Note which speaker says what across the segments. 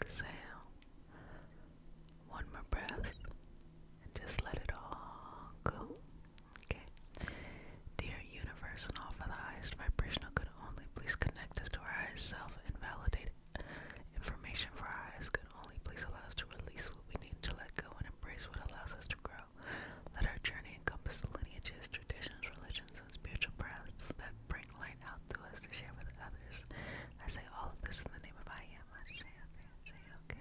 Speaker 1: exhale. One more breath. And just let it all go. Okay. Dear universe and all for the highest vibrational good only, please connect us to our highest self and validate information for our highest good only. Please allow us to release what we need to let go and embrace what allows us to grow. Let our journey encompass the lineages, traditions, religions, and spiritual paths that bring light out to us to share with others. I say all of this in the name of I am. I say, okay.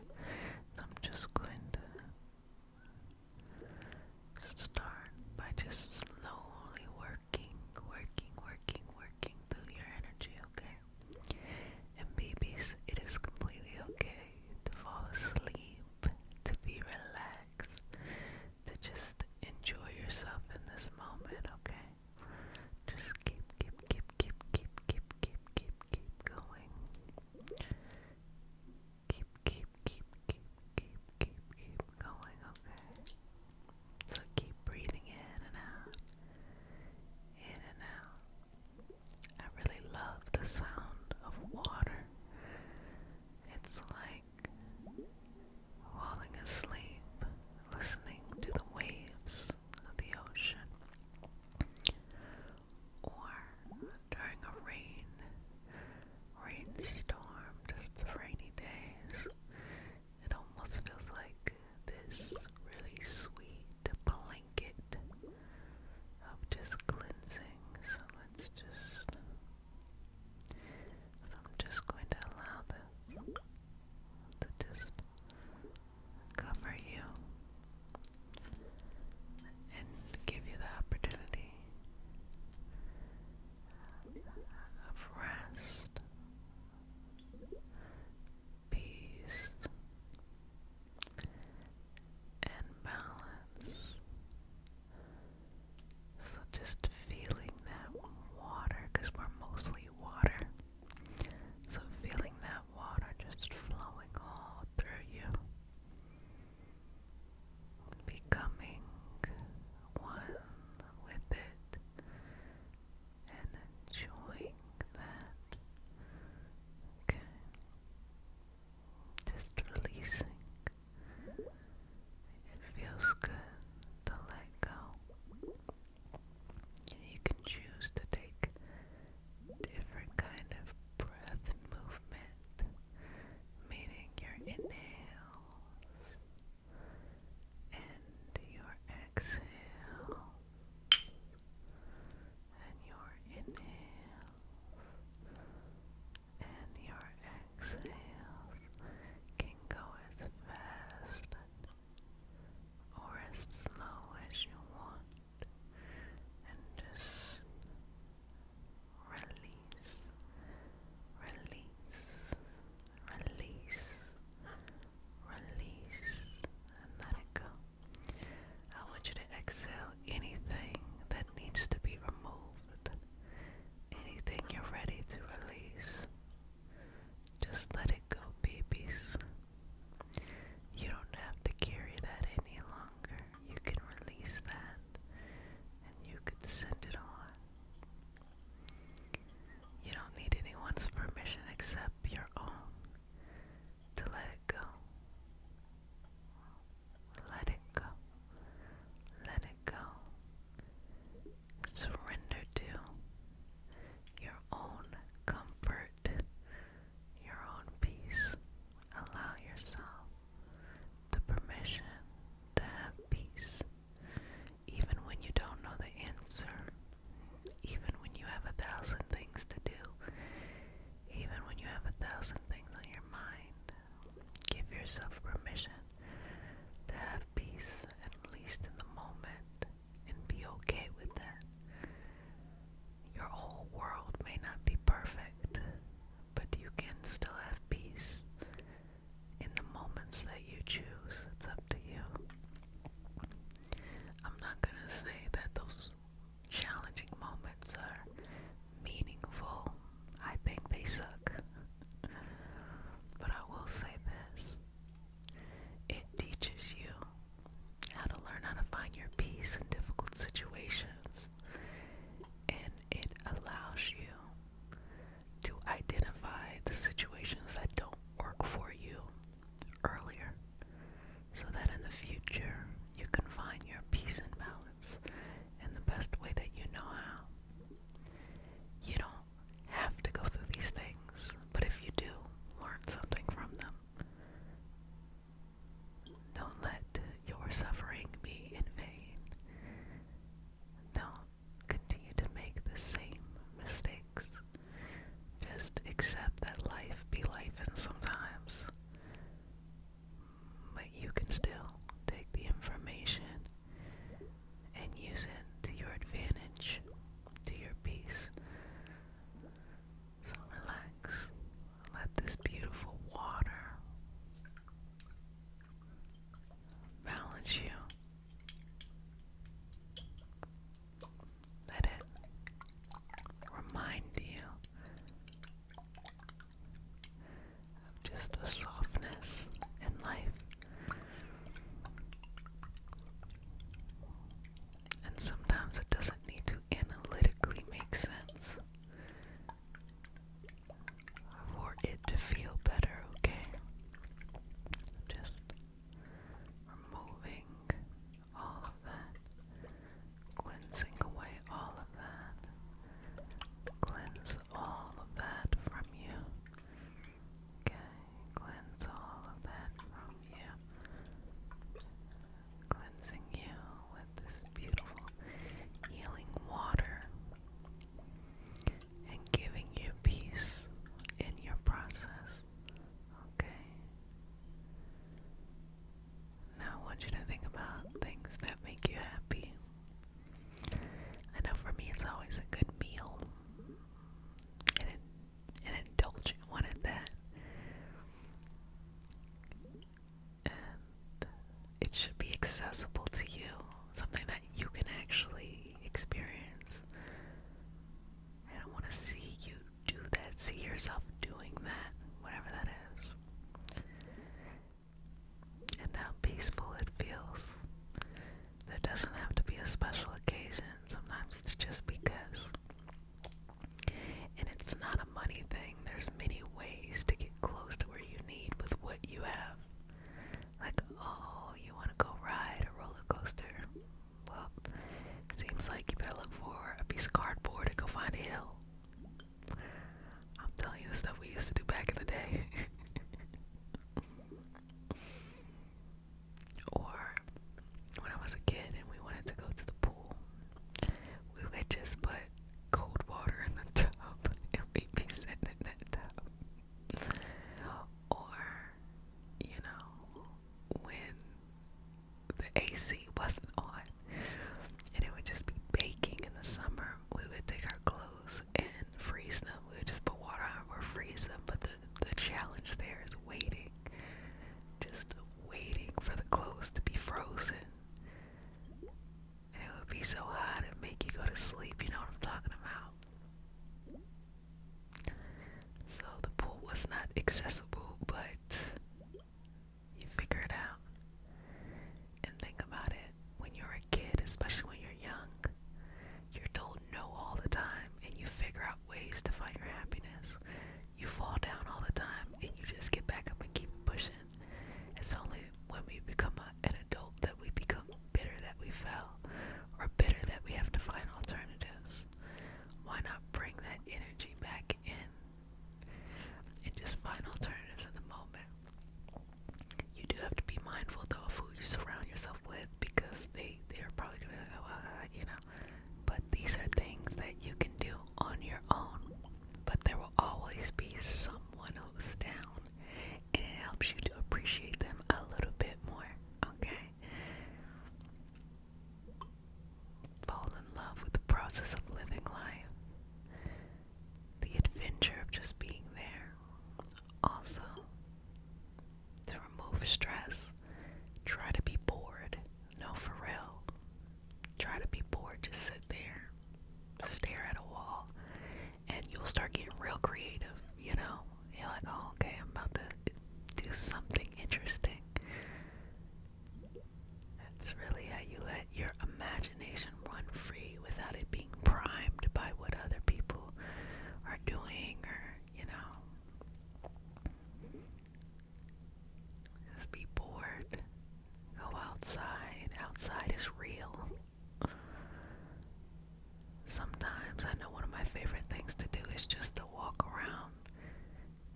Speaker 1: helps you to appreciate them a little bit more, okay? Fall in love with the process of living life, the adventure of just being there. Also, to remove stress, try to be bored. No, for real. Try to be bored. Just sit there, stare at a wall, and you'll start getting real creative, you know? You're like, oh, okay, I'm about to do something interesting. It's really how you let your imagination run free without it being primed by what other people are doing, or, you know. Just be bored. Go outside. Outside is real. Sometimes I know one of my favorite things to do is just to walk around.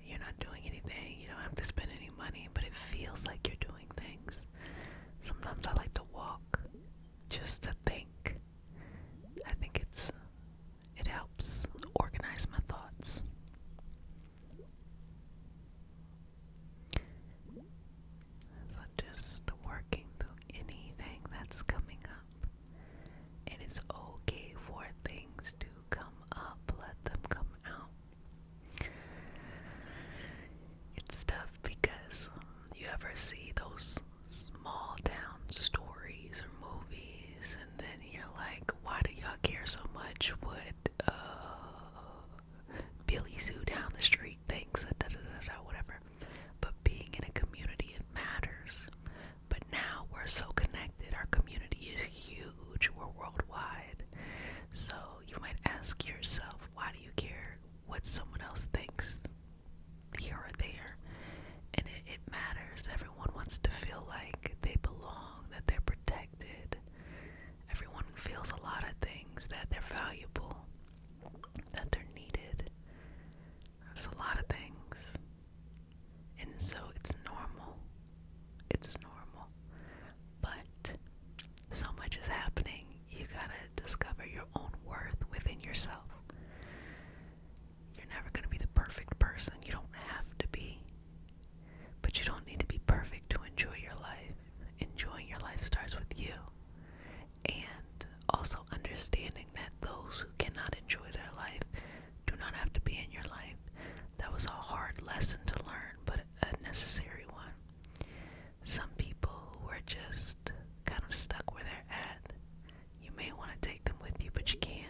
Speaker 1: You're not doing anything, you don't have to spend any money, but it feels like you're doing things. Sometimes I like to walk just to think. I think it helps organize my thoughts. So just working through anything that's coming up. It is okay for things to come up. Let them come out. It's tough because you ever see those small town stories or movies, and then you're like, why do y'all care so much what Billy Sue down the street thinks, whatever. But being in a community, it matters. But now we're so connected. Our community is huge. We're worldwide. So you might ask yourself, why do you care what someone else thinks here or there? And it matters. Everyone wants to feel like they belong, that they're protected. Everyone feels a lot of things, that they're valuable, that they're needed. There's a lot of things. And so it's normal. It's normal. But so much is happening. You gotta discover your own worth within yourself. You're never gonna be the perfect person. You don't have to be. But you don't need to be perfect to enjoy your life. Enjoying your life starts with you. And also understanding that those who cannot enjoy their life do not have to be in your life. That was a hard lesson to learn, but a necessary one. Some people who are just kind of stuck where they're at, you may want to take them with you, but you can't.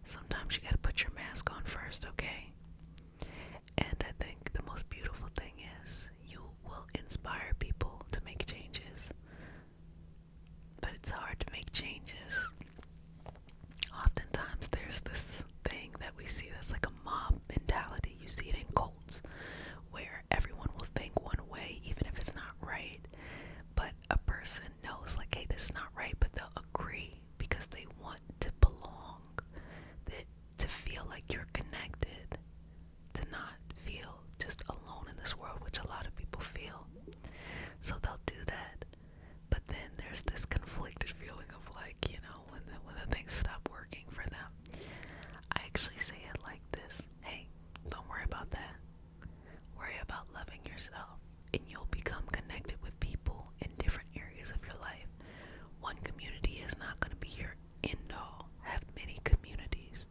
Speaker 1: Sometimes you gotta put your mask on first, okay? And I think the most beautiful thing is you will inspire people to make changes. But it's hard to make changes. Oftentimes there's this thing that we see that's like a mob mentality. You see it in cults where everyone will think one way even if it's not right. But a person knows like, hey, this is not right, but they'll agree because they want to belong. To feel like you're connected. To not feel just alone in this world, which a lot of people feel. So they'll do that. But then there's this conflicted feeling of like, you know, when the things stop working for them. I actually say it like this. Hey, don't worry about that. Worry about loving yourself. And you'll become connected with people in different areas of your life. One community is not going to be your end all. Have many communities.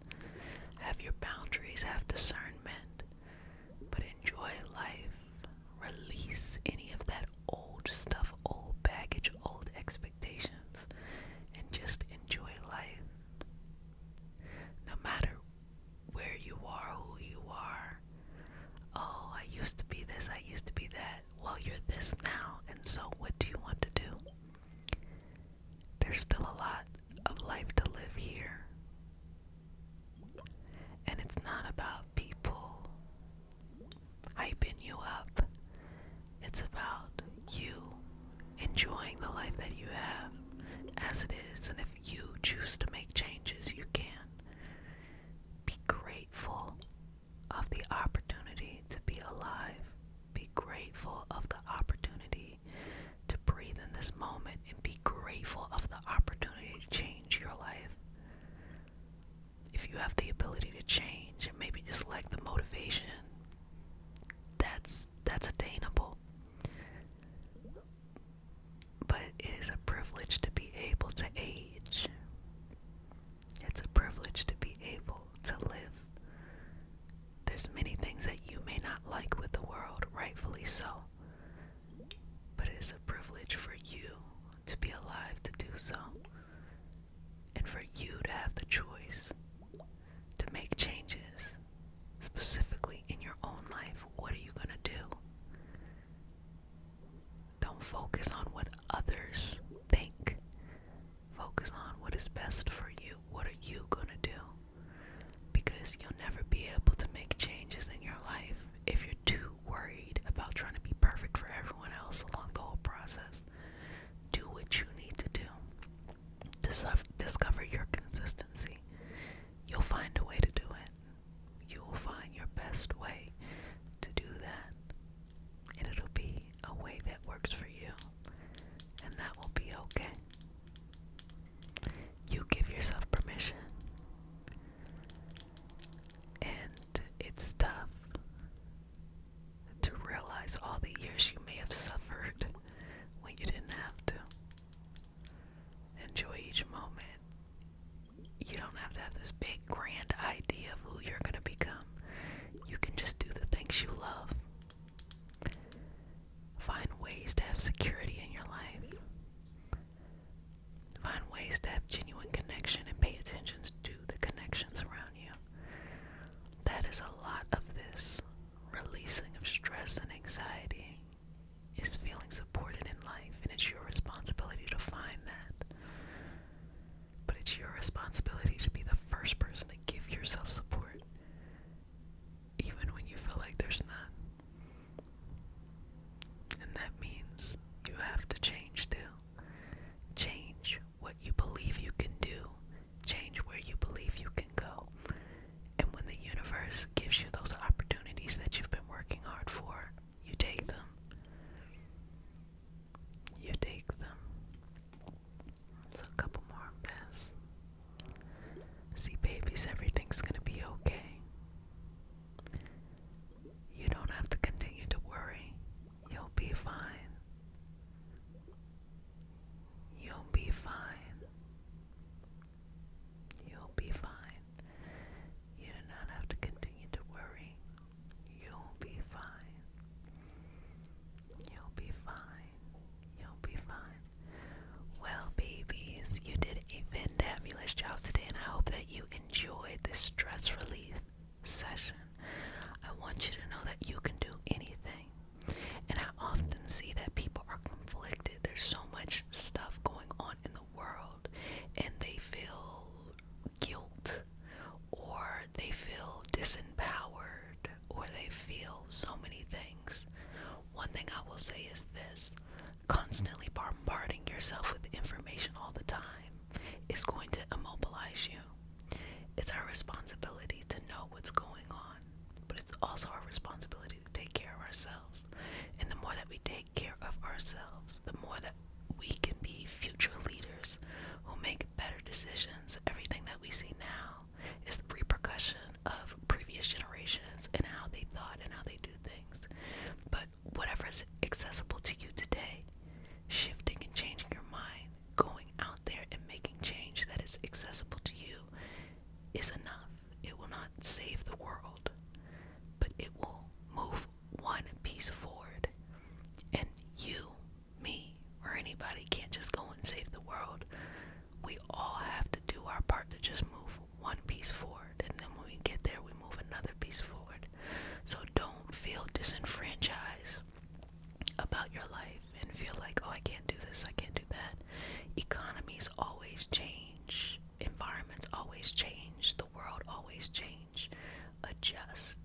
Speaker 1: Have your boundaries. Have discernment. But enjoy life. Release any of that old stuff, old baggage, old expectations, and just enjoy life. No matter where you are, who you are. Oh, I used to be this, I used to be that. Well, you're this now, and so what do you want to do? There's still a lot of life to live here. And it's not about people hyping you up. It's about you enjoying the life that you have as it is. And if you choose to make changes, you can. Be grateful of the opportunity to be alive. Be grateful of the opportunity to breathe in this moment, and be grateful of the opportunity to change your life. If you have the ability to change and maybe just lack the motivation, that's attainable. focus on what others think. Focus on what is best for you. What are you gonna do? Because you'll never be able to make changes in your life if you're too worried about trying to be perfect for everyone else along the whole process. Do what you need to do. Discover your consistency. You'll find a way to do it. You will find your best way to do that. And it'll be a way that works for you. And that will be okay. You give yourself permission. And it's tough to realize all the years you may have suffered when you didn't have to. Enjoy each moment. You don't have to have this big grand idea of who you're going to become. You can just do the things you love. Find ways to have security in your life. Find ways to have genuine connection and pay attention to the connections around you. That is a lot of this releasing of stress and anxiety, is feeling supported in life, and it's your responsibility to find that. But it's your responsibility to be the first person to give yourself support, even when you feel like there's none. And that means you have to change too. Change what you believe you can do. Change where you believe you can go. And when the universe gives you those opportunities that you've been working hard for, you take them. You take them. So a couple more of this. See, babies, everything's gonna be okay. You don't have to continue to worry. You'll be fine. You'll be fine. You'll be fine. You do not have to continue to worry. You'll be fine. You'll be fine. You'll be fine. Well, babies, you did a fantabulous job today, and I hope that you enjoyed this stress relief session. I want you to know that you can do anything. And I often see that people are conflicted. There's so much stuff going on in the world, and they feel guilt, or they feel disempowered, or they feel so many things. One thing I will say is this: constantly bombarding yourself with information all the time is going to immobilize you. It's our responsibility to know what's going on, but it's also our responsibility to take care of ourselves. And the more that we take care of ourselves, the more that we can be future leaders who make better decisions. Everything that we see now is the repercussion of previous generations and how they thought and how they do things. But whatever is accessible to you today, shifting and changing your mind, going out there and making change that is accessible to you is enough. It will not save the world, but it will move one piece forward. And you, me, or anybody can't just go and save the world. We all have to do our part to just move one piece forward, and then when we get there, we move another piece forward. So don't feel disenfranchised about your life and feel like, oh, I can't do this, I can't do that. Economies always change. Environments always change. The world always change. Adjust.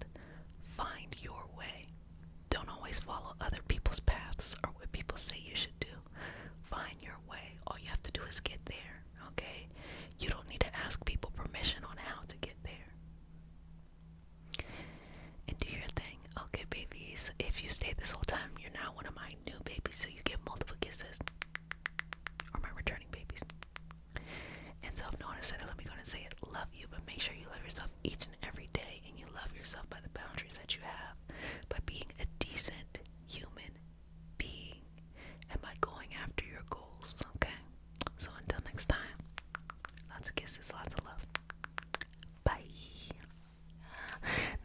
Speaker 1: Find your way. Don't always follow other people's paths or what people say you should do. Find your way. All you have to do is get there, okay? You don't need to ask people permission on how to get there. And do your thing. Okay, babies. If you stayed this whole time, you're now one of my new babies, so you get multiple kisses. Or my returning babies. And so if no one has said it, let me go and say it. Love you, but make sure you love yourself each and every day, and you love yourself by the boundaries that you have, by being a decent human being, and by going after your goals, okay? So until next time, lots of kisses, lots of love. Bye.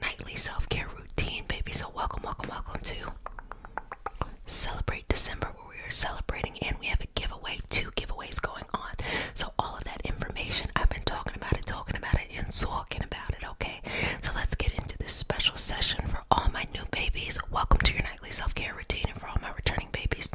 Speaker 1: Nightly self-care routine, baby. So welcome to Celebrate December, where we are celebrating, and we have a giveaway, 2 giveaways going on. So all of that information, I've been talking about it, and talking about it, okay? So let's get into this special session for all my new babies. Welcome to your nightly self-care routine, and for all my returning babies,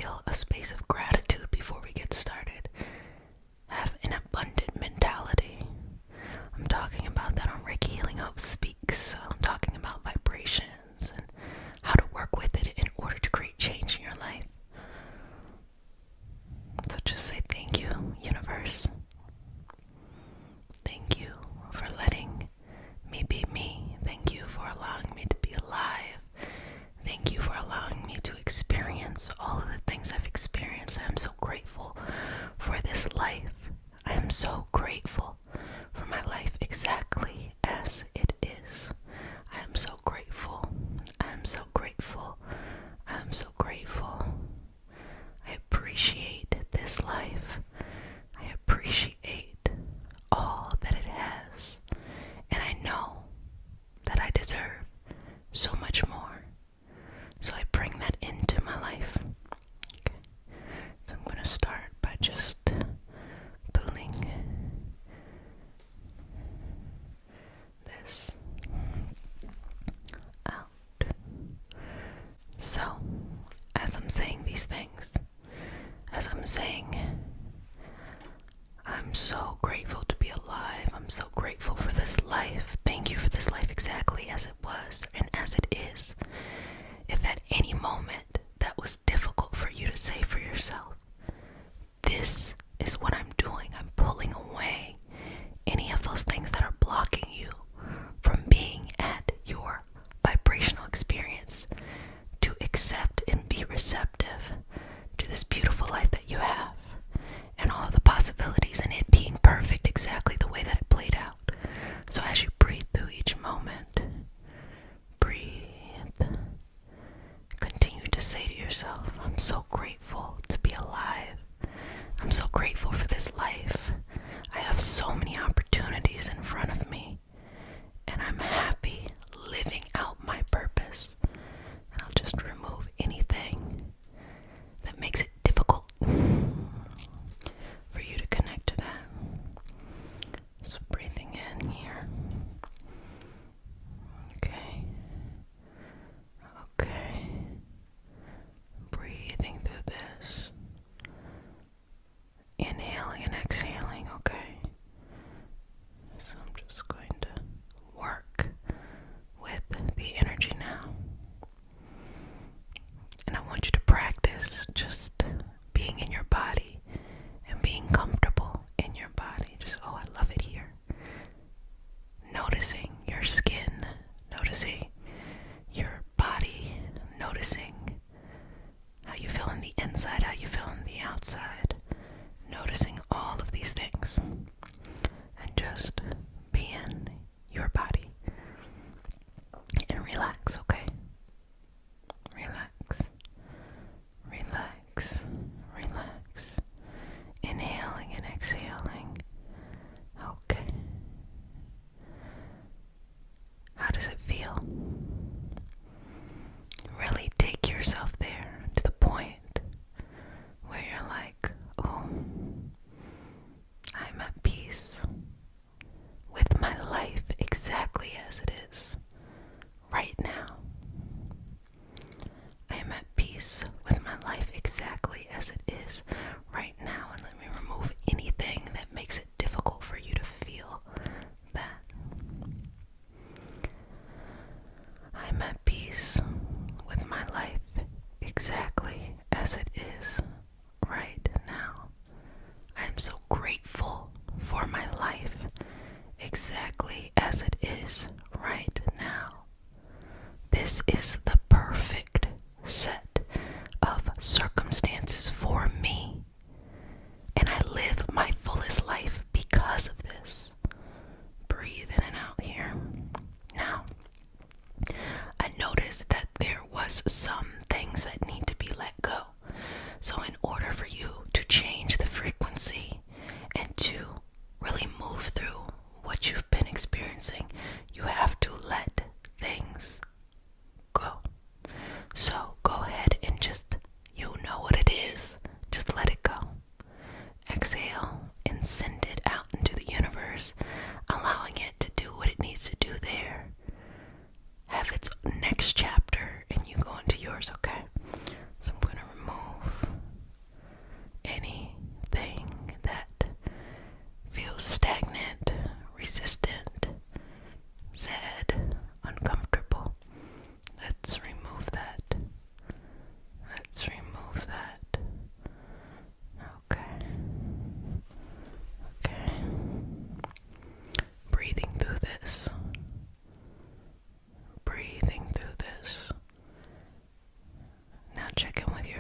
Speaker 1: feel a space of gratitude before we get started. Have an abundant mentality. I'm talking about that on Reiki Healing Hope Speaks. I'm talking about vibrations and how to work with it in order to create change in your life. So just say thank you, universe. Thank you for letting me be me. Thank you for allowing me to be alive. Thank you for allowing me to experience all of the things I've experienced. I am so grateful for this life. I am so grateful for my life exactly as it is. I am so grateful. I am so grateful. I am so grateful. I appreciate this life. I appreciate all that it has. And I know that I deserve so much more. So I bring that into my life. Okay. So I'm going to start by just pulling this out. So, as I'm saying these things, as I'm saying, I'm so grateful to be alive. I'm so grateful for this life. Thank you for this life exactly as it was and as it is. If at any moment that was difficult for you to say for yourself, this is what I'm doing. I'm pulling away any of those things that are blocking you from being at your vibrational experience to accept and be receptive to this beautiful life that you have and all of the possibilities and it being perfect exactly the way that it played out. So as you breathe through each moment, breathe. Continue to say to yourself, I'm so grateful to be alive. I'm so grateful for this life. I have so many opportunities in front of me, and I'm happy living out my purpose. And I'll just remove anything that makes it difficult for you to connect to that. So breathing in here. Okay. Okay. Breathing through this. Inhaling and exhaling, okay? So I'm just going to work with the energy now. And I want you to practice just being in your body and being comfortable in your body. Just, oh, I love it here. Noticing your skin, noticing your body, noticing how you feel on the inside, how you feel on the outside. Noticing all of these things and just be in your body and relax, okay? Relax, relax, relax. Inhaling and exhaling. Okay. How does it feel? Really take yourself there to the point where you're like, oh, I'm at peace with my life exactly as it is right now. I am at peace with my life exactly as it is right now. And let me remove anything that makes it difficult for you to feel that. I'm at peace with my life exactly as it is right now. I am so grateful for my life exactly as it is right now. This is the perfect set of circumstances for me, and I live my fullest life because of this. Breathe in and out here. Now, I noticed that there was some things that need to be let go. So in order for you to change the frequency and to really move through what you've been experiencing, you have to let things go. So go ahead and just, you know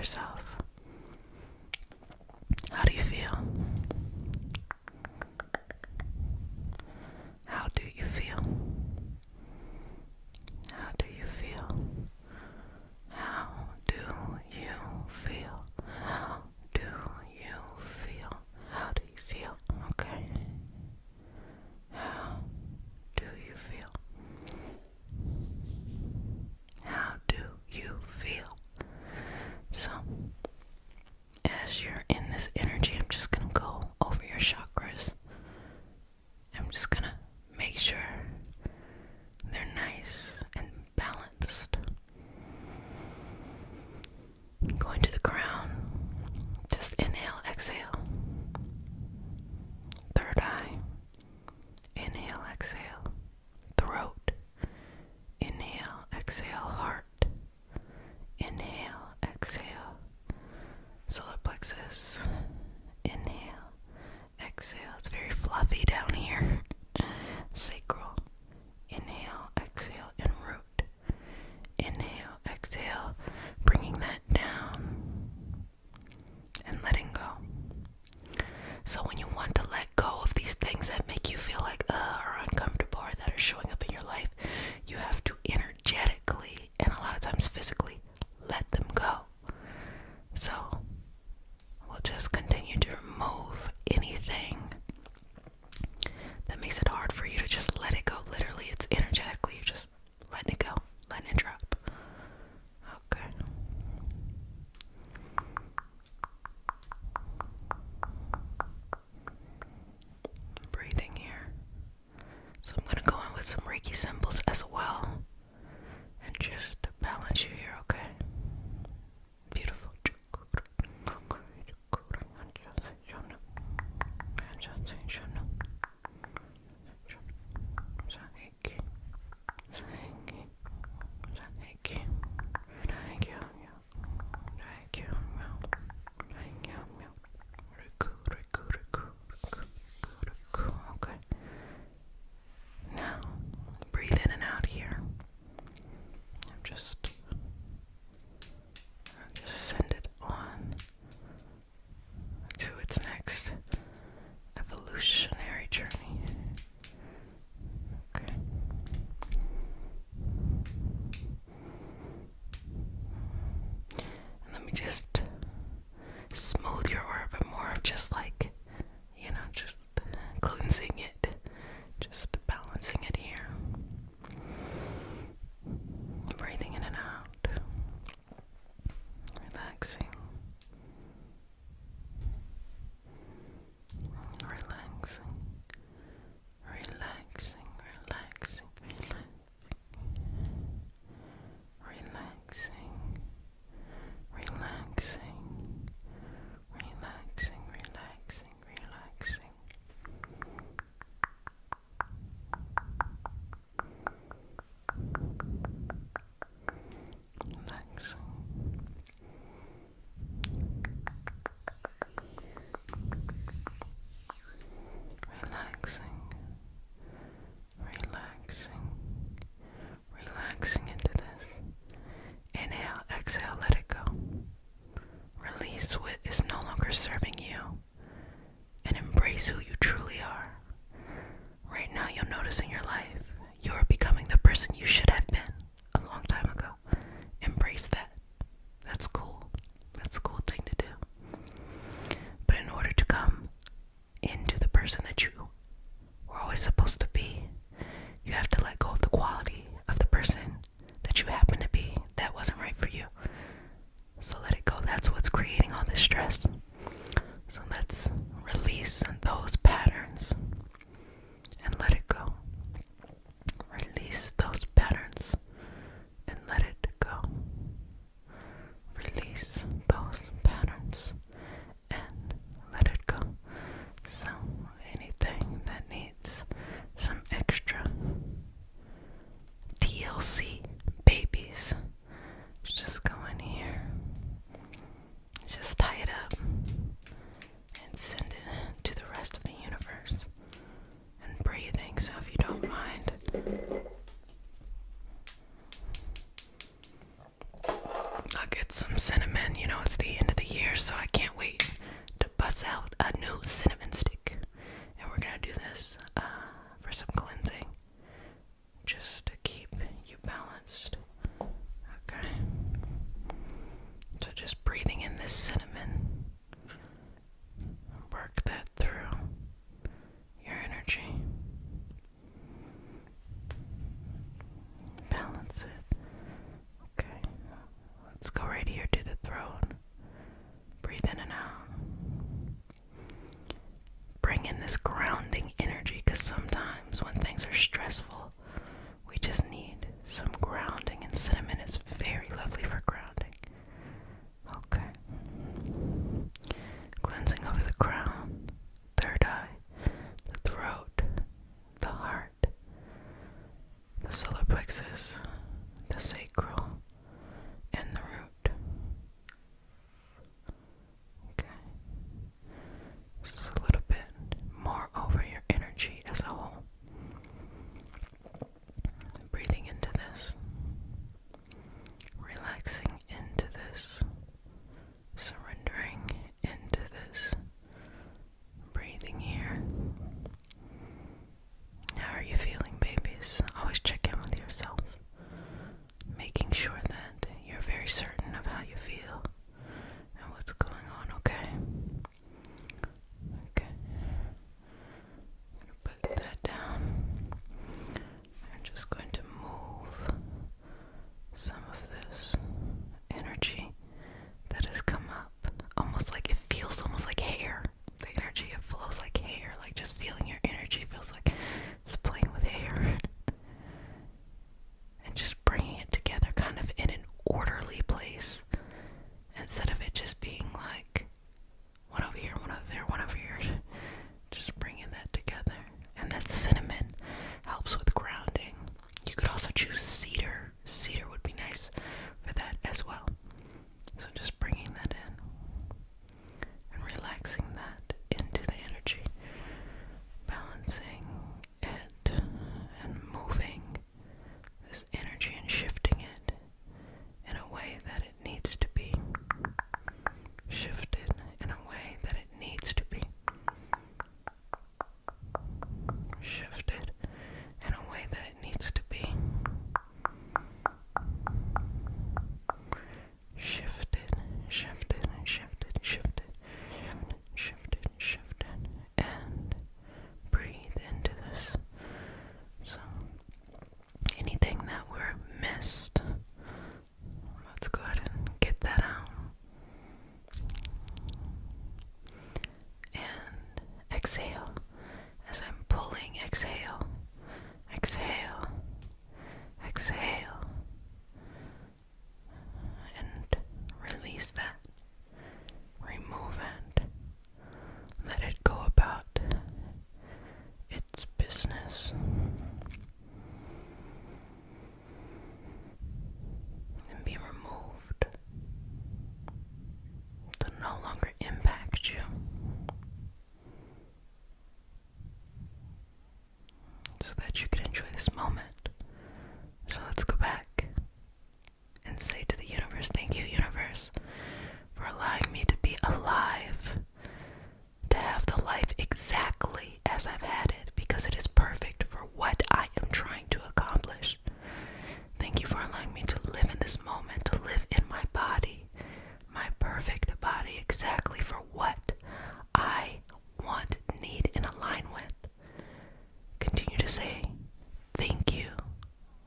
Speaker 1: yourself. How do you feel? How do you feel? How do you feel? How do you feel? How do you feel? How do you feel? Okay. How do you feel? How do you feel? So, as you're in this energy, I'm just gonna go over your chakras. I'm just gonna make sure they're nice and balanced. Going to the crown, just inhale, exhale. Third eye, inhale, exhale. Throat, inhale, exhale. Heart, inhale, exhale. Solar plexus, inhale, exhale. It's very fluffy down here. Sacral, inhale, exhale, and root. Inhale, exhale, bringing that down and letting go. So when you want to let go of these things that make you feel like or uncomfortable or that are showing up in your life, you have to energetically and a lot of times physically let them go. So we'll just continue to remove anything that makes it hard for you to just let it go. Literally, it's energetically, you're just letting it go, letting it drop. Okay. Breathing here. So I'm going to go in with some Reiki symbols as well and just balance you here, okay? Beautiful. Okay. Now, breathe in and out here. I'll just send it on to its next evolutionary journey. Okay. And let me just smooth your aura, but more of just like, just cleansing it, just balancing it here. Breathing in and out, relaxing, relaxing, relaxing, relaxing, relaxing, relaxing, relaxing, relaxing, relaxing, relaxing. Relaxing into this. Inhale, exhale, let it go. Release what is no longer serving you and embrace who you truly are. Right now, you'll notice in your life, you're becoming the person you should have been a long time ago. Embrace that. That's cool. That's a cool thing to do. But in order to come into the person that you were always supposed to be, you have to let go of the quality of the person that you happen to be that wasn't right for you. So let it go. That's what's creating all this stress. So let's release those patterns and let it go. Release those patterns and let it go. Release those patterns and let it go. So anything that needs some extra TLC babies, just go in here. Just tie it up. universe, so I can't wait to bust out a new cinnamon stick. And we're gonna do this for some cleansing, just to keep you balanced. Okay. So just breathing in this cinnamon, work that through your energy. Balance it. Okay. Let's go right here to the throat. Breathe in and out. Bring in this grounding energy, because sometimes when things are stressful, we just need some grounding, and cinnamon is very lovely for grounding. Okay. Cleansing over the crown, third eye, the throat, the heart, the solar plexus, the sacral, and the root. Okay. Just a little bit more over your energy as a whole. Breathing into this, relaxing into this, surrendering into this, breathing here. How are you feeling, babies? Always check in with yourself, making sure that you're very certain of how you feel and what's going on, okay? Okay. I'm gonna put that down. I'm just going to move some of this energy that has come up, almost like it feels almost like hair. The energy, it flows like hair, like just feeling your energy feels like it's playing with hair. And just bringing it together kind of in an orderly place, instead of it just being like one over here, one over there, one over here. Just bringing that together. And that cinnamon helps with grounding. You could also choose cedar. Cedar would be nice for that as well. So just bringing that in and relaxing that into the energy, balancing it and moving this energy and shifting it in a way that it needs to be shifted, in a way that it needs to be shifted, in a way that it needs to be shifted, shifted, shifted, shifted, shifted, shifted, and breathe into this. So anything that we're missed, let's go ahead and get that out. And exhale. As I'm pulling, exhale, exhale, exhale, and release that. Remove it. Let it go about its business. And be removed to no longer impact you. So that you can enjoy this moment. So let's go back and say to the universe, thank you, universe, for allowing me to be alive, to have the life exactly as I've had it, because it is perfect for what I am trying to accomplish. Thank you for allowing me to live in this moment, to live in my body, my perfect body, exactly for what I want, need, and align with. Continue to say thank you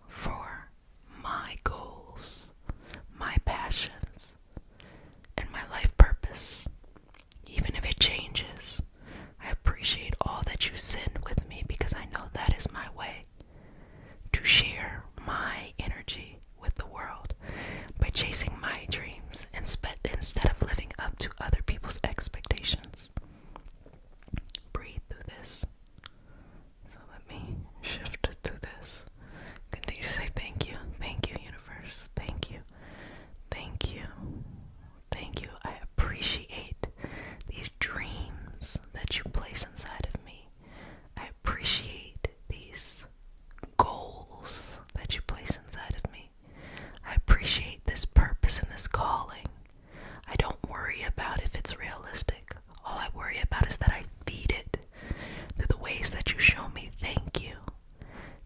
Speaker 1: for my goals, my passions, and my life purpose. Even if it changes, I appreciate all that you send with me, because I know that is my way to share my energy with the world by chasing my dreams instead of living up to other people's expectations. Breathe through this. So let me shift through this. Continue to say thank you, universe, thank you, thank you, thank you. I appreciate these dreams that you place inside of me. I appreciate these goals that you place inside of me. I appreciate this purpose and this calling. I don't it's realistic. All I worry about is that I feed it through the ways that you show me. Thank you.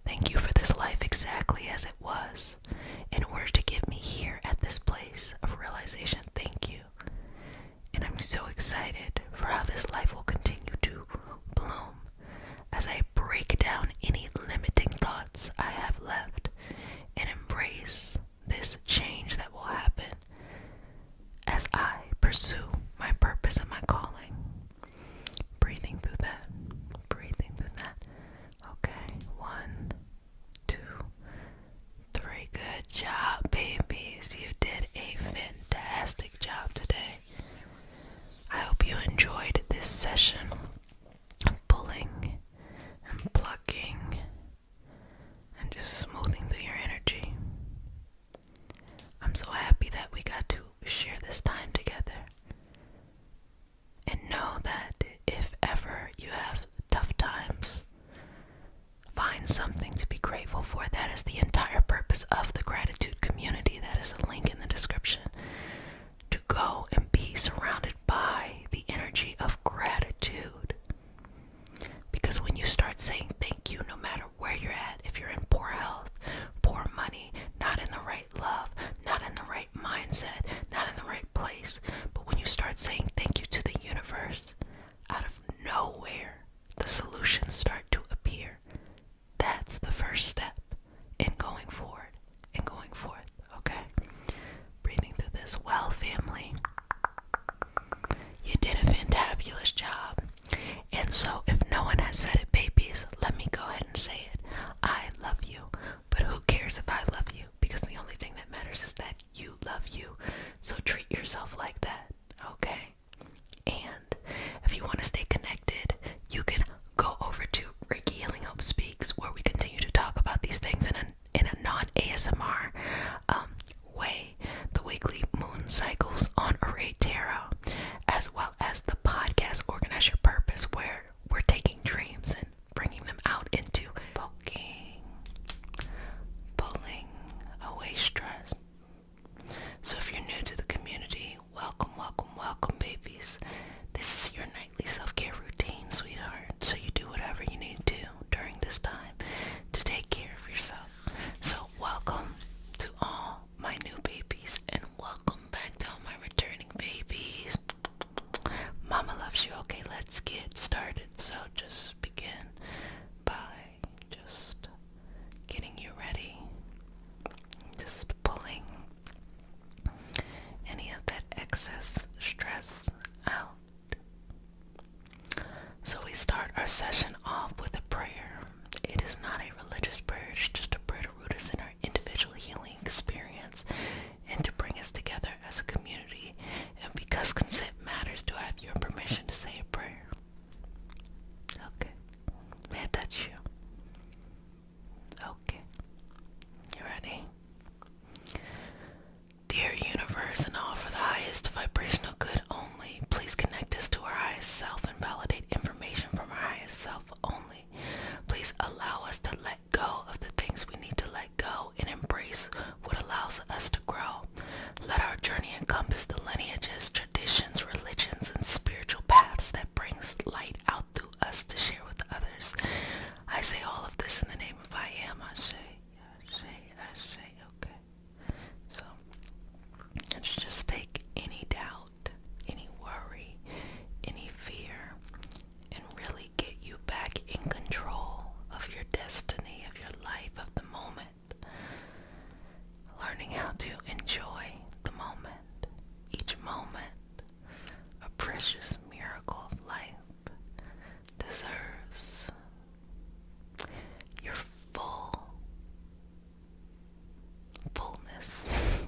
Speaker 1: Thank you for this life exactly as it was, in order to give me here at this place of realization. Thank you. And I'm so excited for how this life will continue to bloom as I break down any limiting thoughts I have left and embrace this change that will happen as I pursue my purpose and my calling. Breathing through that. Breathing through that. Okay. 1, 2, 3. Good job, babies. You did a fantastic job today. I hope you enjoyed this session of pulling and plucking and just smoothing through your energy. I'm so happy that we got to share this time together. And know that if ever you have tough times, find something to be grateful for. That is the entire purpose of the gratitude community. That is a link in the description. To go and be surrounded by the energy of gratitude. Because when you start saying thank you, no matter where you're at, if you're in poor health, poor money, not in the right love, not in the right mindset, not in the right place, but when you start saying thank you to the universe, out of nowhere, the solutions start to appear. That's the first step in going forward and going forth, okay? Breathing through this. Well, family, you did a fantabulous job. And so if no one has said it, babies, let me go ahead and say it. I love you. But who cares if I love you? Because the only thing that matters is that you love you. So treat yourself like that, okay? And if you want to stay connected, you can go over to Reiki Healing Hope Speaks, where we continue to talk about these things in a non-ASMR way. The weekly moon cycles on Array Tarot, as well as the podcast Organize Your Purpose, where we're taking dreams and bringing them out into poking, pulling away stress. So if you're new to the community, welcome, welcome, welcome, babies. This is your nightly self-care routine, sweetheart. So you do whatever you need to during this time to take care of yourself. So welcome to all my new babies, and welcome back to all my returning babies. Mama loves you. Okay, let's get started. So just begin by just getting you ready. Just pulling any of that excess stress out. So we start our session off with a prayer. It is not a religious prayer. It's just a prayer to root us in our individual healing experience and to bring us together as a community. And because consent matters, do I have your permission to say a prayer? Okay. May I touch you? Okay. You ready? Dear universe, and all for the highest vibrational good only, please connect us to our highest self and validate information from our highest self only. Please allow us to let go of the things we need to let go and embrace what allows us to grow. Let our journey encompass the lineages, traditions, religions, and spiritual paths that brings light out through us to share with others. I say all of this in the name of I am. Ashe, Ashe, Ashe. Okay. So let's just take any doubt, any worry, any fear, and really get you back in control of your destiny, of your life, of the moment. Learning how to enjoy the moment, each moment, a precious miracle of life, deserves your fullness.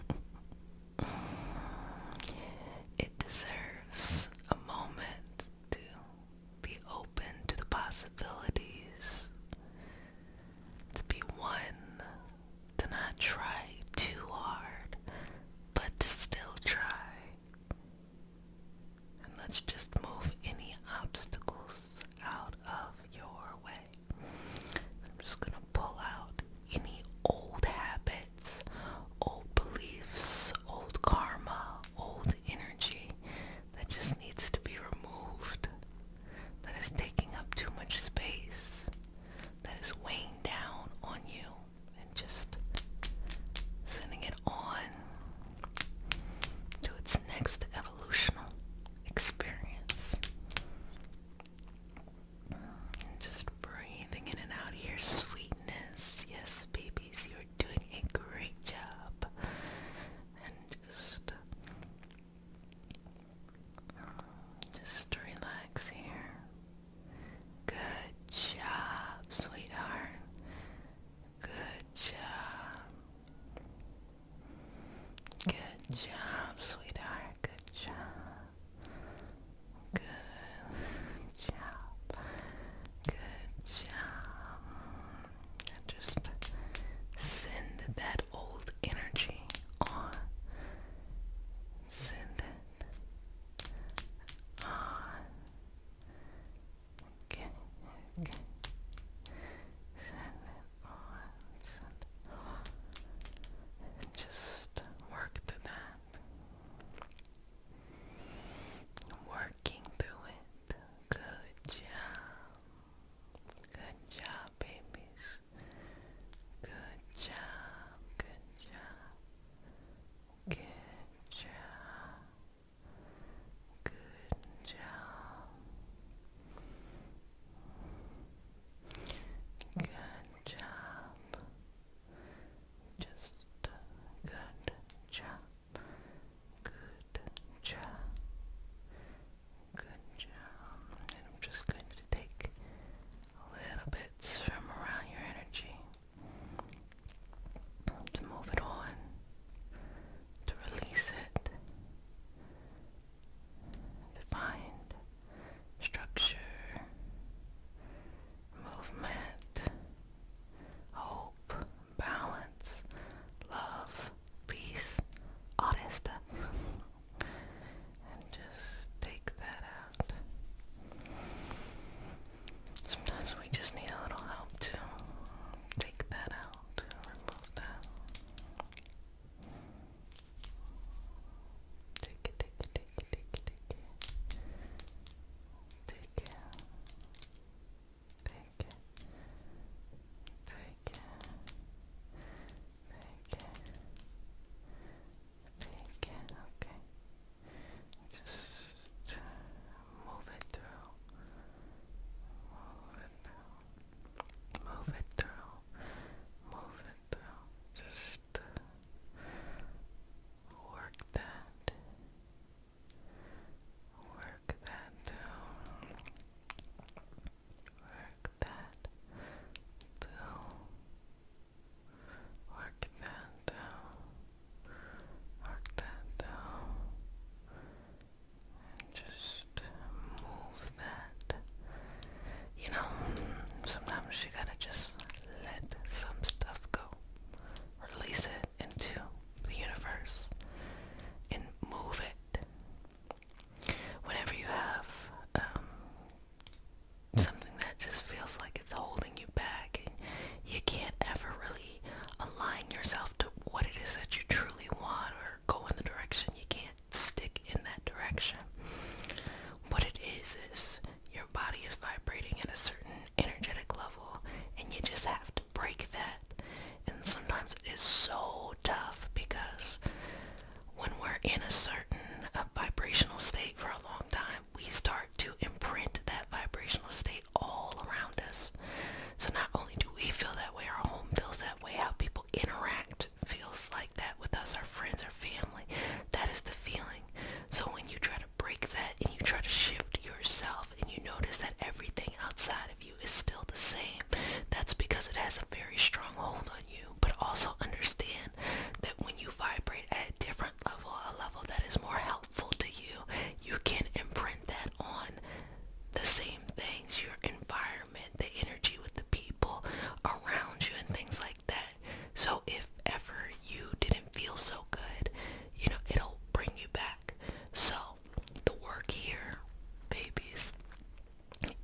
Speaker 1: It deserves a moment to be open to the possibilities, to be one, to not try too hard, but to still try. And let's just move any obstacles out of your way. I'm just gonna pull out any old habits, old beliefs, old karma, old energy that just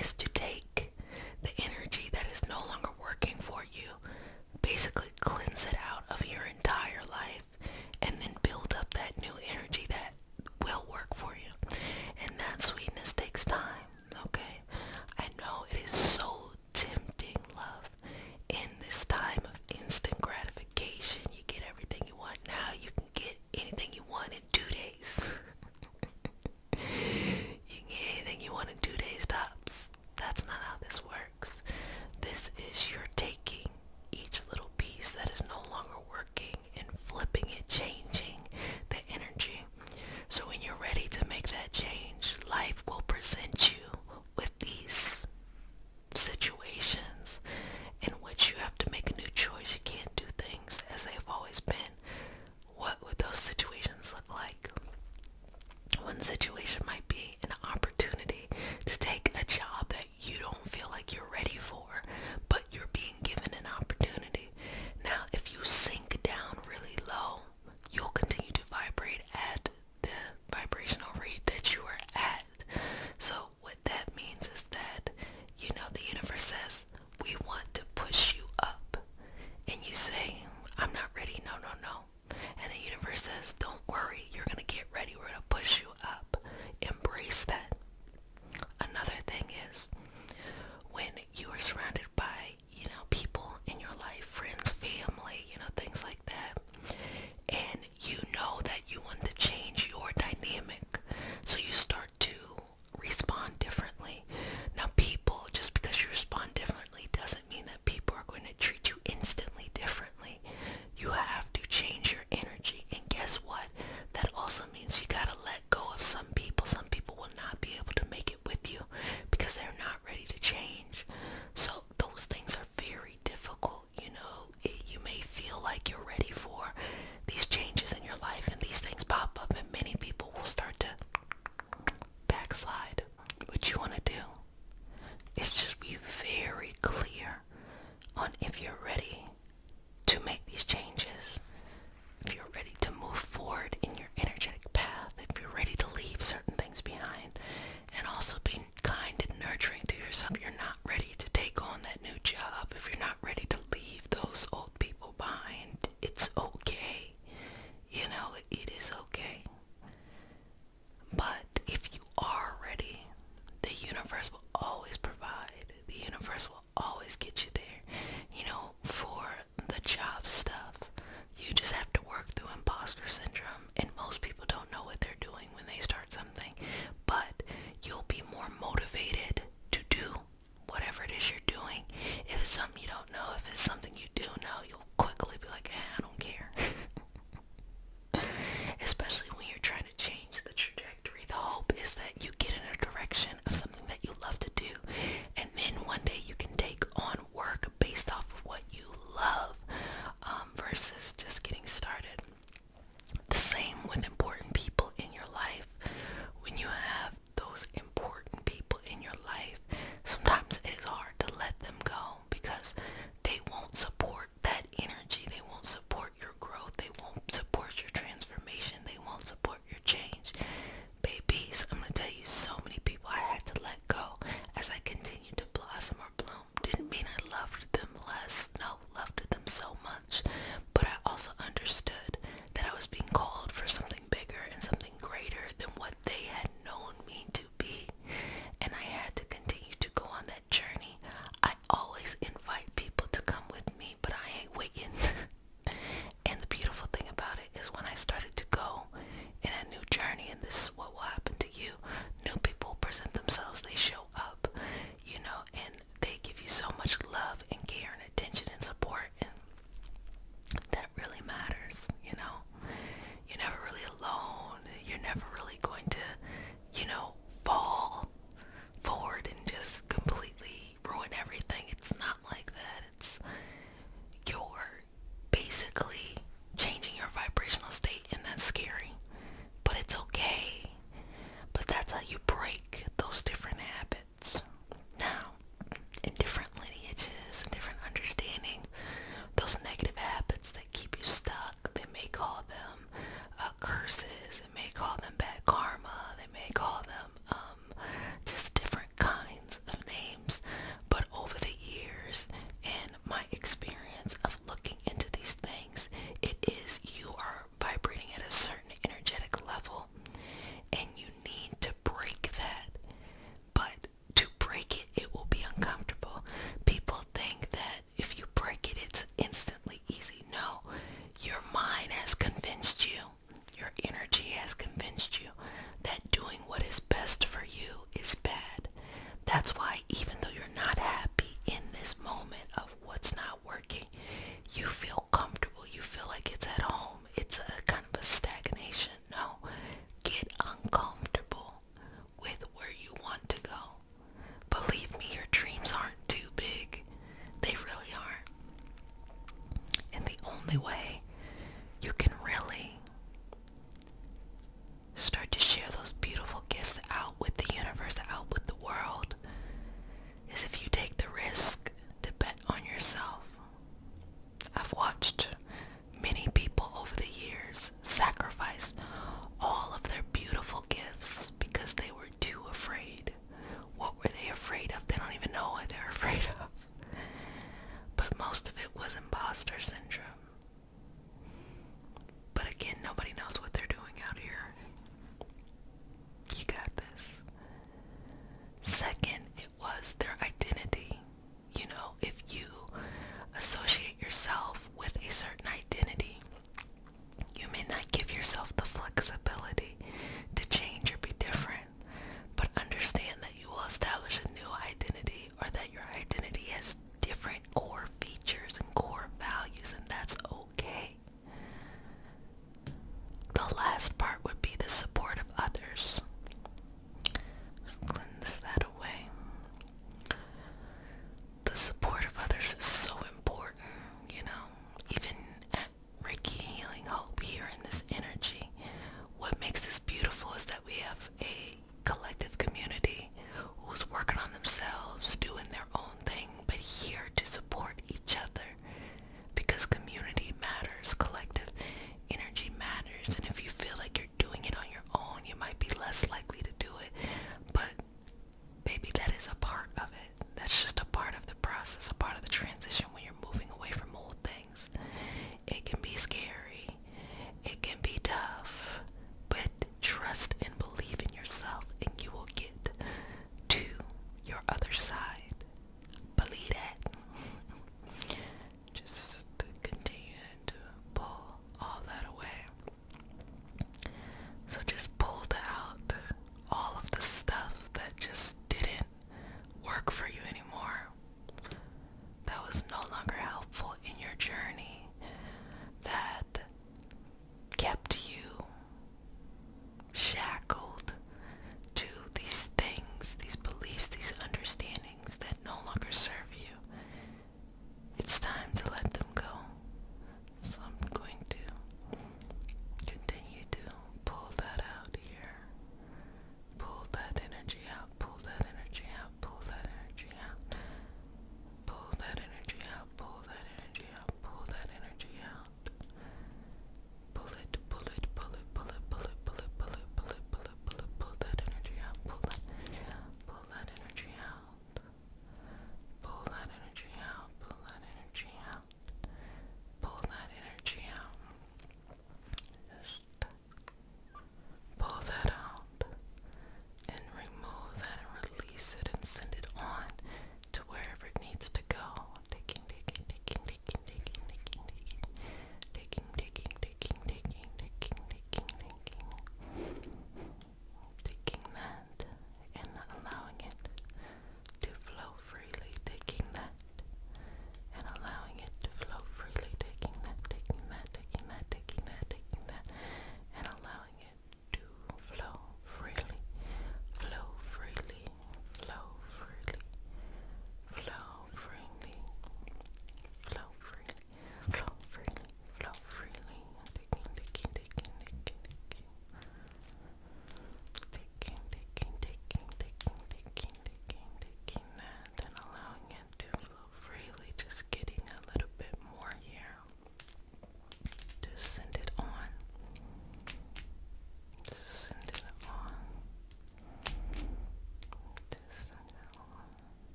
Speaker 1: is to take the energy that is no longer working for you, basically cleanse it out of your entire life, and then build up that new energy that will work for you. And that sweetness takes time, okay? I know it is so tempting, love, in this time of instant gratification. You get everything you want now. You can get anything you want in 2 days. You can get anything you want in 2 days tops. That's not how this works. This is you're taking each little piece that is no longer working and flipping it, changing the energy. So when you're ready to make that change, life will present you with these situations in which you have to make a new choice. You can't do things as they've always been. What would those situations look like? One situation might be an opportunity to take a job that you don't feel like you're ready for, but you're being given an opportunity. Now, if you sink down really low, you'll continue to vibrate at the vibrational rate that you are at. So what that means is that, the universe says, we want to push you up. And you say, I'm not ready. No, no, no. And the universe says, don't worry, you're going to get ready. We're going to push you up.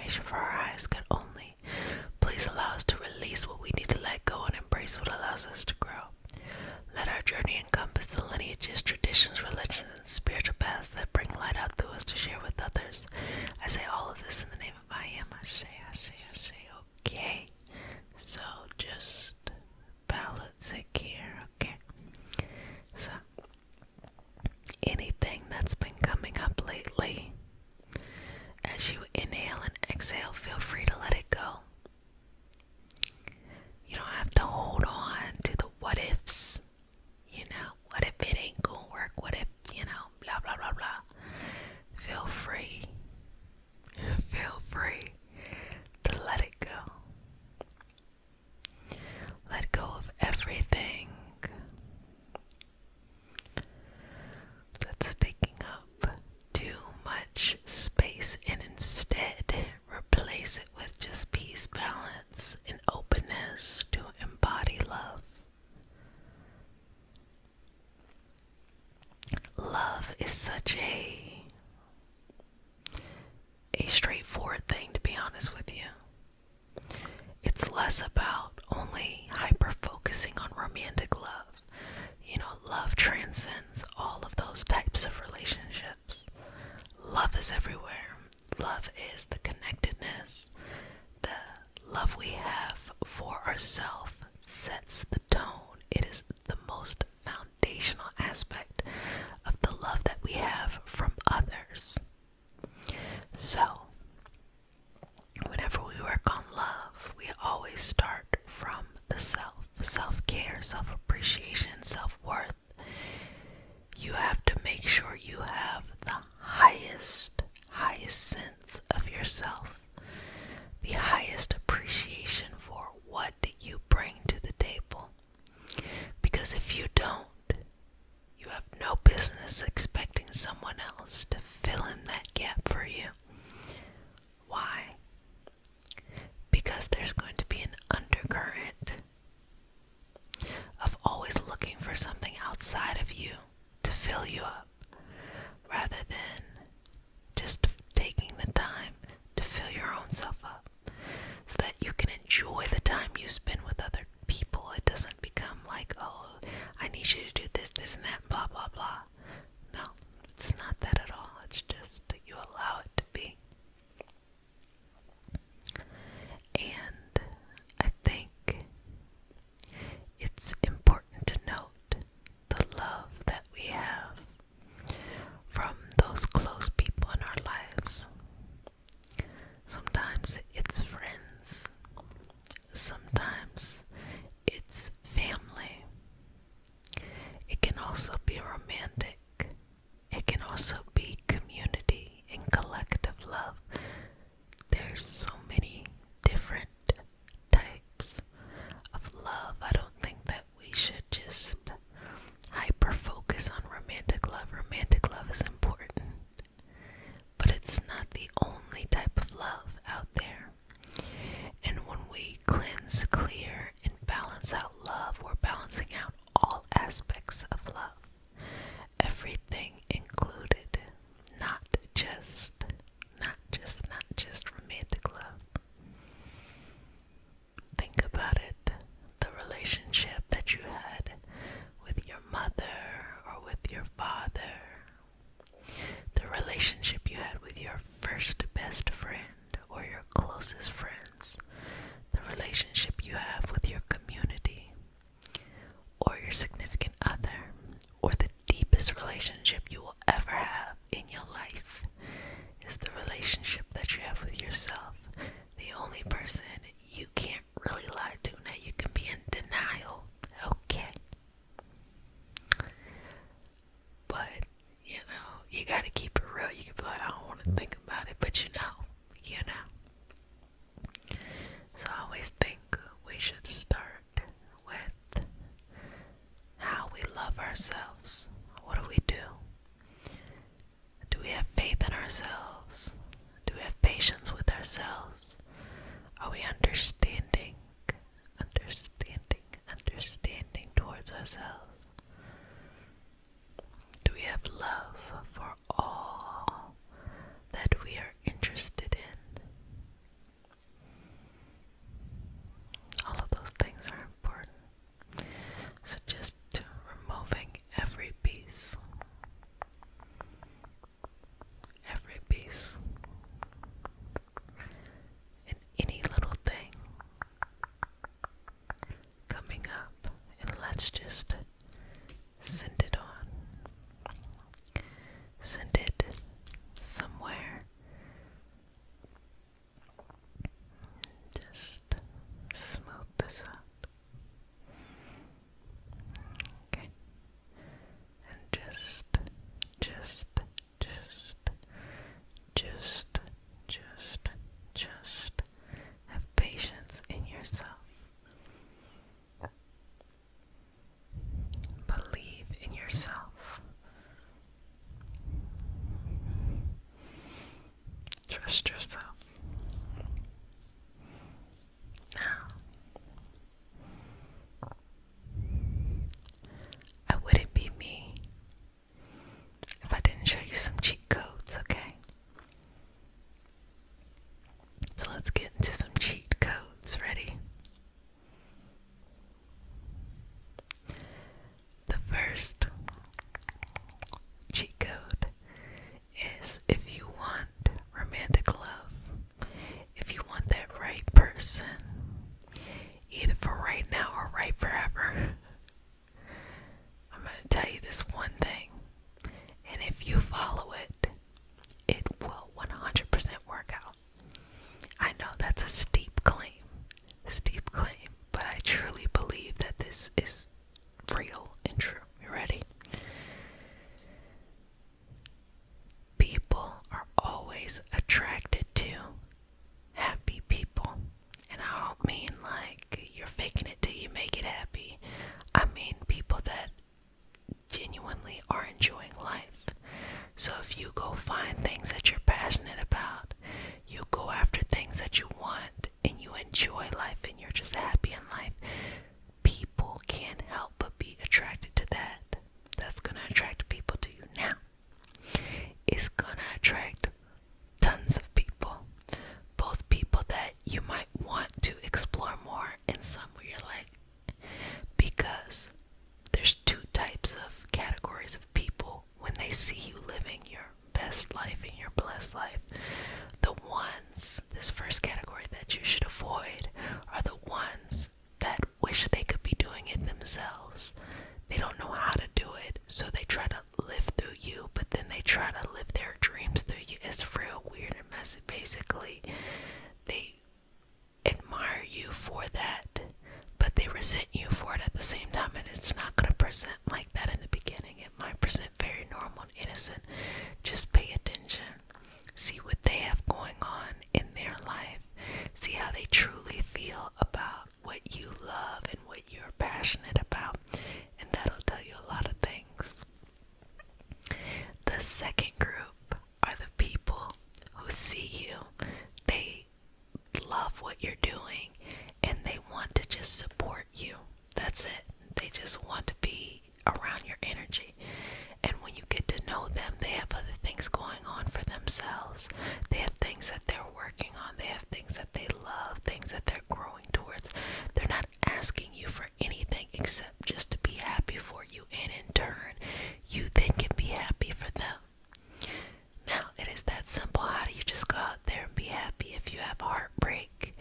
Speaker 1: information for our highest good only. Please allow us to release what we need to let go and embrace what allows us to grow. Let our journey encompass the lineages, traditions, religions, and spiritual paths that bring light out through us to share with others. I say all of this in the name of I am. Ashe, ashe, ashe. Okay, so just balance it here. Okay, so anything that's been coming up lately, as you inhale and exhale, feel free to let it go. You don't have to hold on to the what ifs. What if it ain't gonna work? What if, blah, blah, blah, blah. Feel free. Feel free to let it go. Let go of everything that's taking up too much space and instead replace it with just peace, balance, and openness to embody love. Love is such a straightforward thing, to be honest with you. It's less about only hyper-focusing on romantic love. Love transcends all of those types of relationships. Love is everywhere. Love is the connectedness. The love we have for ourselves sets the tone. It is the most foundational aspect of the love that we have from others. So, whenever we work on love, we always start from the self. Self-care, self-appreciation, self-worth. You have to make sure you have the highest sense of yourself. The highest appreciation for what you bring to the table. Because if you don't, you have no business expecting someone else to fill in that gap for you. Why? Because there's going to be an undercurrent of always looking for something outside of you to fill you up, rather than just taking the time to fill your own self up so that you can enjoy the time you spend with other people. It doesn't become like, oh, I need you to do this, this, and that, blah, blah, blah. No, it's not that at all. It's just you allow it to be. And I think it's important to note the love that we have from those close people in our lives. Sometimes it's friends. Sometimes it's family. It can also be romantic. It can also be community and collective love. There's so many different types of love. I don't think that we should just hyper focus on romantic love. Romantic love is important, but it's not the only type of love out there. And when we cleanse, clear, and balance out love, we're balancing out all aspects of love. Everything included, not just romantic love. Think about it. The relationship that you had with your mother or with your father. The relationship you had with your first best friend or your closest friends. The relationship you have with your community or your significant other, or the deepest relationship you will ever have in your life is the relationship that you have with yourself. The only person you can't really lie to. Now you can be in denial, okay, but you gotta keep it real. You can be like, I don't want to think about it, but you know. So I always think we should start with how we love ourselves. What do we do? Do we have faith in ourselves? Do we have patience with ourselves? Are we understanding towards ourselves? Do we have love for all that we are interested in? that you want and you enjoy life and you're just happy in life, people can't help but be attracted to that. That's going to attract people to you. Now, it's going to attract tons of people, both people that you might want to explore more and some where you're like, because there's two types of categories of people when they see you living your best life and your blessed life. The ones, this first category that you should avoid, are the ones that wish they could be doing it themselves. They don't know how to do it, so they try to live through you, but then they try to live their dreams through you. It's real weird and messy. Basically, they admire you for that, but they resent you for it at the same time, and it's not going to present like that in the beginning. It might present very normal and innocent. Just pay attention. See what they have going on in their life. See how they truly feel about what you love and what you're passionate about, and that'll tell you a lot of things. The second group are the people who see you. They love what you're doing and they want to just support you. That's it. They just want to be around your energy. And when you get to know them, they have other things going on for themselves. They have things that they're working on. They have things that they love, things that they're growing towards. They're not asking you for anything except just to be happy for you. And in turn, you then can be happy for them. Now, it is that simple. How do you just go out there and be happy if you have a heartbreak?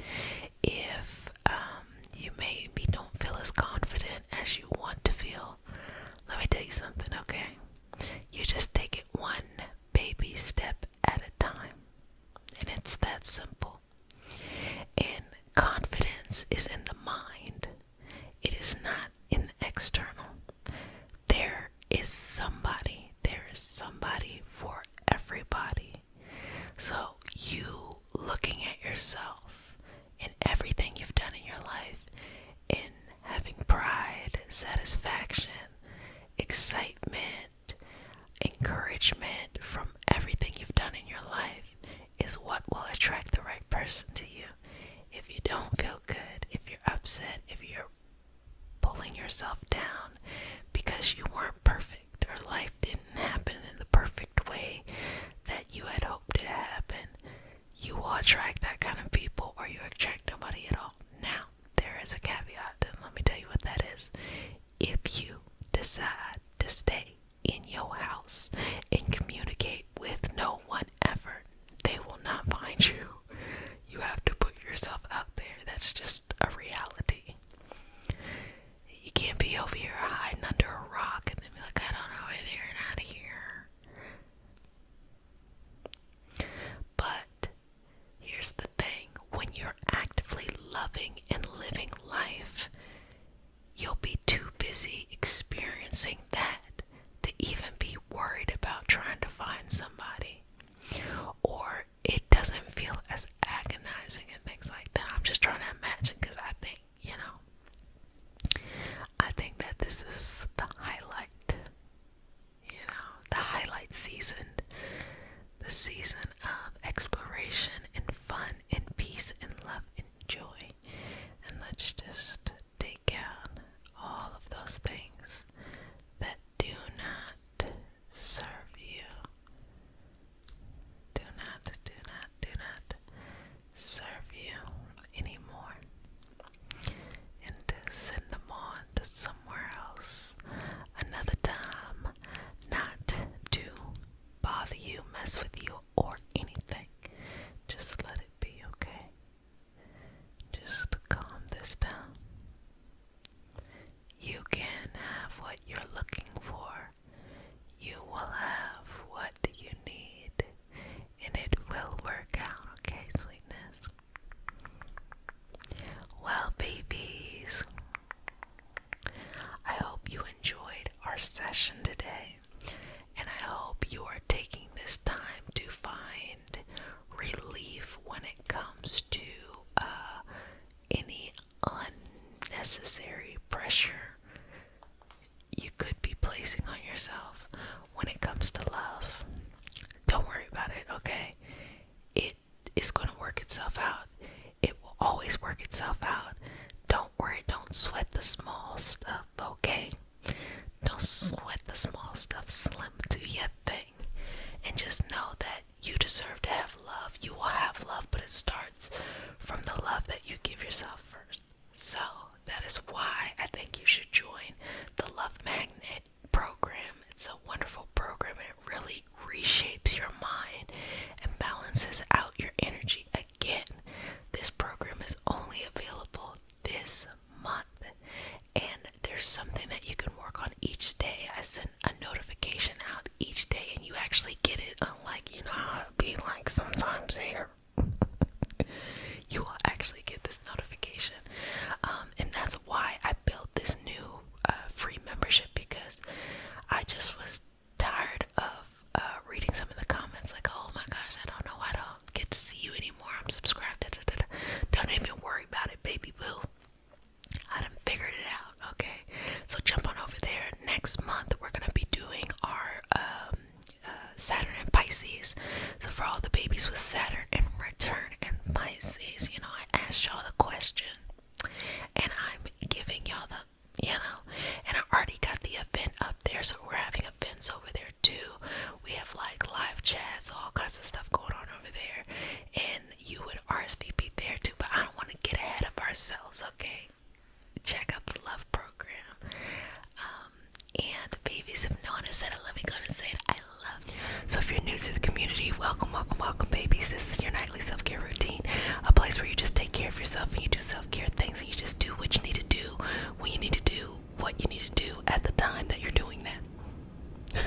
Speaker 1: If you maybe don't feel as confident as you want to feel? Let me tell you something, okay? You just take it one baby step at a time. And it's that simple. And confidence is in the mind. It is not in the external. There is somebody for everybody. So you looking at yourself and everything you've done in your life and having pride, satisfaction, excitement, encouragement from everything you've done in your life is what will attract the right person to you. If you don't feel good, if you're upset, if you're pulling yourself down because you weren't perfect or life didn't happen in the perfect way that you had hoped it to happen, you will attract that kind of people or you attract nobody at all. Now, there is a caveat, and let me tell you what that is. If you decide to stay in your house and communicate with no one ever, they will not find you. You have to put yourself out there. That's just a reality. You can't be over here hiding under a rock and then be like, I don't know where they're out of here. But here's the thing. When you're actively loving and living life, you'll be too busy experiencing that to even be worried about trying to find somebody. Or it doesn't feel as agonizing and things like that. I'm just trying to imagine because I think, I think that this is the highlight, the highlight season, the season of exploration and fun and peace and love and joy. And let's just take out all of those things that do not serve you. Do not serve you anymore. And to send them on to somewhere else. Another time. Not to bother you, mess with you, or anything. Just let it be, okay? Just calm this down. You can have what you're looking for. You will have what you need. And it will work out, okay, sweetness? Well, babies, I hope you enjoyed our session today. And I hope you are taking this time to find relief when it comes to any unnecessary pressure you could be placing on yourself when it comes to love. Don't worry about it, okay? It is going to work itself out. always work itself out. Don't worry, don't sweat the small stuff, okay? Don't sweat the small stuff. Slim to your thing. And just know that you deserve to have love. You will have love, but it starts from the love that you give yourself first. So that is why I think you should join the Love Magnet program. It's a wonderful program, and it really reshapes your mind and balances out your energy. Again, this program is only available this month, and there's something that you can work on each day. I send a notification out each day, and you actually get it, unlike, you know how it be like sometimes here. You will actually get this notification, and that's why I built this new free membership, because I just was tired of reading some of the comments like, oh my gosh, I don't know, I don't get to see you anymore, I'm subscribed, da, da, da, da. Don't even worry about it, baby boo. I done figured it out, okay? So jump on over there. Next month, we're going to be doing our Saturn and Pisces. So for all the babies with Saturn in return and Pisces, you know, I asked y'all the question, and I'm giving y'all the, you know, and I already got the event up there, so we're having events over there too. We have like live chats, all kinds of stuff going on over there, and you would RSVP there too, but I don't want to get ahead of ourselves, okay? Check out the love program. And babies, if no one has said it, let me go and say it. I love you. So if you're new to the community, welcome, welcome, welcome, babies. This is your nightly self-care routine, a place where you just take care of yourself and you do self-care things, and you just do what you need to do when you need to do what you need to do at the time that you're doing that.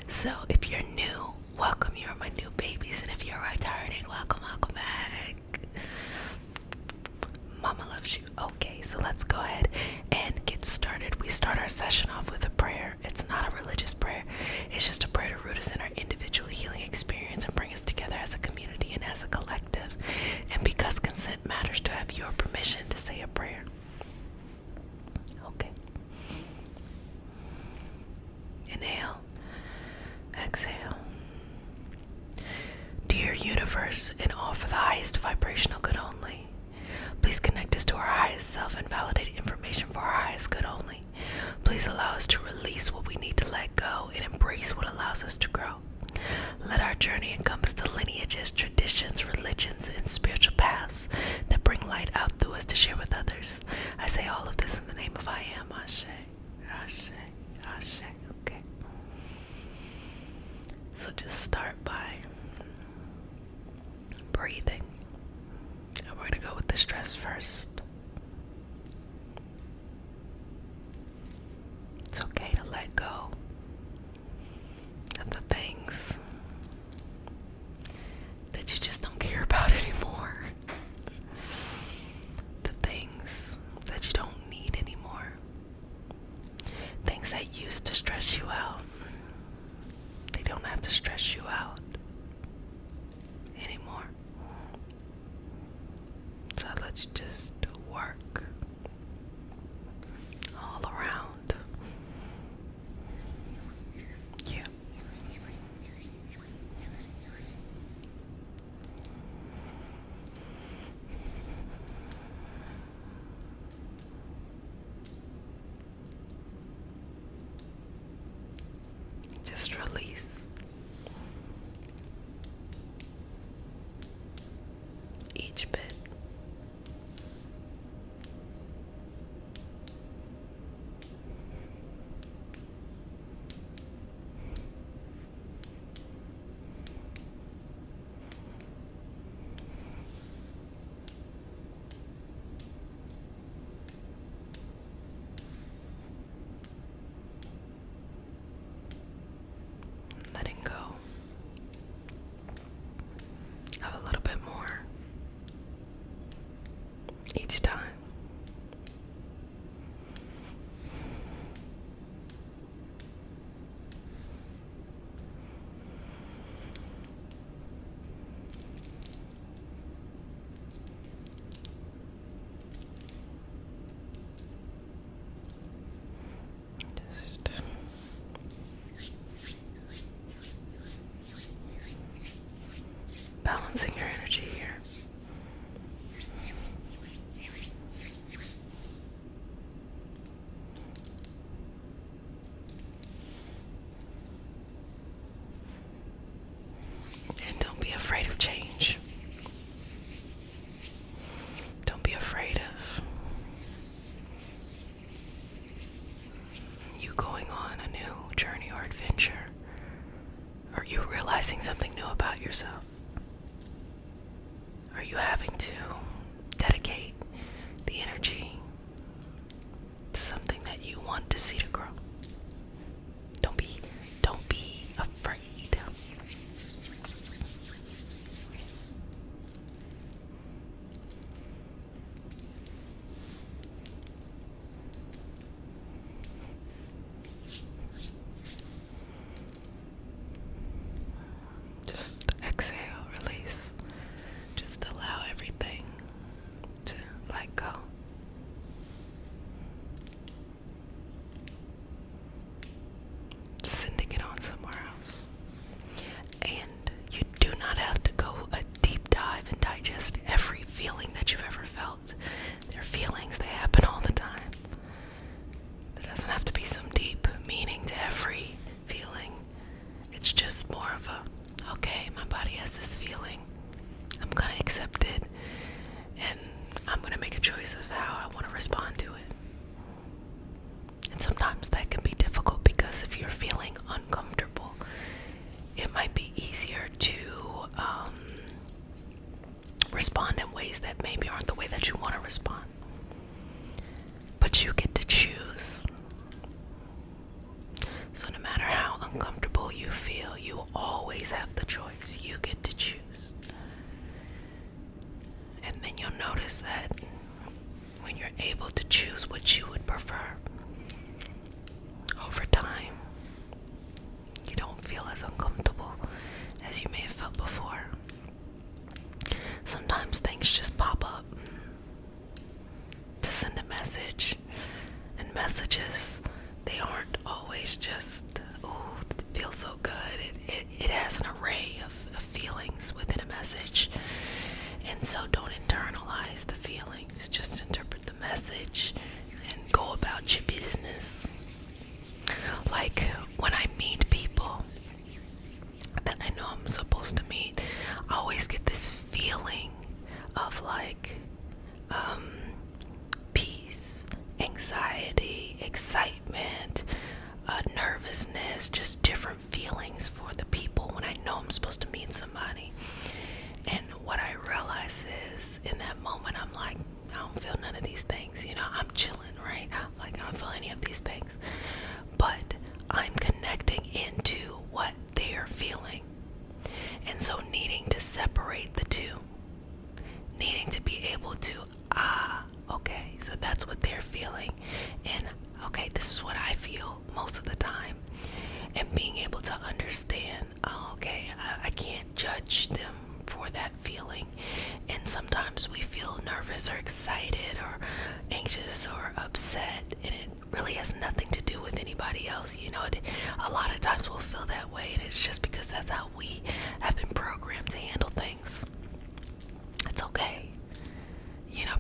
Speaker 1: So if you're new, welcome. You're my new babies, and if you're returning, welcome, welcome back. Mama loves you. Okay, so let's go ahead and get started. We start our session off with a prayer. It's not a religious prayer. It's just a prayer to root us in our individual healing experience and bring us together as a community and as a collective. And because consent matters, to have your permission to say a prayer. Okay. Inhale. Exhale. Dear universe, and all for the highest vibrational good only, please connect us to our highest self and validate information for our highest good only. Please allow us to release what we need to let go and embrace what allows us to grow. Let our journey encompass the lineages, traditions, religions, and spiritual paths that bring light out through us to share with others. I say all of this in the name of I am. Ashe, Ashe, Ashe. Okay. So just start by breathing. We're going to go with the stress first. It's okay to let go of the things that you just don't care about anymore. The things that you don't need anymore. Things that used to stress you out. They don't have to stress you out anymore. So I let you just ways that maybe aren't the way that you want to respond. But you get to choose. So no matter how uncomfortable you feel, you always have the choice. You get to choose. And then you'll notice that when you're able to choose what you would prefer, over time, you don't feel as uncomfortable as you may have felt before. Sometimes things just pop up to send a message, and messages, they aren't always just, oh, it feels so good. It has an array of feelings within a message, and so don't internalize the feelings, just interpret the message and go about your business. Like when I meet people that I know I'm supposed to meet, I always get this feeling of like peace, anxiety, excitement, nervousness, just different feelings for the people when I know I'm supposed to meet somebody. And what I realize is in that moment, I'm like, I don't feel none of these things. I'm chilling, right? Like I don't feel any of these things. But I'm connecting into what they're feeling. And so needing to separate the two, needing to be able to, okay, so that's what they're feeling, and okay, this is what I feel most of the time, and being able to understand, okay, I can't judge them for that feeling. And sometimes we feel nervous or excited or anxious or upset, and it really has nothing to do with anybody else. A lot of times we'll feel that way, and it's just because that's how we have been programmed to handle things. It's okay,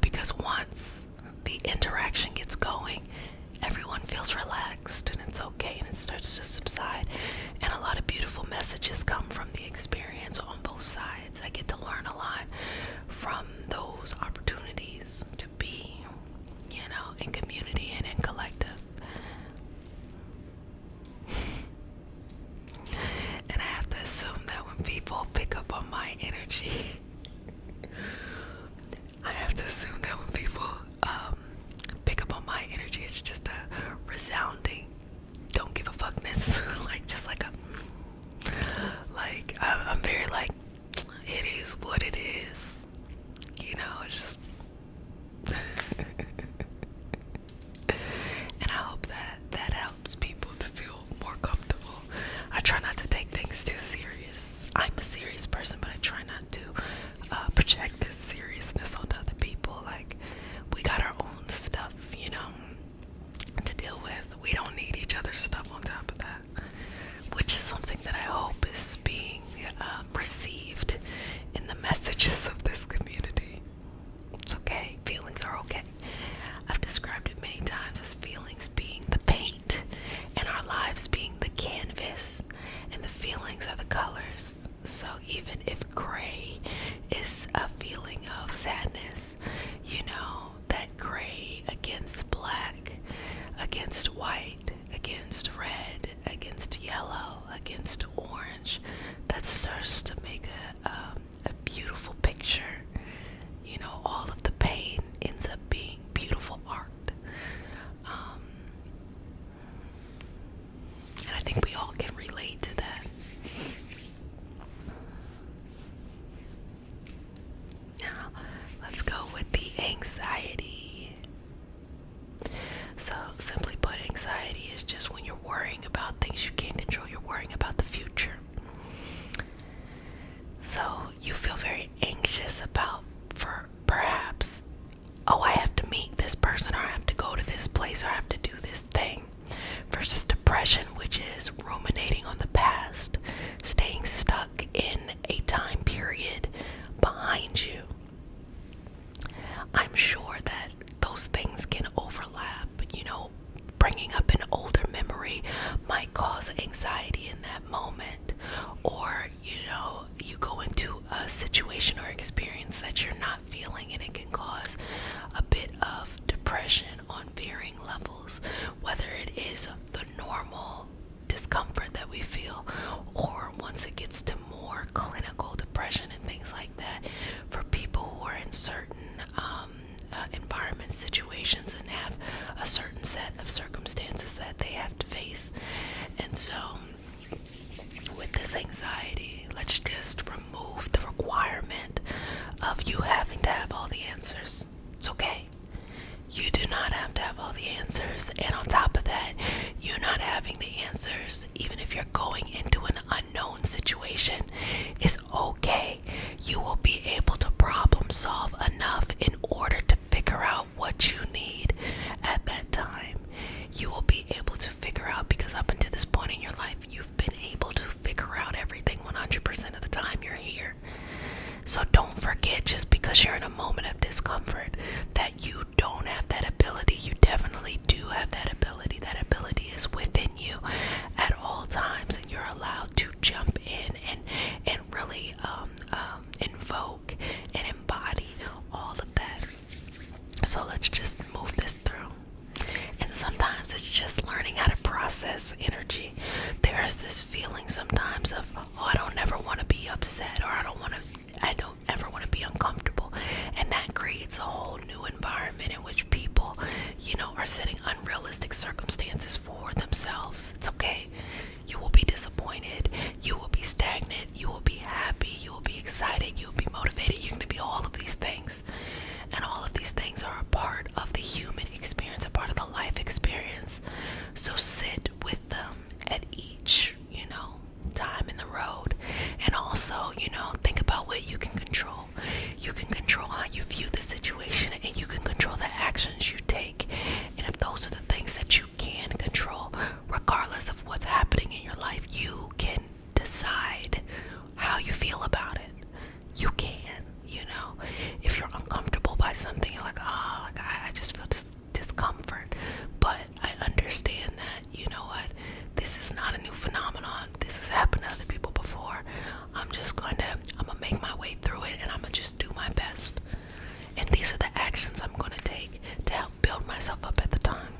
Speaker 1: because once the interaction gets going, everyone feels relaxed, and it's okay, and it starts to subside, and a lot of beautiful messages come from the experience on both sides. I get to learn a lot from those opportunities to be, in community and in collective. And I have to assume that when people pick up on my energy, it's just a resounding don't give a fuckness. I'm very like, it is what it is. It's just and I hope that helps people to feel more comfortable. I try not to take things too serious. I'm a serious person, but I try not to project this seriousness onto other people. Like, we got our own stuff, to deal with. We don't need each other's stuff on top of that, which is something that I hope is being received in the messages of this community. It's okay. Feelings are okay. I've described it many times as feelings being the paint and our lives being the canvas, and the feelings are the colors. So even if gray is a feeling of sadness, that gray against black, against white, against red, against yellow, against orange, that starts to make a beautiful picture. All of the pain ends up being beautiful art. And I think we all can relate to that. Now, let's go with the anxiety. So, simply put, anxiety is just when you're worrying about things you can't control. You're worrying about the future. So, you feel very anxious about, for perhaps, I have to meet this person, or I have to go to this place, or I have to do this thing. Versus depression, which is ruminating on the past, staying stuck in a time period behind you. I'm sure that those things can overlap. Bringing up an older memory might cause anxiety in that moment, or you go into a situation or experience that you're not feeling, and it can cause a bit of depression on varying levels, whether it is the normal discomfort that we feel, or once it gets to more clinical depression and things like that, for people who are in certain situations and have a certain set of circumstances that they have to face. And so with this anxiety, let's just remove the requirement of you having to have all the answers. It's okay. You do not have to have all the answers. And on top of that, you not having the answers, even if you're going into an unknown situation, is okay. You will be able to problem solve enough in order to figure out what you need at that time. You will be able to figure out, because up until this point in your life, you've been able to figure out everything 100% of the time you're here. So don't forget, just because you're in a moment of discomfort, that you don't have that ability. You definitely do have that ability. That ability is within you at all times, and you're allowed to jump in and really invoke and embody all of that. So let's just move this through. And sometimes it's just learning how to process energy. There's this feeling sometimes of, oh, I don't ever want to be upset, or I don't ever want to be uncomfortable. And that creates a whole new environment in which people, are setting unrealistic circumstances for themselves. It's okay. You will be disappointed. You will be stagnant. You will be happy. You will be excited. You will be motivated. You're going to be all of these things. And all of these things are a part of the human experience, a part of the life experience. So sit with them at each, time in the road. And also, think about what you can control. You can control how you view the situation, and you can control the actions you take. And if those are the things that you can control, regardless of what's happening in your life, you can decide how you feel about it. You can, if you're uncomfortable by something, you're like, I just feel this discomfort. But I understand that, this is not a new phenomenon. This has happened to other people before. I'm gonna make my way through it, and I'm gonna just do my best. And these are the actions I'm gonna take to help build myself up at the time.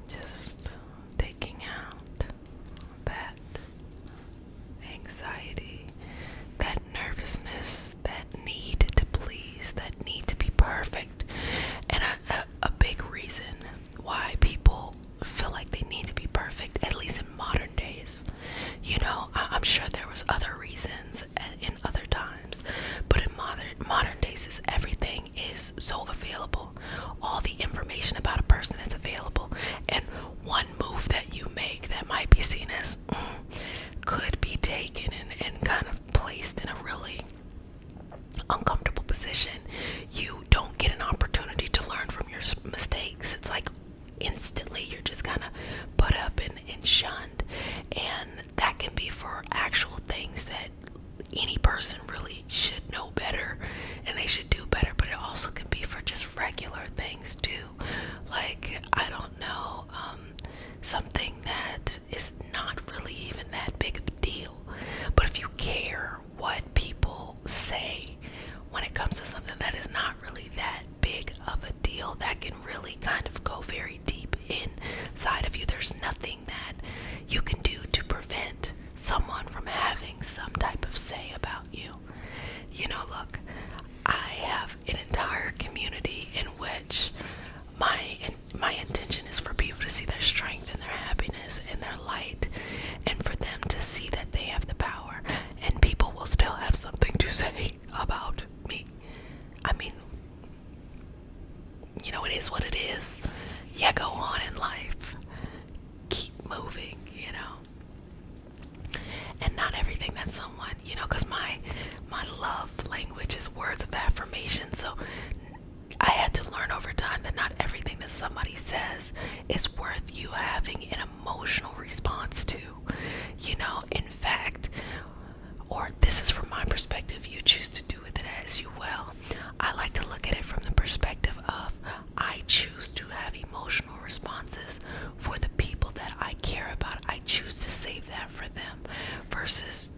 Speaker 1: Just taking out that anxiety, that nervousness, that need to please, that need to be perfect. And a big reason why people feel like they need to be perfect, at least in modern days. I'm sure there was other reasons in other times, but in modern days, is everything is so available. All the information about a person is available, and one move that you make that might be seen as could be taken and kind of placed in a really uncomfortable position. You don't get an opportunity to learn from your mistakes. It's like instantly you're just kind of put up and shunned. And that can be for actual things that any person really should know better and they should do better, but it also can be for just regular things too. Like, I don't know, something that is not really even that big of a deal. But if you care what people say when it comes to something that is not really that big of a deal, that can really kind of go very deep inside of you. There's nothing that you can do to prevent someone from having some type of say about you. Look, I have an entire community in which my intention is for people to see their strength and their happiness and their light, and for them to see that they have the power, and people will still have something to say about me. I mean, it is what it is. Yeah, go on in life. Keep moving, And not everything that someone, because my love language is words of affirmation. So I had to learn over time that not everything that somebody says is worth you having an emotional response to. In fact, or this is from my perspective, you choose to do with it as you will. I like to look at it from the perspective of, I choose to have emotional responses for the people that I care about. I choose to save that for them versus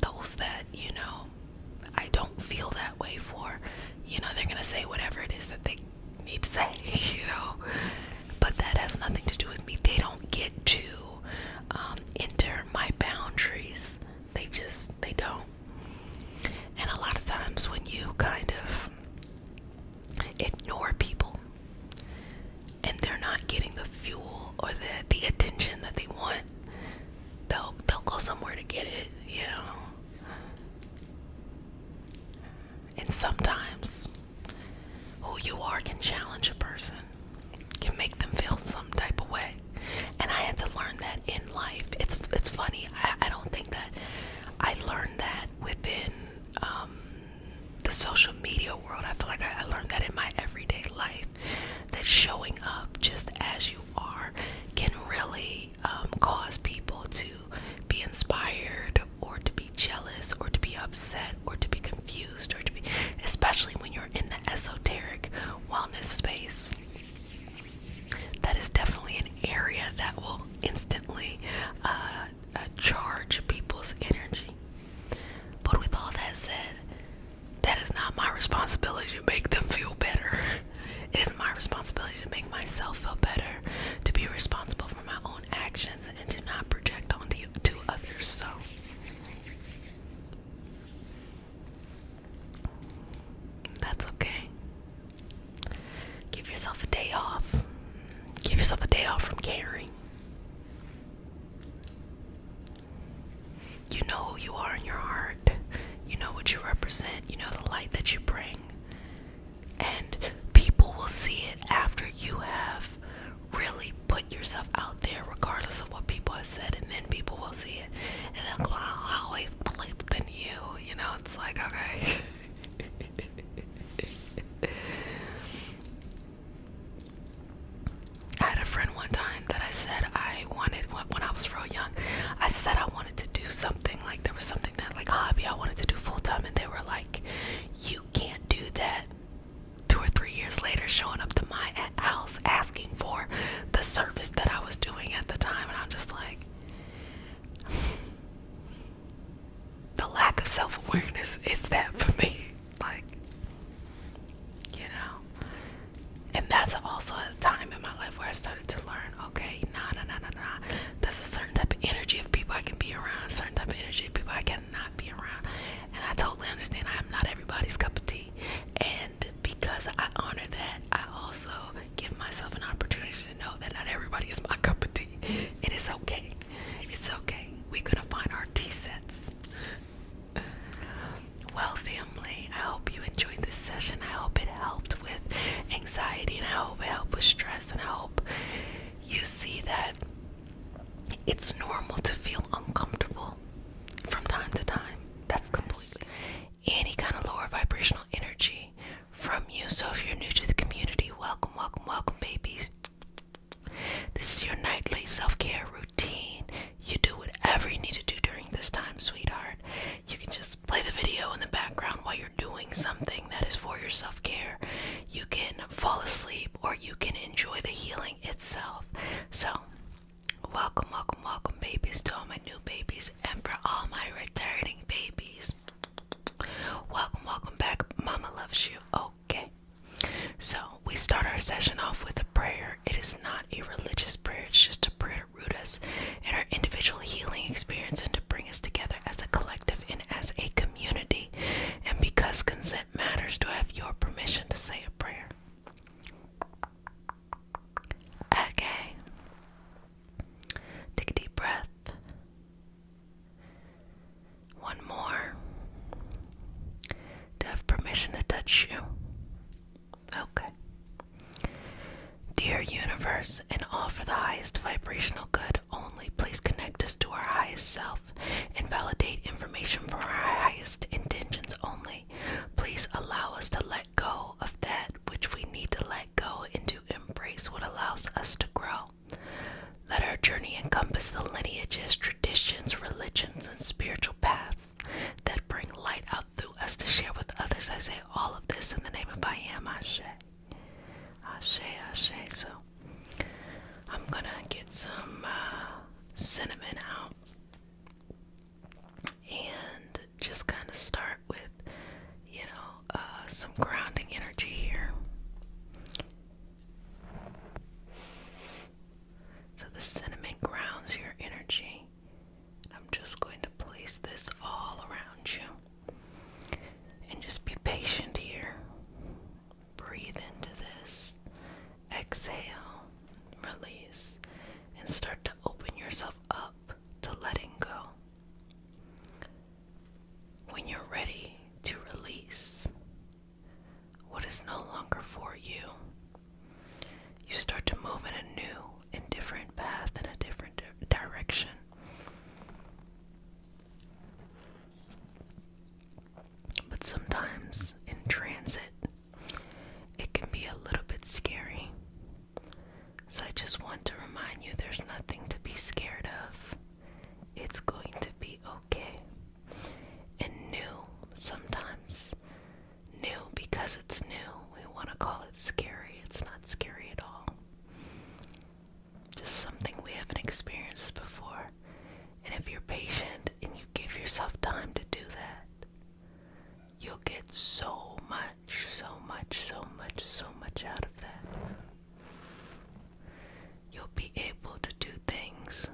Speaker 1: those that, I don't feel that way for. They're going to say whatever it is that they need to say, But that has nothing to do with me. They don't get to getting the fuel or the attention that they want, they'll go somewhere to get it, you know. And sometimes who you are can challenge a person, can make them feel some type of way. And I had to learn that in life. It's funny. I don't think that I learned that within the social media world. I feel like I learned that in my everyday life, that showing up just as you are can really cause people to be inspired or to be jealous or to be upset or to be confused or to be, especially when you're in the esoteric wellness space. That is definitely an area that will instantly charge people's energy. But with all that said, that is not my responsibility to make them feel better. It is my responsibility to make myself feel better, to be responsible for my own actions, and to not project onto to others. So that's okay. Give yourself a day off. Give yourself a day off from caring. You know who you are in your heart. You know what you represent. You know the light that you bring. And people will see it after you have really put yourself out there, regardless of what people have said. And then people will see it. And they'll go, I always believed in you. You know, it's like, okay. I had a friend one time that I said I wanted, when I was real young, I said I wanted to do something, like there was something that, like hobby I wanted to do full time, and they were like, you can't do that. 2 or 3 years later, showing up to my house asking for the service that I was doing at the time, and I'm just like, the lack of self-awareness is that for me, like, you know. And that's also a time in my life where I started to learn, okay, nah. There's a certain type of energy of people I can be around, a certain type of energy of people I cannot be around. And I totally understand I am not everybody's cup of tea. And because I honor that, I also give myself an opportunity to know that not everybody is my cup of tea. It is okay. It's okay. We're gonna find our tea sets. Well, family, I hope you enjoyed this session. I hope it helped with anxiety, and I hope it helped with stress, and I hope you see that it's normal to feel uncomfortable from time to time. That's completely any kind of lower vibrational energy from you. So if you're new to the community, welcome, babies. This is your nightly self-care routine. You do whatever you need to do during this time, sweetheart. You can just play the video in the background while you're doing something that is for your self-care. You can fall asleep, or you can enjoy the healing itself. So welcome, babies, to all my new babies, and for all my returning babies, welcome back. Mama loves you. Okay, so we start our session off with a prayer. It is not a religious prayer. It's just a prayer to root us in our individual healing experience and to bring us together as a collective and as a community. And because consent matters, do I have your permission to say a prayer? Okay. Take a deep breath. One more. Do I have permission to touch you? Okay. Dear universe, and all for the highest vibrational good only, please connect us to our highest self and validate information for our highest intentions only. Please allow us to let go of that which we need to let go and to embrace what allows us to grow. Let our journey encompass the lineages, traditions, religions, and spiritual paths that bring light out through us to share with others. I say all of this in the name of I Am. Ashe. Ashe, ashe. So I'm gonna get some cinnamon out and just kind of start with, some grounding energy here. So the cinnamon grounds your energy. I'm just going to place this all around you. And just be patient here. Breathe into this. Exhale. release and start to open yourself up to letting go. When you're ready to release what is no longer for you, you start to move in a new and different path, in a different direction. But sometimes in transit, it can be a little bit scary. So I just want to remind you there's nothing to be scared of. It's going to be okay. And new, sometimes new because it's new. We want to call it scary. It's not scary at all. Just something we haven't experienced before. And if you're patient and you give yourself time to do that, you'll get so much out of that. You'll be able to do things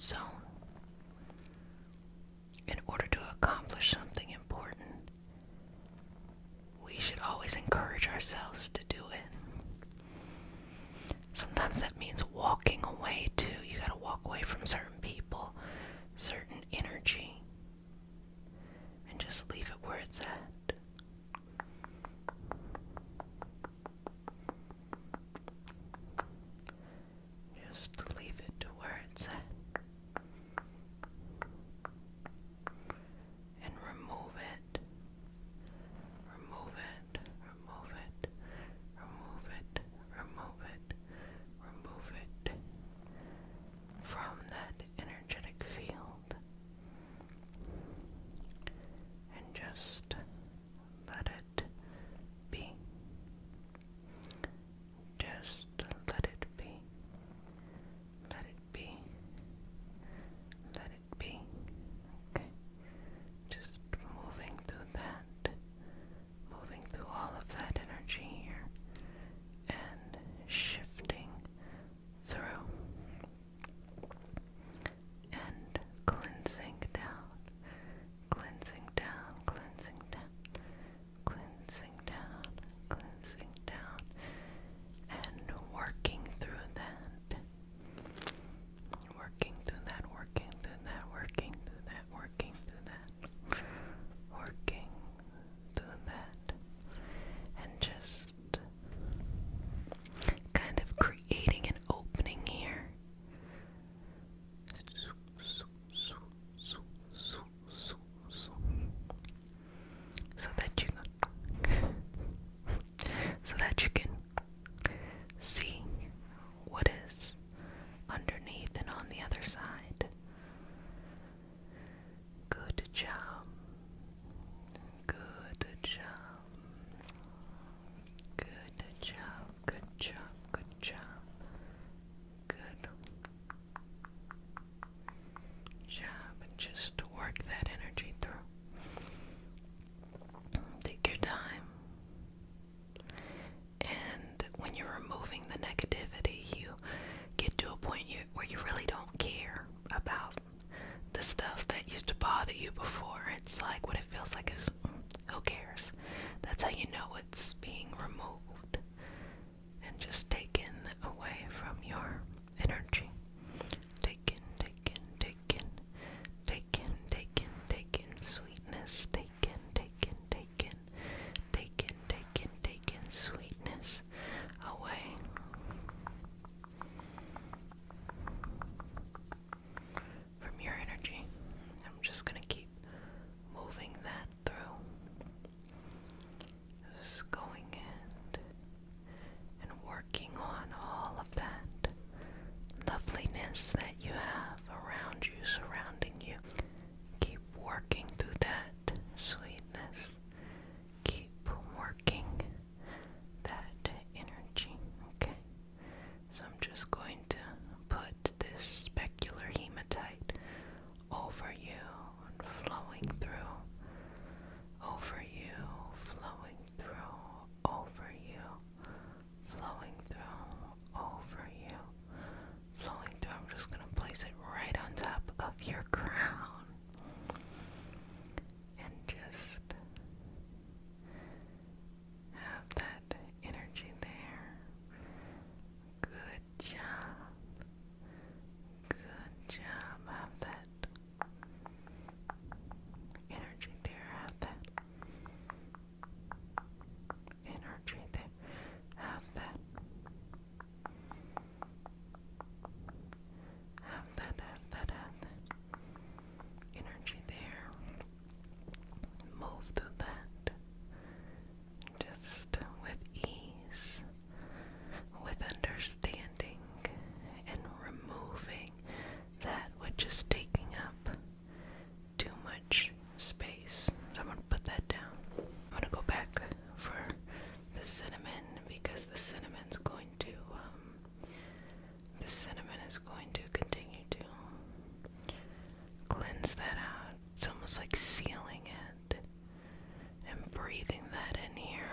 Speaker 1: zone. In order to accomplish something important, we should always encourage ourselves to do it. Sometimes that means walking away too. You gotta walk away from certain people, certain energy, and just leave it where it's at. Just leave it to where it's at. And remove it. Remove it. Remove it. Remove it. Remove it. Remove it from that energetic field. And just let it be. Just let it be. Let it be. Let it be. Okay. Just moving through that. Moving through all of that energy here. And shifting through. And cleansing down. Cleansing down. Cleansing down. Cleansing down. Cleansing down. And working through that. Working through that, working through that, working through that, working through that, working through that, and just kind of creating an opening here. So that you can see what is underneath and on the other side. Good job. Good job. Good job. Good job. Good job. Good job. And just work that energy through. Take your time. And when you're removing the negativity, you get to a point where you really don't care about the stuff that used to bother you before. It's like what it feels like is, who cares? That's how you know it's being removed and just taken away from your energy. Taken, taken, taken, taken, taken, taken, sweetness, taken, taken, taken, taken, taken, taken, sweetness away. From your energy. I'm just gonna keep moving that through. Just going in and working on all of that loveliness that you have around you, surrounding you. Keep working through that sweetness. Keep working that energy. Okay. So I'm just going to put this specular hematite over you and flowing through, over you, flowing through, over you, flowing through, over you, flowing through. I'm just going to place it right on top of your crown and just have that energy there. Good job. Good job. Have that energy there. Have that energy there. Have that. Have that. Have that. Have that energy there. Move through that. Just with ease, with understanding, and removing that which is taking up too much space. So I'm going to put that down. I'm going to go back for the cinnamon because the cinnamon's going to continue to cleanse that out. It's almost like sealing it and breathing that in here.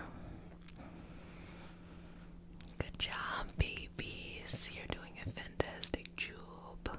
Speaker 1: Good job, babies. You're doing a fantastic job.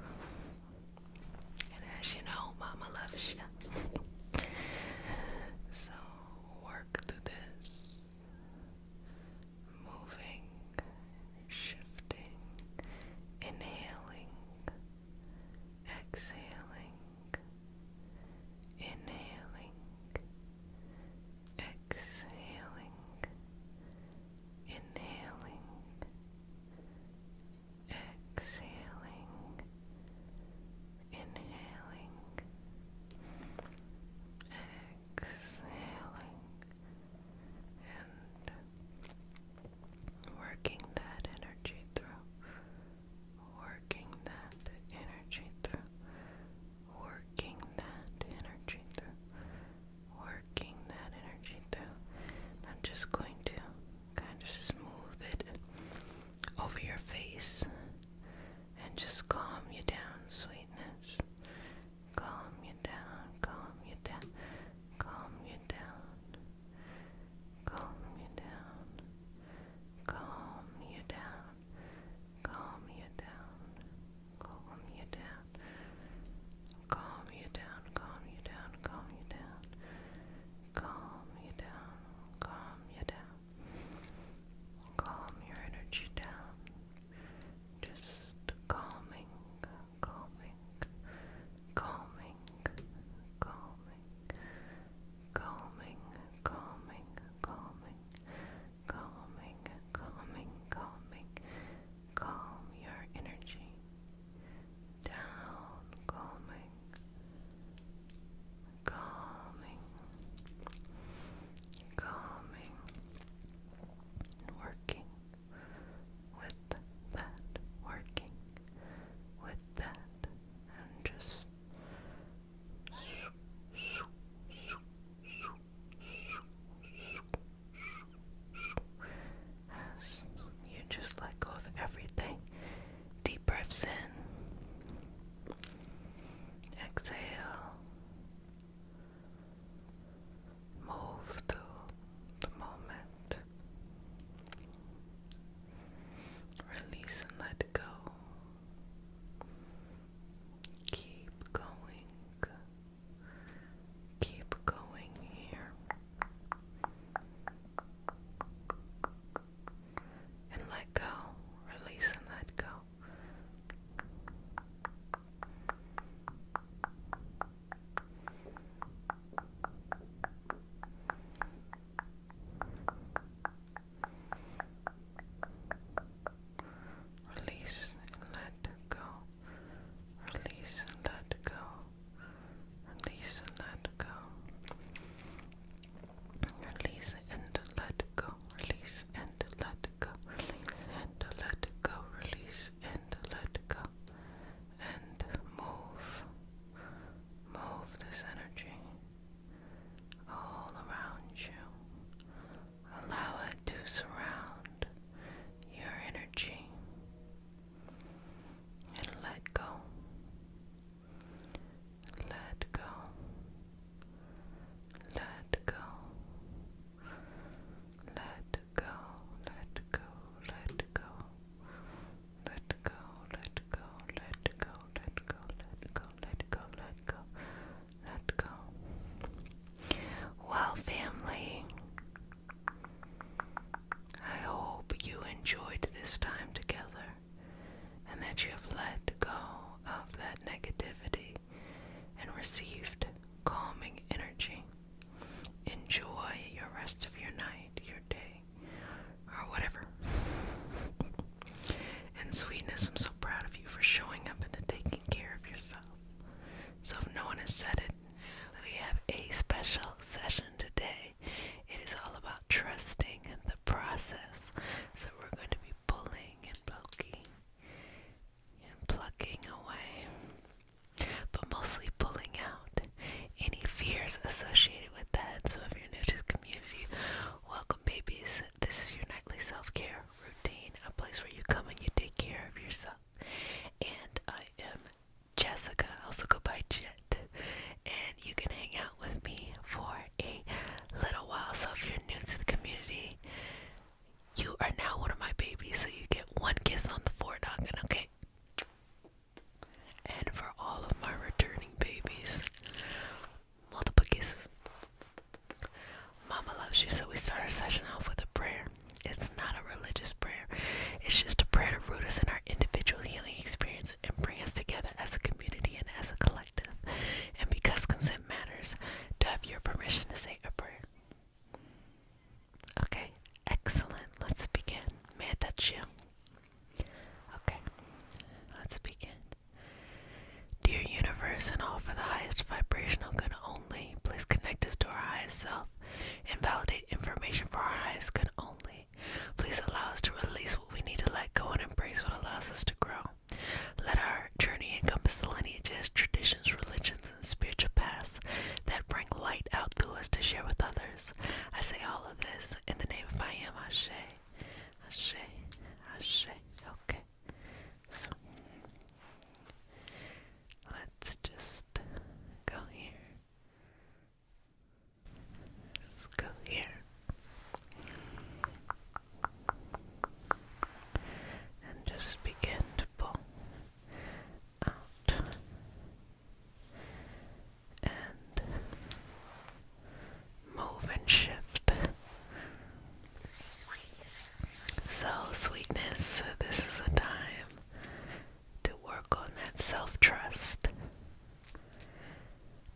Speaker 1: work on that self-trust,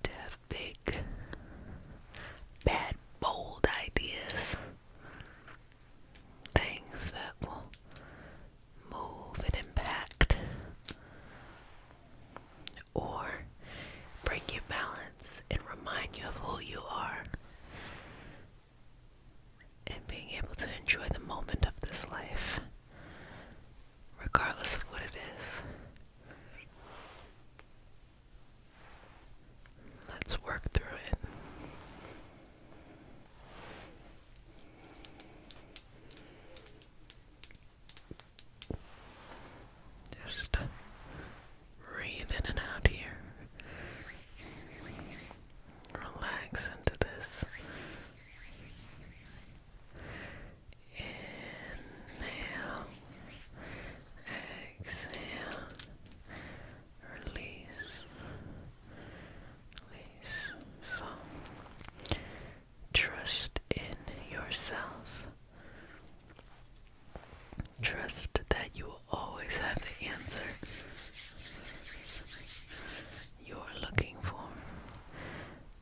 Speaker 1: to have big, bad, bold ideas, things that will move and impact, or bring you balance and remind you of who you are, and being able to enjoy the moment of this life, regardless of what it is. Let's work through it. Just breathe in and out here. Relax into this. Inhale. Exhale. Release. Release. So, trust in yourself. Trust that you will always have the answer you are looking for.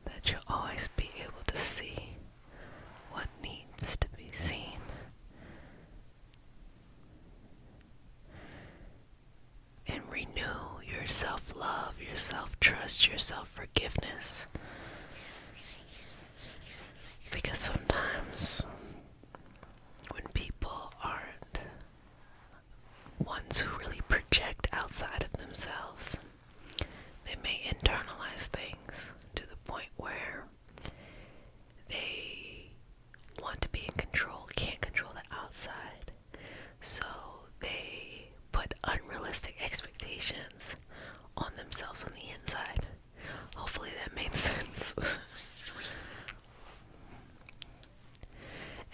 Speaker 1: That you'll always be able to see what needs to be seen. And renew your self-love, your self-trust, your self-forgiveness. Because sometimes when people aren't ones who really project outside of themselves, they may internalize things to the point where they want to be in control, can't control the outside. So they put unrealistic expectations on themselves on the inside. Hopefully that made sense.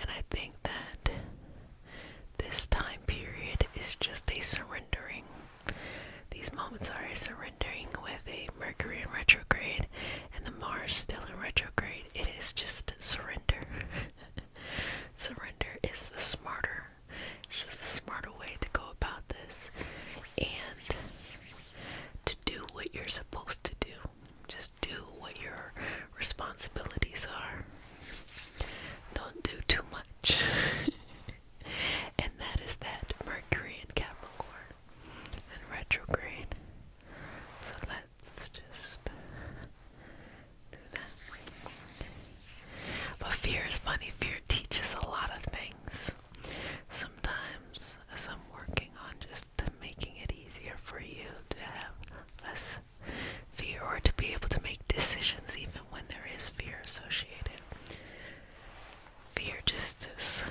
Speaker 1: And I think that this time period is just a surrendering. These moments are a surrendering with a Mercury in retrograde and the Mars still in retrograde. It is just surrender. Surrender is the smarter. It's just the smarter way to go about this. And to do what you're supposed to do. Just do what your responsibilities are. Don't do too much. And that is that Mercury in Capricorn and retrograde. So let's just do that. But fear is funny. Fear teaches a lot of things. Sometimes, as I'm working on just making it easier for you to have less fear, or to be able to make decisions even when there is fear associated. Fear just is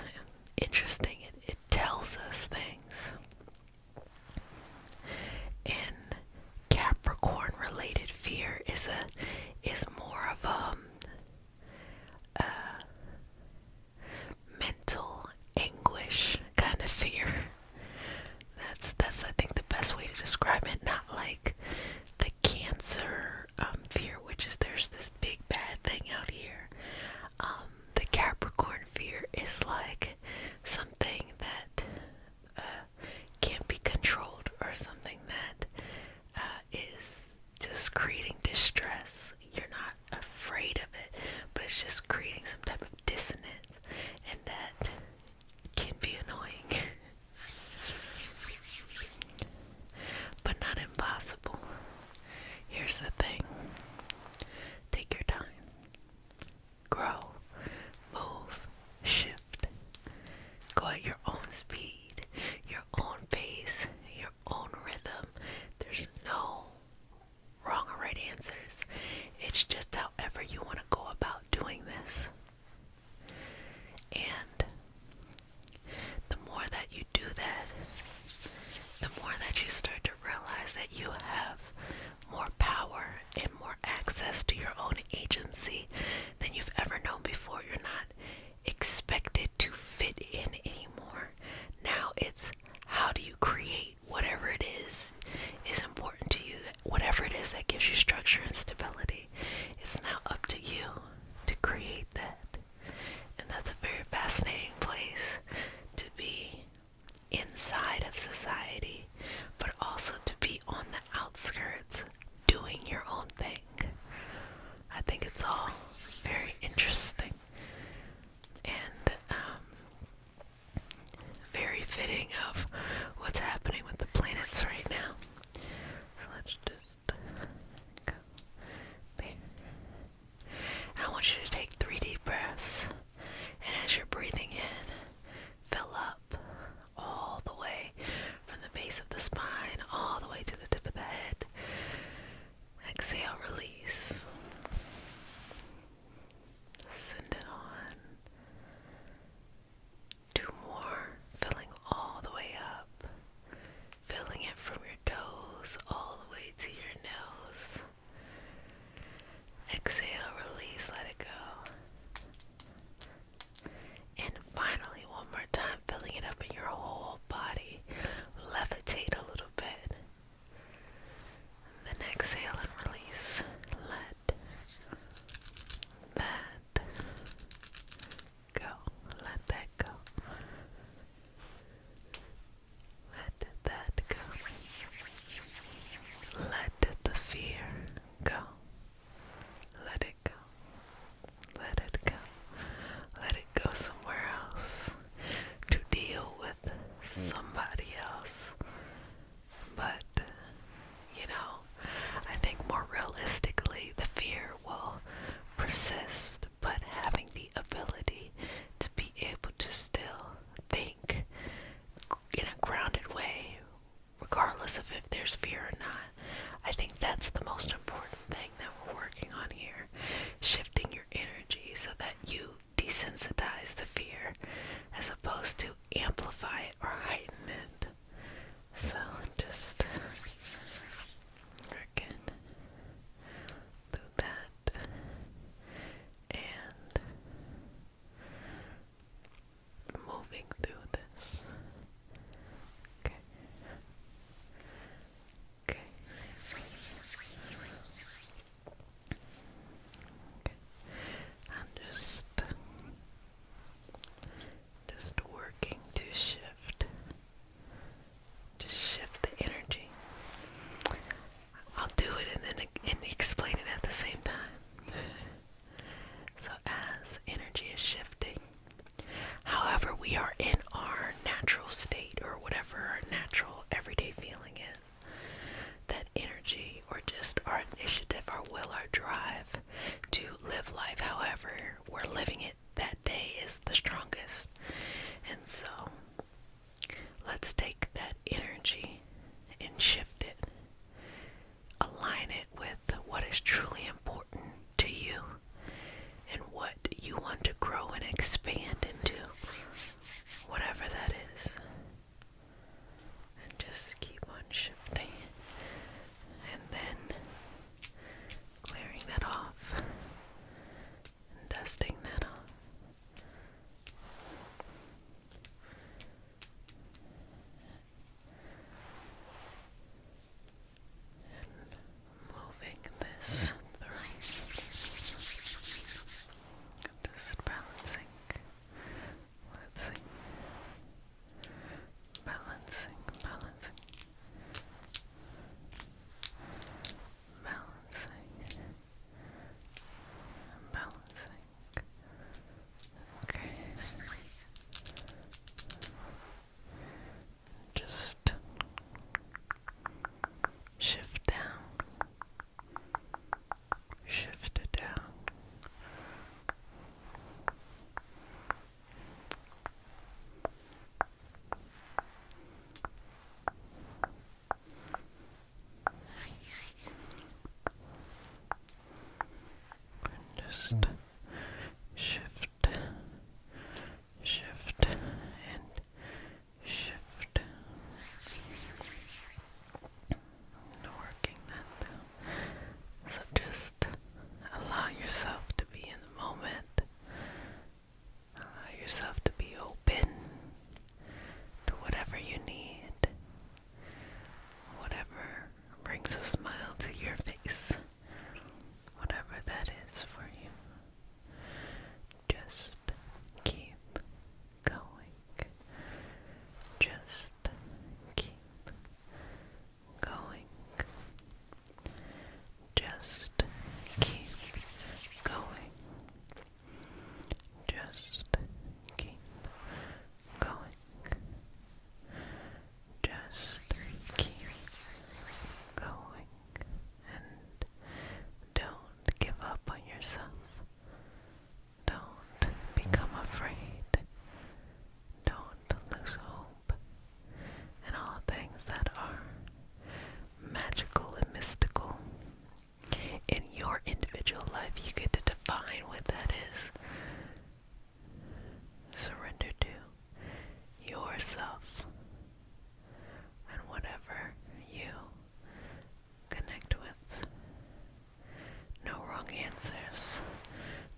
Speaker 1: interesting. It tells us things. And Capricorn related fear is more of a mental anguish kind of fear. That's I think the best way to describe it. Not like the Cancer fear, which is there's this big bad thing out here. The Capricorn fear is like something that can't be controlled, or something that is just creating distress. You're not afraid of it, but it's just creating some type of dissonance, and that can be annoying. But not impossible. Here's the thing. Take your time. Grow. Move. Shift. Go at your own speed, your own pace, your own rhythm. There's no wrong or right answers. It's just however you want to go about doing this. And the more that you do that, the more that you start to realize that you have more power and more access to your own agency than you've ever known before. You're not expected to fit in anymore. Now it's, how do you create whatever it is important to you, whatever it is that gives you structure and stability. It's now up to you to create that. And that's a very fascinating place to be inside of society, but also to be on the shift down, shift it down. Just shift, shift, and shift. Working that down. So just allow yourself to be in the moment. Allow yourself to be open to whatever you need. Whatever brings a smile to your face. Whatever that is for you. Just keep going. Just keep going. Just keep going. Just keep going. Just keep going. And don't give up on yourself. Don't become afraid. Don't lose hope. And all things that are magical and mystical in your individual life, you get to define what that is. Surrender to yourself and whatever you connect with. No wrong answers,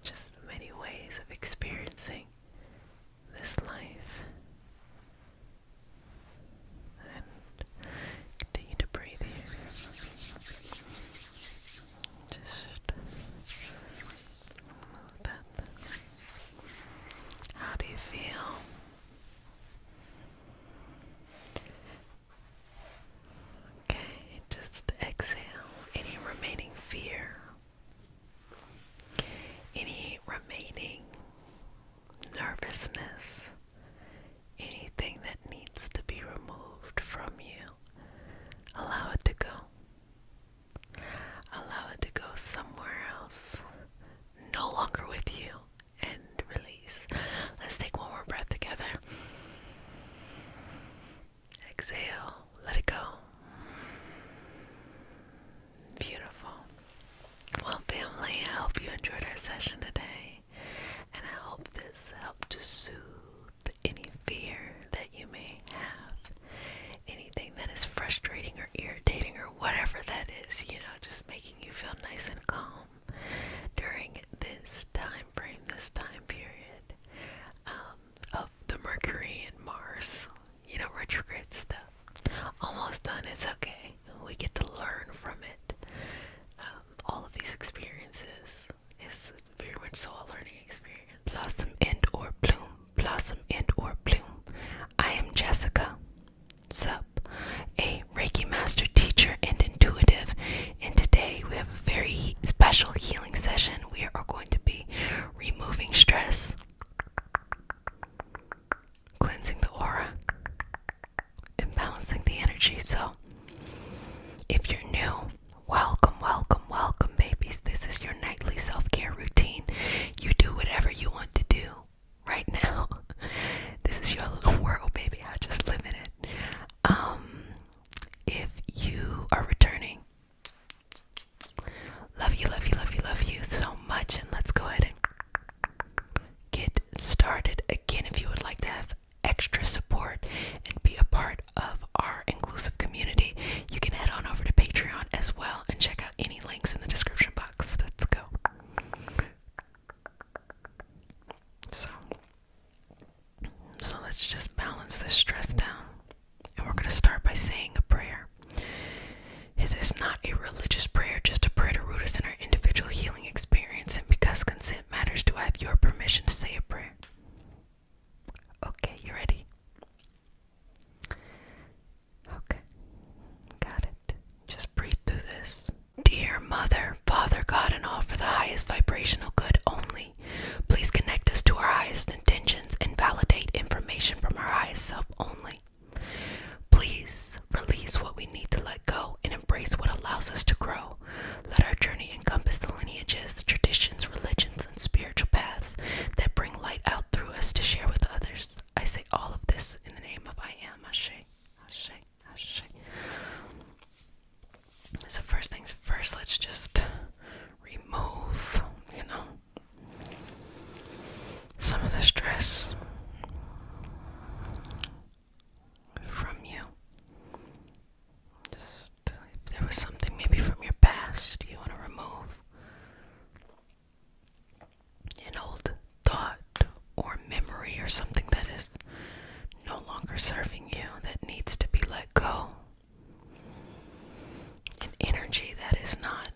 Speaker 1: just many ways of experiencing this life. And continue to breathe here. Just move that. How do you feel? Okay, just exhale any remaining fear, any remaining nervousness, anything that needs to be removed from you. Allow it to go. Allow it to go somewhere else, no longer with you, and release. Let's take one more breath together. Exhale, let it go. Beautiful. Well, family, I hope you enjoyed our session today, and I hope this helped to soothe any fear that you may have, anything that is frustrating or irritating or whatever that is, just making you feel nice and calm during this time frame, this time period of the Mercury and Mars, retrograde stuff. Almost done. It's okay. We get to learn from it. All of these experiences is very much so a learning experience. Blossom and or bloom. Blossom and or bloom. I am Jessica Sup, a Reiki master, teacher, and intuitive. And first, let's just remove, some of the stress from you. Just if there was something maybe from your past you want to remove, an old thought or memory or something that is no longer serving you, that needs to be let go, an energy that is not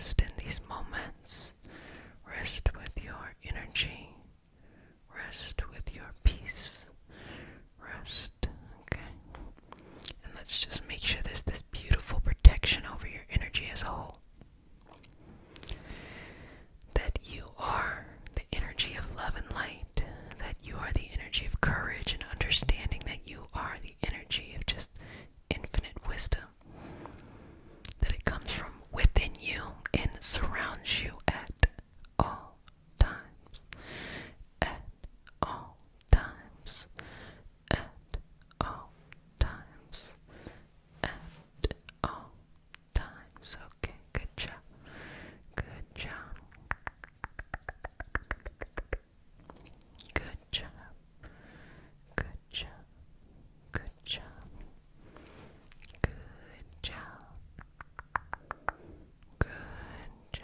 Speaker 1: rest in these moments. Rest with your energy. Rest with your peace. Rest, okay? And let's just make sure there's this beautiful protection over your energy as a whole. That you are the energy of love and light. That you are the energy of courage and understanding. That you are the energy of just infinite wisdom. That it comes from within you and surrounds you at all times. At all times. At all times. At all times. Okay, good job. Good job. Good job. Good job. Good job. Good job. Good job.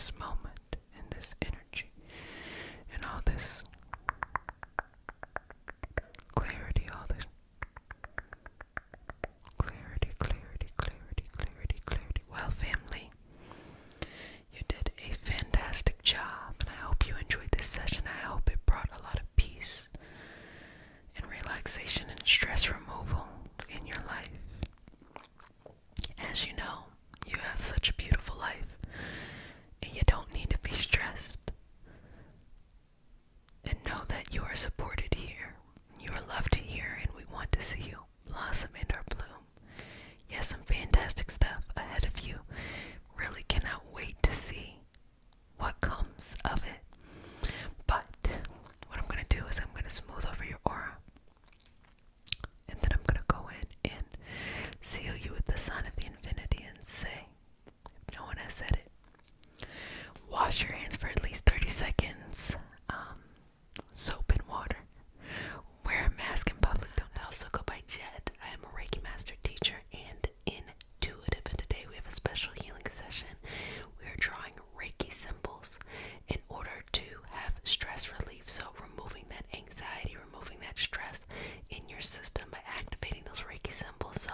Speaker 1: this moment, in this energy, and all this clarity, all this clarity, clarity, clarity, clarity, clarity. Well, family, you did a fantastic job, and I hope you enjoyed this session. I hope it brought a lot of peace and relaxation and stress removal in your life. As you know, you have such a beautiful life, and you don't need to be stressed. And know that you are supported here, you are loved here, and we want to see you blossom into our bloom. Yes, some fantastic stuff ahead of you. Really cannot wait to see what comes of it. But what I'm going to do is I'm going to smooth over your aura, and then I'm going to go in and seal you with the sign of the infinity and say, if no one has said it, wash your hands for at least 30 seconds. Soap and water. Wear a mask in public. I also go by Jed. I am a Reiki master teacher and intuitive, and today we have a special healing session. We are drawing Reiki symbols in order to have stress relief, so removing that anxiety, removing that stress in your system by activating those Reiki symbols. So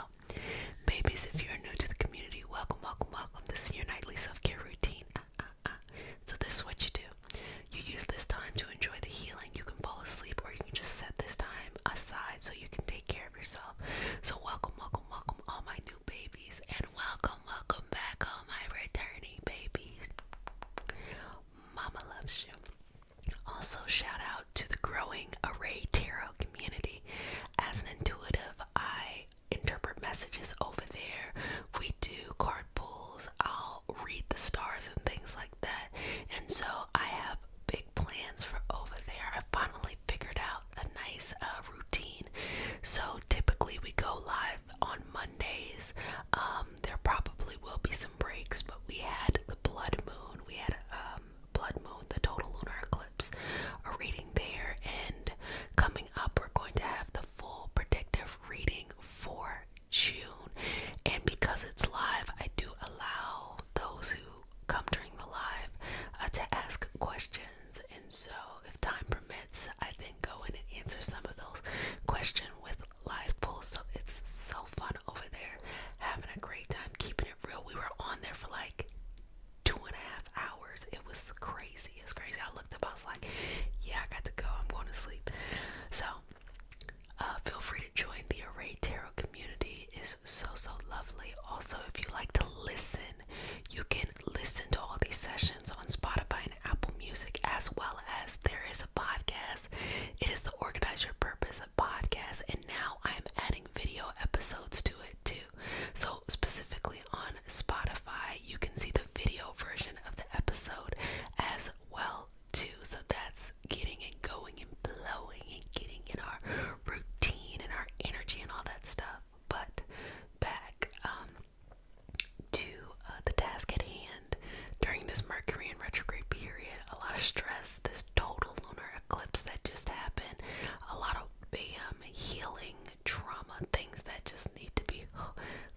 Speaker 1: babies, if you're new to the community, welcome, welcome, welcome. This is your nightly self-care routine. So this is what you do. You use this time to enjoy the healing. You can fall asleep, or you can just set this time aside so you can take care of yourself. So welcome, welcome, welcome all my new babies, and welcome, welcome back all my returning babies. Mama loves you. Also, shout out to the growing Array Tarot community. As an intuitive, I interpret messages over there. We do card pulls. I'll read the stars and things like that. And so I have big plans for over there. I finally figured out a nice routine. So typically we go live on Mondays. There probably will be some breaks, but we had the blood moon. We had blood moon, the total lunar eclipse, a reading there, and coming up we're going to have the full predictive reading for June. And because it's live, I do allow those who come during the live to ask questions, and so if time permits, I then go in and answer some of those questions with live polls. So it's so fun over there, having a great time, keeping it real. We were on there for like 2.5 hours. It was crazy. It's crazy. I looked up, I was like, yeah, I got to go, I'm going to sleep. So feel free to join the Array Tarot community. It's so lovely. Also, if you like to listen, you can listen to all these sessions on Spotify and Apple Music, as well as there is a podcast. It is the Organize Your Purpose podcast, and now I am adding video episodes to it too. So specifically on Spotify, you can see the video version of the episode as well too. So that's getting it going and blowing and getting in our routine and our energy and all that stuff. But back to the task at hand. During this Mercury in retrograde period, a lot of stress, this total lunar eclipse that just happened, a lot of healing, trauma, things that just need to be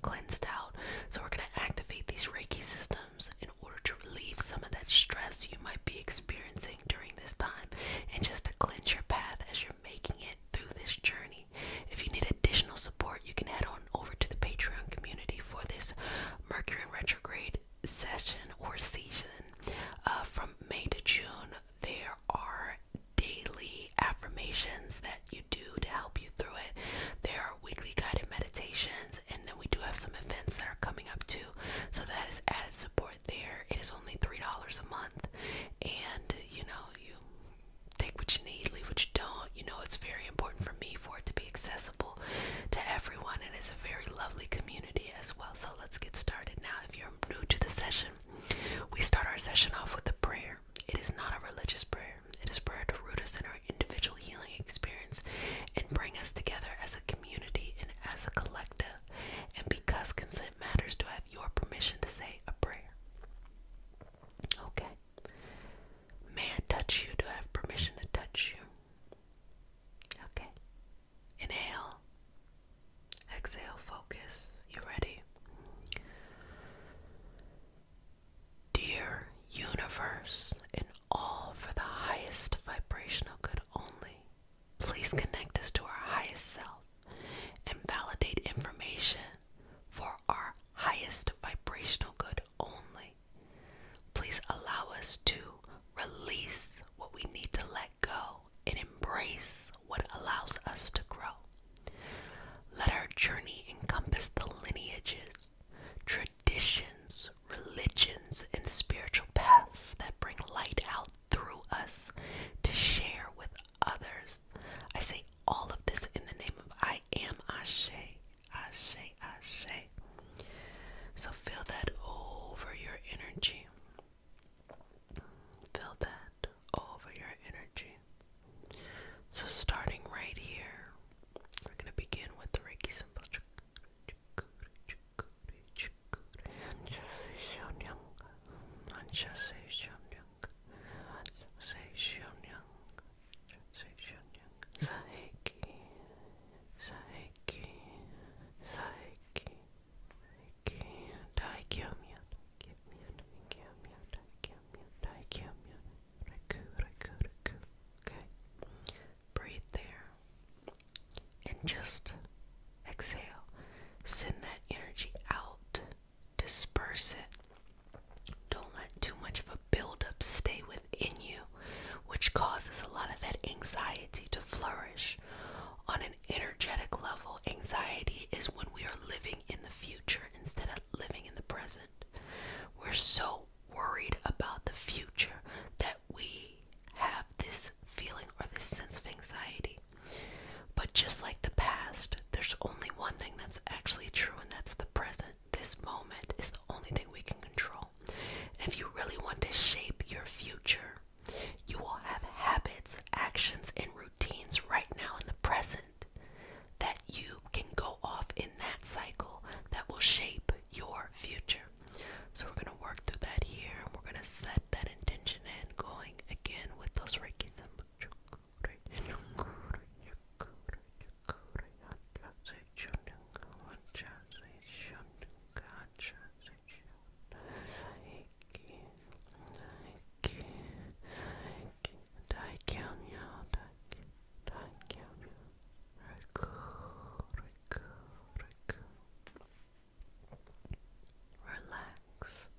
Speaker 1: cleansed out. So we're going to activate these Reiki systems in order to relieve some of that stress you might be experiencing during this time, and just to cleanse your path as you're making it through this journey. If you need additional support, you can head on over to the Patreon community for this Mercury in retrograde session or season. From May to June, there are daily affirmations that you do to help you through it. There are weekly guided meditations, and then we do have some events that are coming up too. So that is added support there. It is only $3 a month, and you take what you need, leave what you don't. It's very important for me for it to be accessible to everyone, and it's a very lovely community as well. So let's get started now. If you're new to the session, we start our session off with a prayer. It is not a religious prayer. It is prayer to root us in our individual healing experience and bring us together as a community and as a collective. And because consent matters, do I have your permission to say a prayer? Okay. May I touch you? Do I have permission to touch you? Okay. Inhale. Exhale. Focus. You ready? Dear universe, Please connect us to our highest self and validate information for our highest vibrational good only. Please allow us to release what we need to let go and embrace what allows us to grow. Let our journey encompass the lineages, traditions, religions, and spiritual paths that bring light out through us to share with others. I say all of this in the name of I am Ashe, Ashe, Ashe. So feel that over your energy. Feel that over your energy. So starting right here, we're going to begin with the Reiki symbol. Breathe there and just exhale. Send that energy out. Disperse it. Don't let too much of a buildup stay within you, which causes a lot of that anxiety to flourish. On an energetic level, anxiety is when we are living in the future instead of living in the present. We're so worried about the future that we have this feeling or this sense of anxiety. But just like the past, there's only one thing that's actually true, and that's the present. This moment is the only thing we can control. And if you really want to shape your future, you will have habits, actions, and routines right now in the present that you can go off in that cycle that will shape your future. So we're going to work through that here, and we're going to set that intention in, going again with those Reiki symbols. Relax.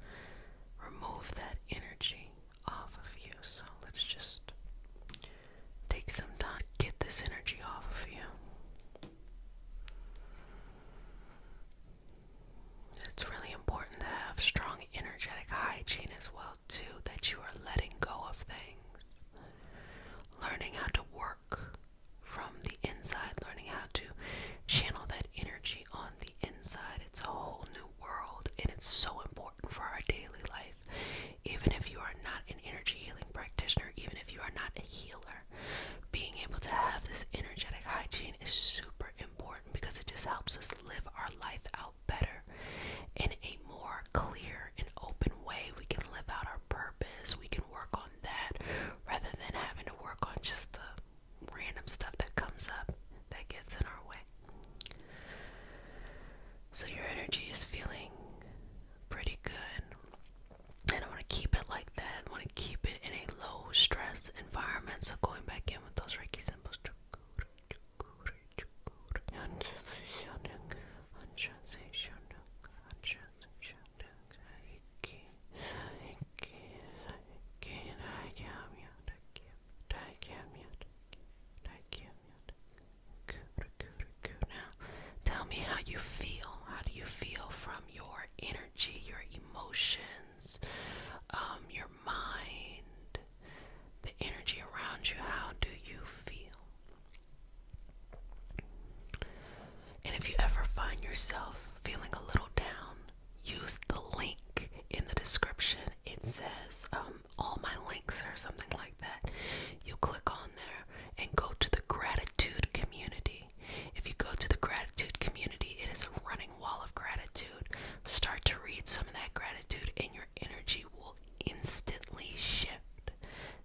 Speaker 1: Remove that energy off of you. So let's just take some time, get this energy off of you. It's really important to have strong energetic hygiene as well too, that you are letting go of things. Learning how to work from the inside, learning how to channel that energy on the inside. It's a whole new world, and it's so important for our daily life. Even if you are not an energy healing practitioner, even if you are not a healer, being able to have this energetic hygiene is super important because it just helps us live our life out better in a more clear and open way. We can live out our purpose. We can work on that rather than having to work on just the random stuff that comes up that gets in our way. So your energy is feeling pretty good, and I want to keep it like that. I want to keep it in a low stress environment. So going back in with those Reiki symbols. Tell me how you feel. How do you feel from your energy, your emotions, your mind, the energy around you? How do you feel? And if you ever find yourself feeling a little down, use the link in the description. It says all my links or something like that. You click on there and go to the gratitude community. If you go to the gratitude community, it is a running wall of gratitude. Start to read some of that gratitude and your energy will instantly shift.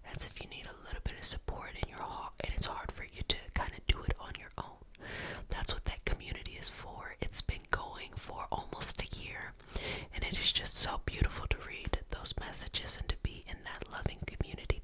Speaker 1: That's if you need a little bit of support in your heart and it's hard for you to kind of do it on your own. That's what that community is for. It's been going for almost a year, and it is just so beautiful to read those messages and to be in that loving community.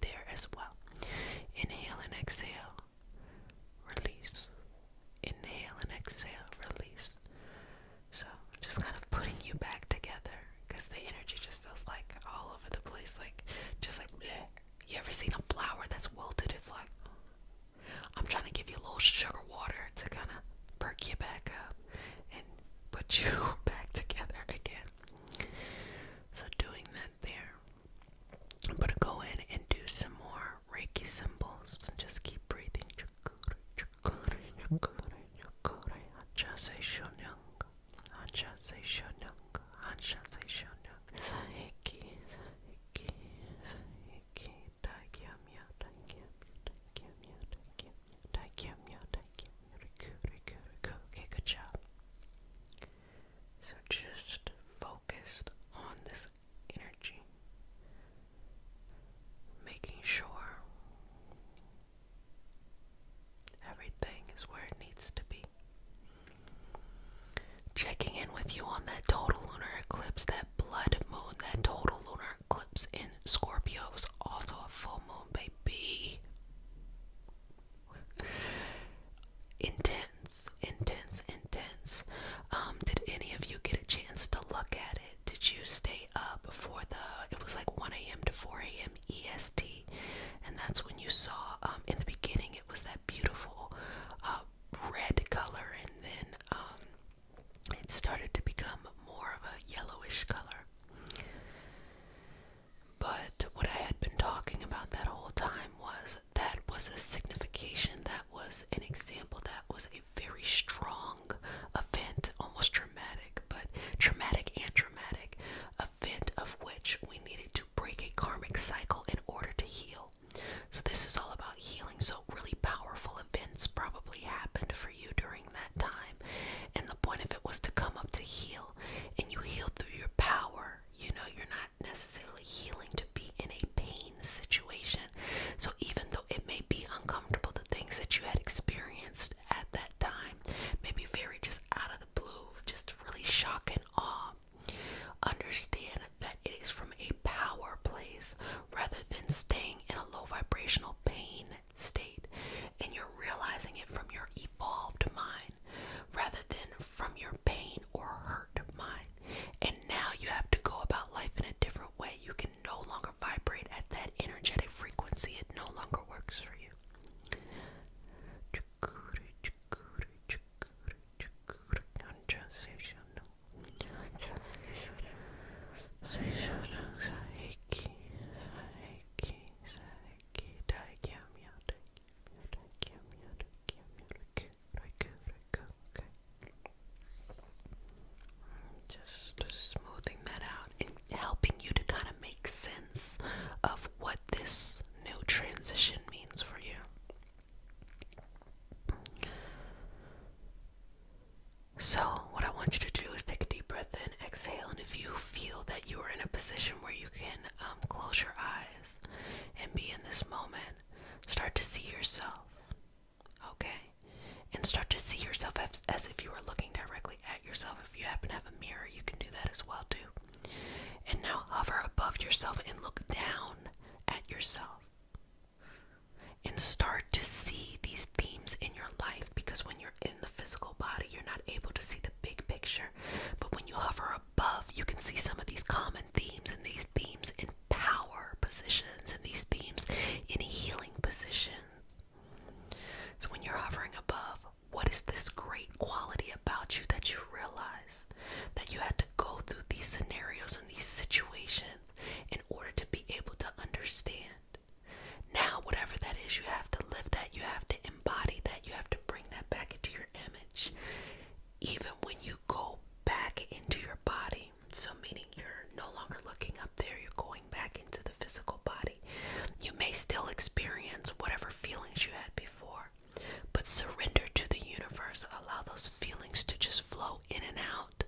Speaker 2: yourself, okay? And start to see yourself as if you were looking directly at yourself. If you happen to have a mirror, you can do that as well too. And now hover above yourself and look down at yourself. And start to see these themes in your life, because when you're in the physical body, you're not able to see the big picture. But when you hover above, you can see some of these common themes, and these themes in power positions, and these themes in healing positions. So when you're hovering above, what is this great quality about you that you realize that you had to go through these scenarios and these situations in order to be able to understand? Now, whatever that is, you have to live that, you have to embody that, you have to bring that back into your image. Even when you go back into your body, so meaning you're no longer looking up there, you're going back into the physical body. You may still experience whatever feelings you had before, but surrender to the universe. Allow those feelings to just flow in and out,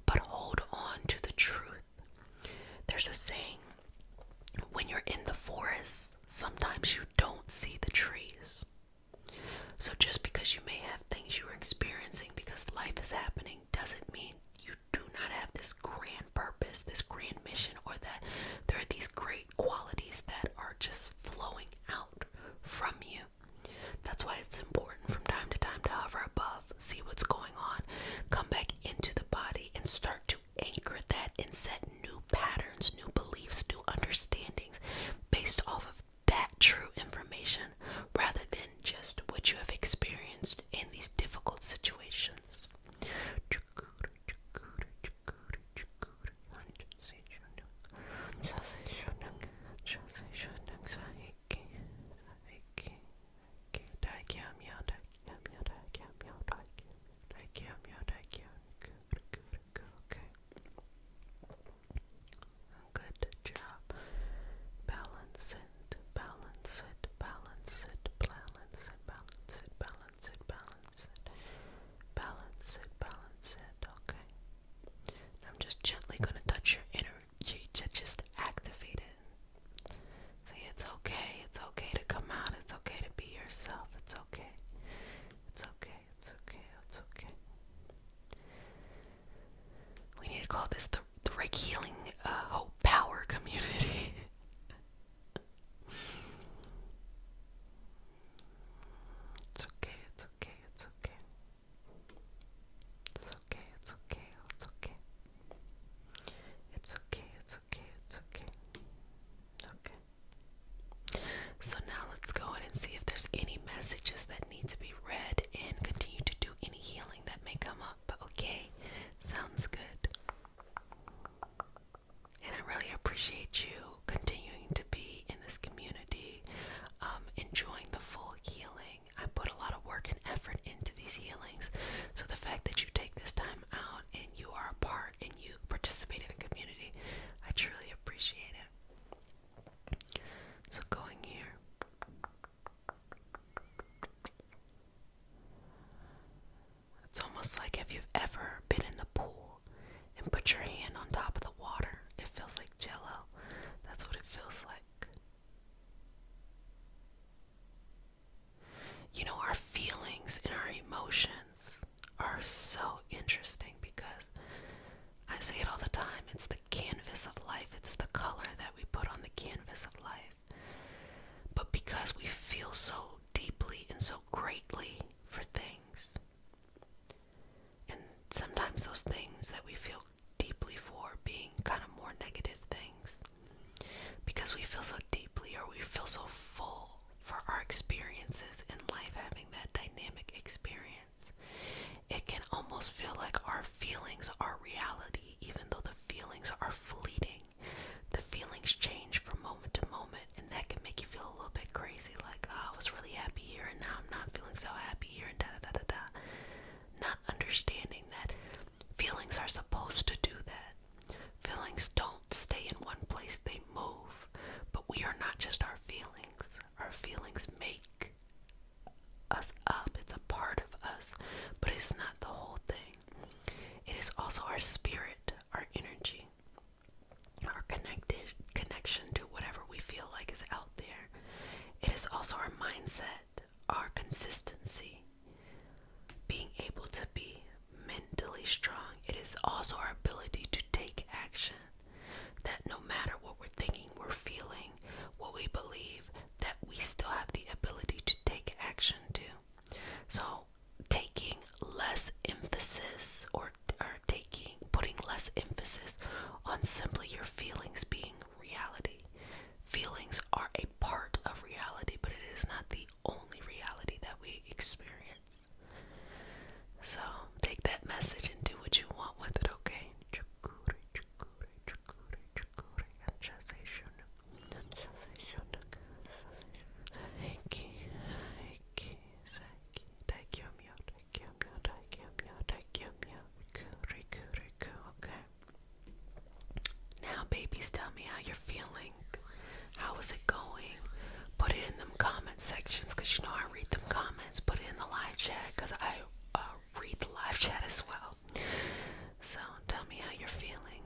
Speaker 2: but hold on to the truth. There's a saying, when you're in the forest, sometimes you don't see the trees. So just because you may have things you are experiencing because life is happening doesn't mean you do not have this grand purpose, this grand mission, or that there are these great qualities that are just flowing out from you. That's why it's important from time to time to hover above, see what's going on, come back into the body and start to anchor that and set new patterns, new beliefs, new understandings based off of that true information, rather than just what you have experienced in these difficult situations. Good job. Balance it, balance it, balance it, balance it, balance it, balance it, balance it, balance it, balance it, okay. I'm just gently going to touch your energy to just activate it. See, it's okay to come out, it's okay to be yourself, it's okay. It's okay, it's okay, it's okay. We need to call this the Reiki Healing Hope Power Community. It's okay, it's okay, it's okay. It's okay, it's okay, it's okay. It's okay, it's okay, it's okay. Okay. So now let's go ahead and see if there's any messages that need to be read and continue to do any healing that may come up. Okay, sounds good. And I really appreciate you continuing to be in this community, enjoying the full healing. I put a lot of work and effort into these healings, so the fact that you take this time out and you are a part and you participate in the community, I truly appreciate it. So going here, it's almost like if you've ever been in the pool and put your hand on top of the water, it feels like jello. That's what it feels like. You know, our feelings and our emotions are so interesting, because I say it all the time, it's the canvas of life. It's the color that we put on the canvas of life. But because we feel so deeply and so greatly for things, and sometimes those things that we feel deeply for being kind of more negative things, because we feel so deeply or we feel so full for our experiences in life, having that dynamic experience, it can almost feel like our feelings are reality, even though the feelings are fleeting. The feelings change from moment to moment, and that can make you feel a little bit crazy, like, oh, I was really also our mindset, our consistency, being able to be mentally strong. It is also our ability to take action. That no matter what we're thinking, we're feeling, what we believe, that we still have the ability to take action too. So taking less emphasis putting less emphasis on simply your feelings being reality. Feelings are a part of reality, but it is not the only reality that we experience. So take that message and do what you want with it, okay? Okay. Now, babies, tell me how you're feeling. How is it going? Put it in them comment sections, because you know I read them comments. Put it in the live chat, because I read the live chat as well. So tell me how you're feeling.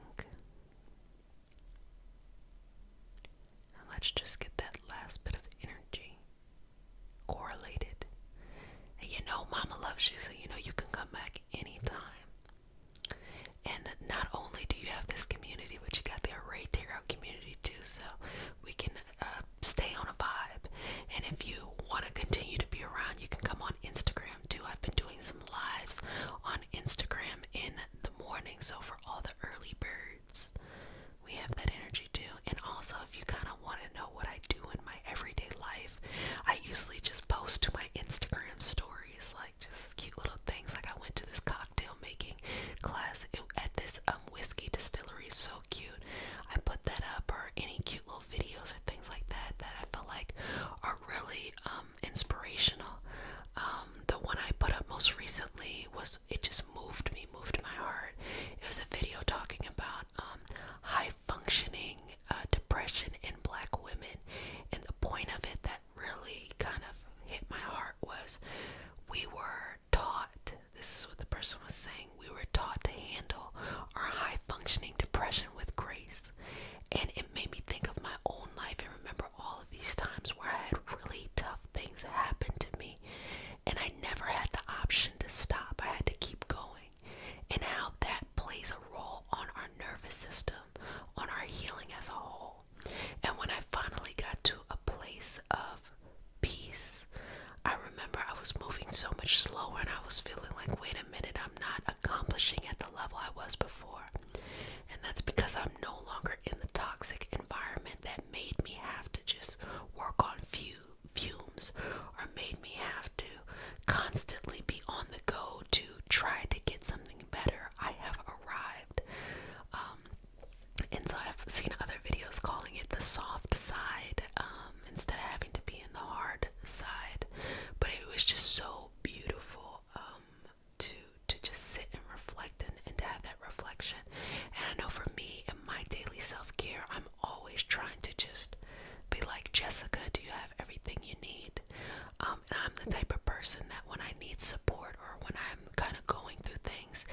Speaker 2: And let's just get that last bit of energy correlated. And you know Mama loves you, so you know you can come back anytime. And not only do you have this community, but you got the Array Tarot community too, so we can stay on a vibe. And if you want to continue to be around, you can come on Instagram too. I've been doing some lives on Instagram in the morning, so for all the early birds, we have that energy too. And also, if you kind of want to know what I do in my everyday life, I usually just post to my Instagram stories, like just cute little things. Like I went to this cocktail making class at this whiskey distillery, so cute. I put that up, or any cute little videos or things like that that I feel like are really inspirational. The one I put up most recently it just moved my heart. It was a video talking about high functioning depression in Black women, and the point of it that really kind of hit my heart was we were taught, this is what the person was saying, we were taught to handle our high functioning depression with grace. And it made me think of my own life and remember all of these times where I had really tough things happen to me, and I never had the option to stop. I had to keep going, and how that plays a role on our nervous system, on our healing as a whole. And when I finally got to a place of peace, I remember I was moving so much slower, and I was feeling like, wait a minute, I'm not accomplishing at the level I was before. And that's because I'm no longer in the toxic environment that made me have to just work on fumes, or made me have to constantly be on the go to try to get something better. I have arrived. And so I've seen other videos calling it the soft side, instead of having to be in the hard side. But it was just so beautiful to just sit and reflect, and to have that reflection. And I know for me, in my daily self-care, I'm always trying to just be like, Jessica, do you have everything you need? And I'm the type of person that when I need support, or when I'm kind of going through things,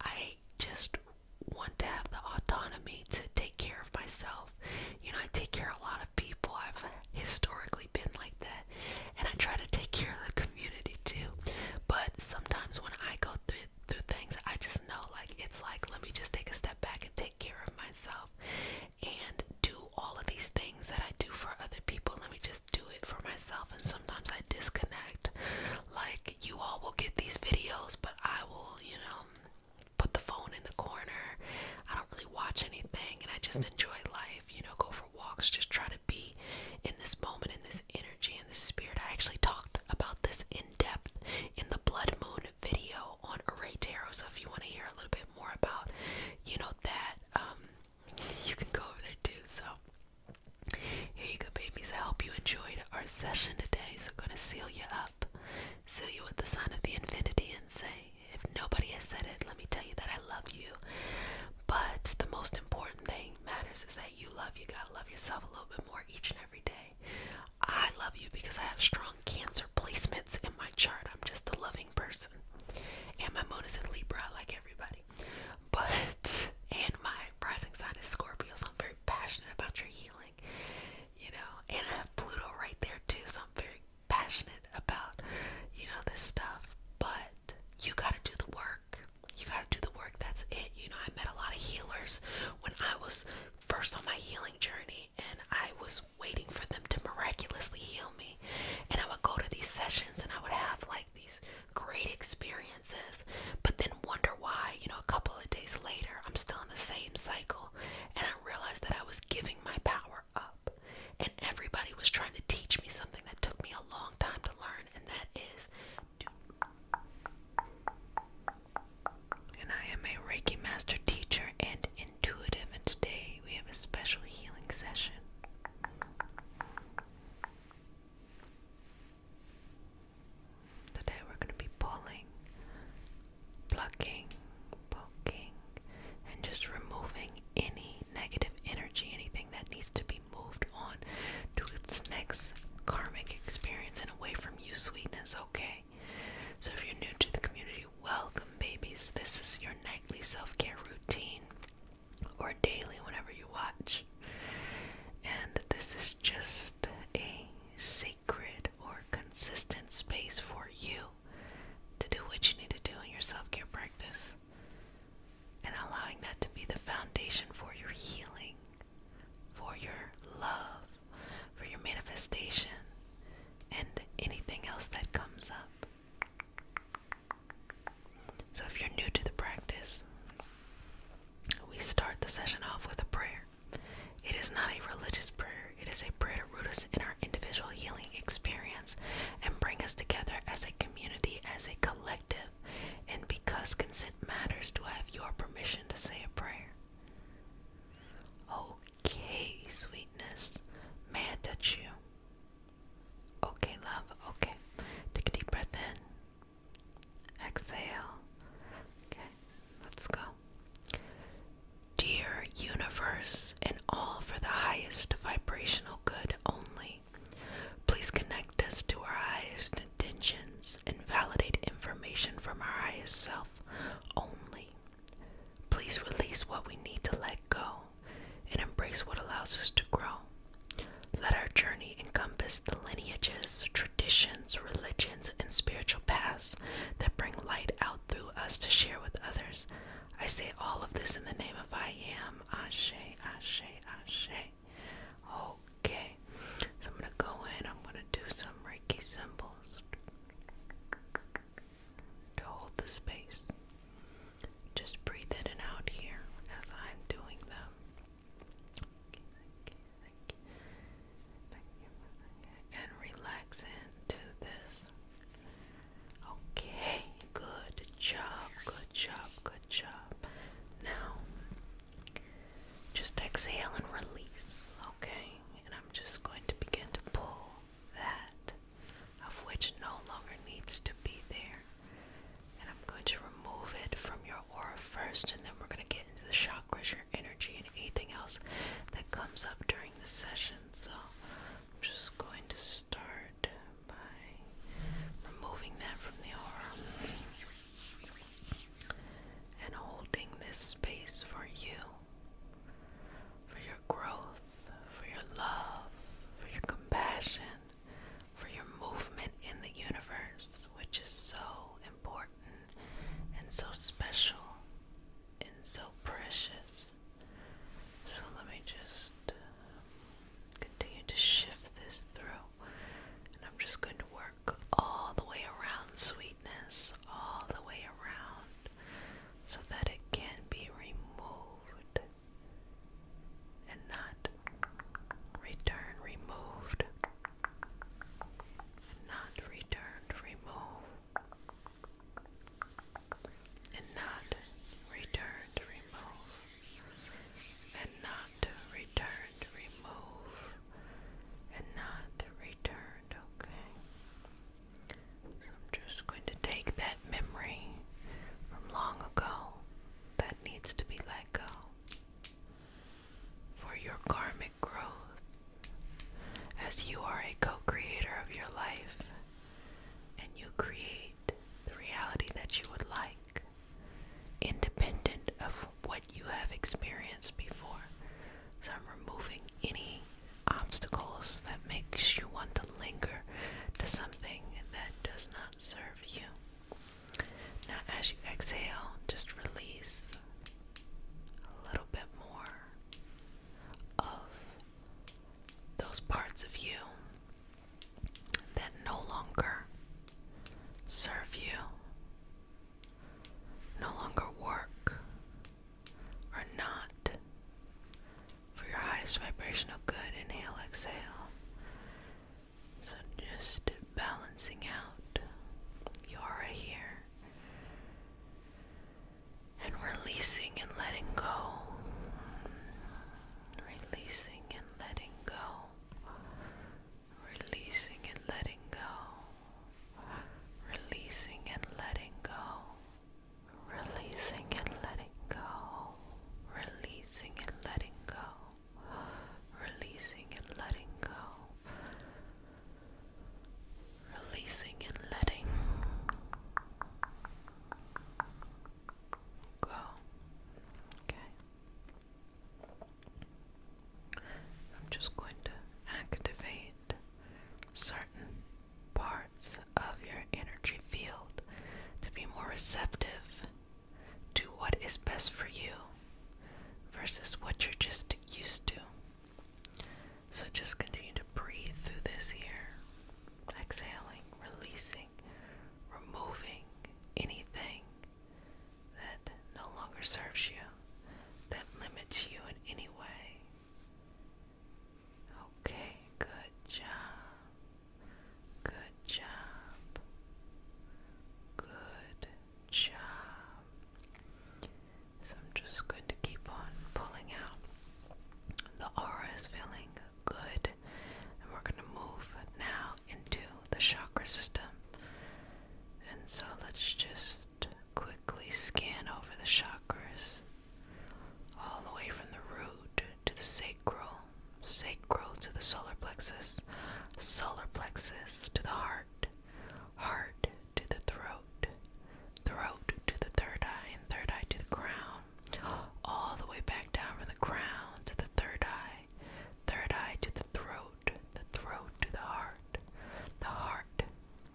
Speaker 2: I just want to have the autonomy to take care of myself. You know, I take care of a lot of people. I've historically been like that, and I try to take care of the community too. But sometimes when I go through things, I just know, like, it's like, let me just take a step back and take care of myself, and do all of these things that I do for other people. Let me just do it for myself. And sometimes I disconnect. Like, you all will get these videos, but I will, put the phone in the corner. I don't really watch anything, and I just enjoy life. these sessions and I would have like these great experiences, but then wonder why, a couple of days later, I'm still in the same cycle, and I realized that I was giving my power up, and everybody was trying to teach me something that took me a long time to learn, and that is
Speaker 1: And I am a Reiki master teacher and intuitive, and today we have a special healing session. Today we're going to be pulling, plucking, poking, and just removing any negative energy, anything that needs to be moved on to its next karmic experience and away from you, sweetness, okay? So if you're new to the community, welcome, babies. This is your nightly self-care routine, or daily, whenever you watch. And this is just a sacred or consistent space for you to do what you need to do in your self-care practice, and allowing that to be the foundation for your healing, for your love, for your manifestation, and anything else that comes up. So if you're new to the practice, we start the session off with a prayer. It is not a religious prayer. It is a prayer to root us in our individual healing experience and bring us together as a community, as a collective. And because consent matters, do I have your permission to say a prayer? Okay, sweetness. May I touch you? Okay, love. Okay. Take a deep breath in. Exhale. Okay, let's go. Dear universe, and all for the highest vibrational good only, please connect us to our highest intentions and validate information from our highest self only. Please release what we need to let go and embrace what allows us to grow. Let our journey encompass the lineages, traditions, religions, and spiritual paths that bring light out through us to share with others. I say all of this in the name of I am. Ashe, Ashe, Ashe. Okay, so I'm going to go in. I'm going to do some Reiki symbols to hold the space. Just breathe in and out here as I'm doing them. And relax into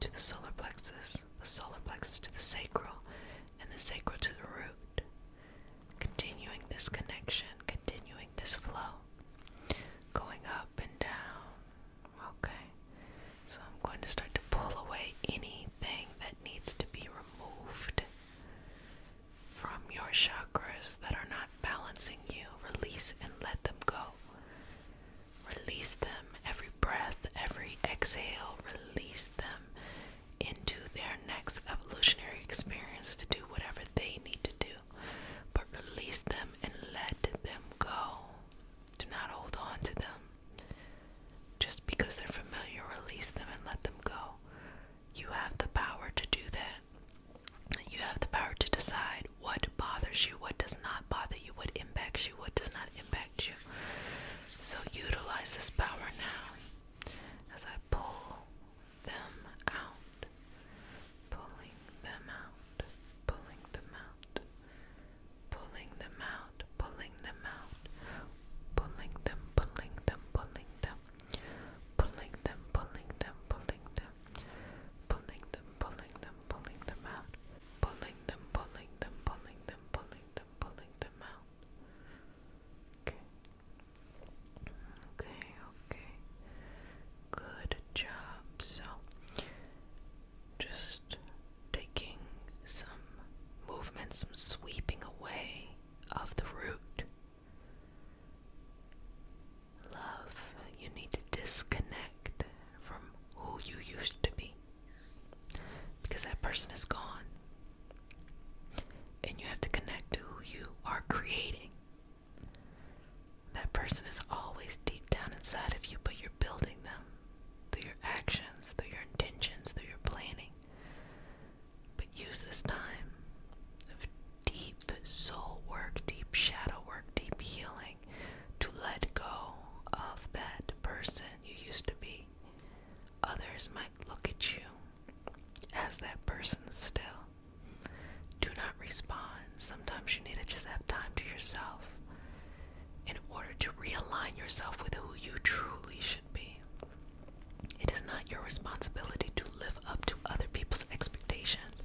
Speaker 2: to the solar plexus to the sacral, and the sacral to the root. Continuing this connection, continuing this flow, going up and down. Okay, so I'm going to start to pull away anything that needs to be removed from your chakras that are not balancing you. Release and let them go. Release them every breath, every exhale. Release them into their next evolutionary experience to do whatever they need to do. But release them and let them go. Do not hold on to them. Just because they're familiar, release them and let them go. You have the power to do that. You have the power to decide what bothers you, what does not bother you, what impacts you, what does not impact you. So utilize this power now as I pull them out, pulling them out, pulling them out, pulling them out, pulling them out, pulling them, pulling them, pulling them, pulling them, pulling them, pulling them, pulling them, pulling them, pulling them out, pulling them, pulling them, pulling them, pulling them, pulling them out. Okay. Okay. Good job. So, just taking some movement, some sweeping away of the root. Love, you need to disconnect from who you used to be, because that person is gone. And you have to connect to who you are creating. That person is always deep down inside of you, but you're building them through your actions, through your intentions, through your planning. But use this time of deep soul work, deep shadow work, deep healing to let go of that person you used to be. Others might look at you as that person still. Do not respond. Sometimes you need to just have time to yourself in order to realign yourself with who you truly should be. It is not your responsibility to live up to other people's expectations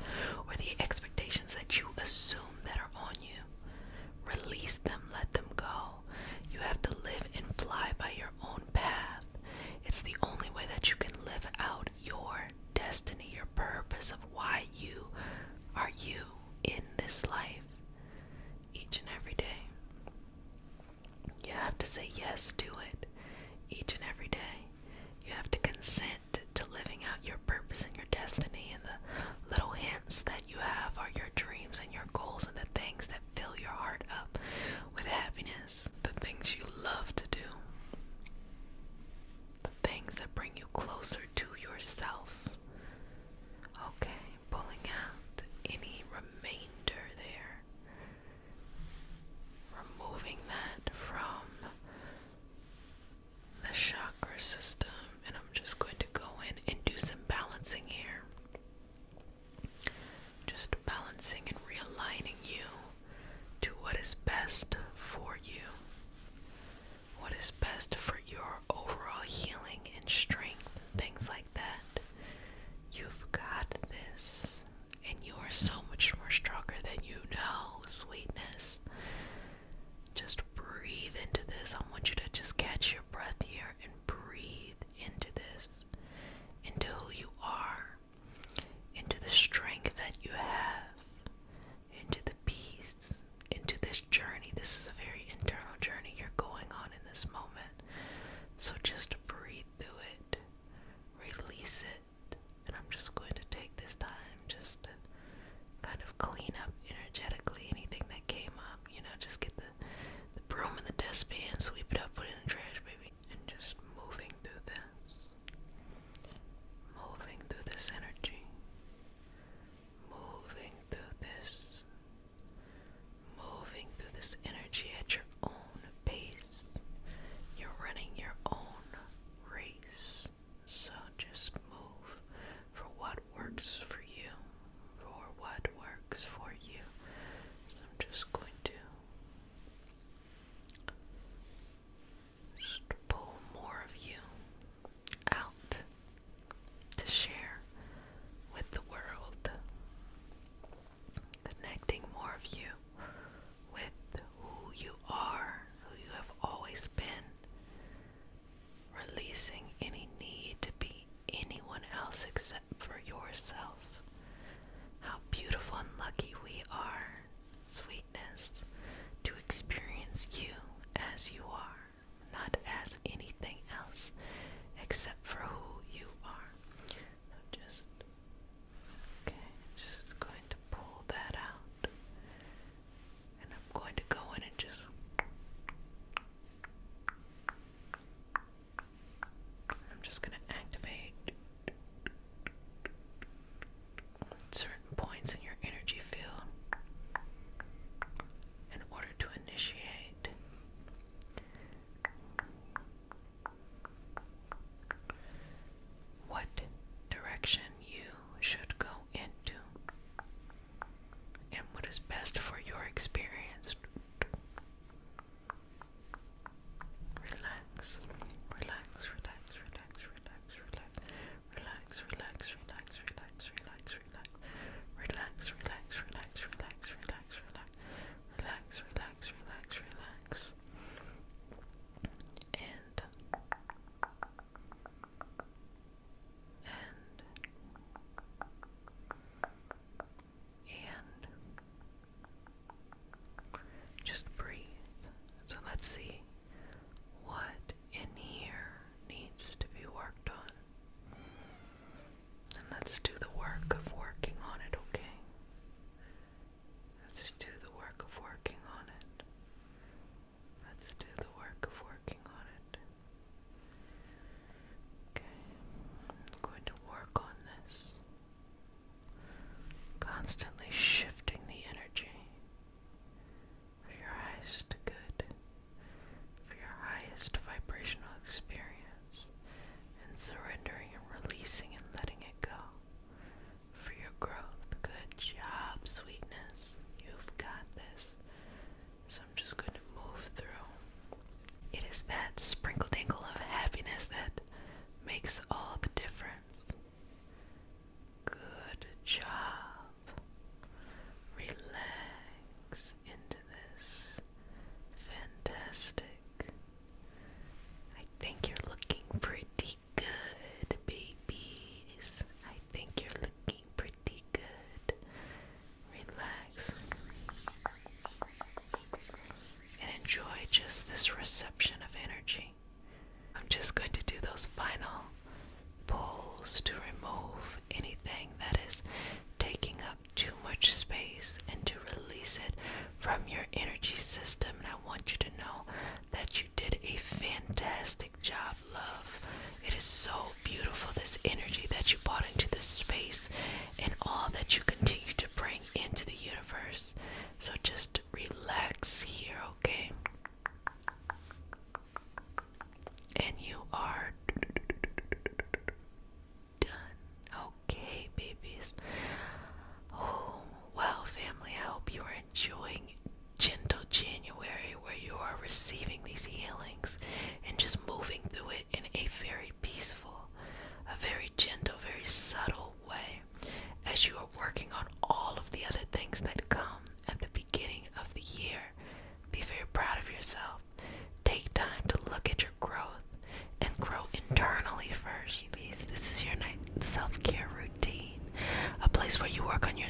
Speaker 2: or the expectations that you assume that are on you. Release them, let them go. You have to live and fly by your own path. It's the only way that you can live out your destiny, your purpose of why you are you in this life each and every day. You have to say yes to it each and every day. You have to consent to living out your purpose and your destiny, and the little hints that you have are your dreams and your goals and the things that fill your heart up with happiness, the things you love to do, the things that bring you closer to yourself. Okay, pulling out any remainder there, removing that from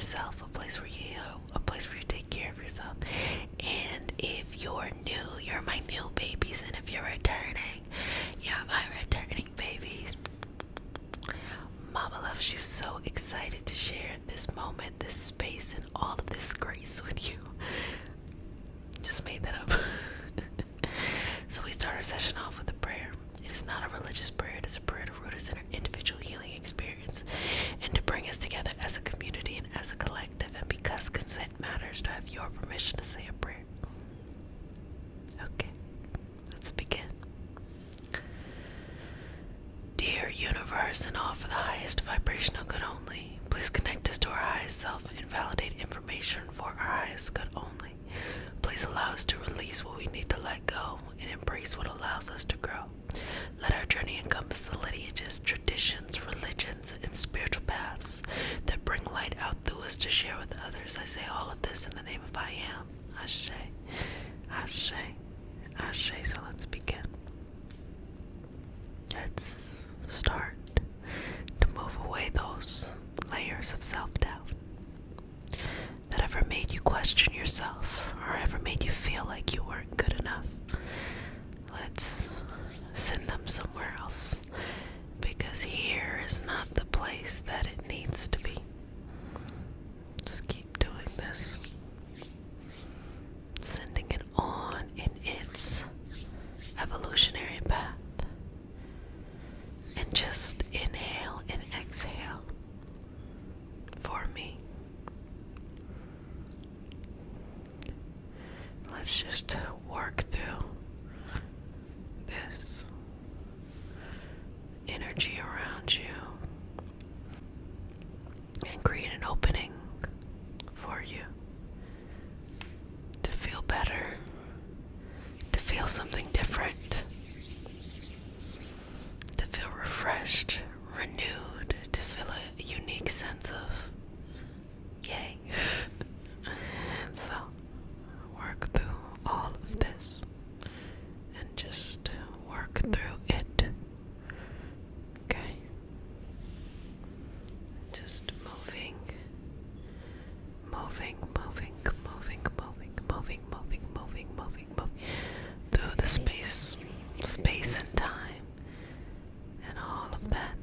Speaker 2: yourself, a place where you heal, a place where you take care of yourself. And if you're new, you're my new babies, and if you're returning, you're my returning babies. Mama loves you, so excited to share this moment, this space, and all of this grace with you. Just made that up. So we start our session off with a prayer. It is not a religious prayer, it is a prayer to root us in our individual healing experience and to bring us together as a community and as a collective. And because consent matters, to have your permission to say a prayer. Okay, let's begin. Dear universe, and all for the highest vibrational good only, please connect us to our highest self and validate information for our highest good only. Please allow us to release what we need to let go and embrace what allows us to grow. Let our journey encompass the lineages, traditions, religions, and spiritual paths that bring light out through us to share with others. I say all of this in the name of I Am. Ashe, Ashe, Ashe. So let's begin. Let's start to move away those layers of self-doubt that ever made you question yourself or ever made you feel like you weren't good enough. Let's send them somewhere else, because here is not the place that it needs to be. Just keep doing this, sending it on in its evolutionary path, and just inhale and exhale for me. Let's just work through this energy around you and create an opening for you to feel better, to feel something different, to feel refreshed, renewed, to feel a unique sense of yay. So work through all of this and just work through it. Okay? Just moving, through the space and time and all of that.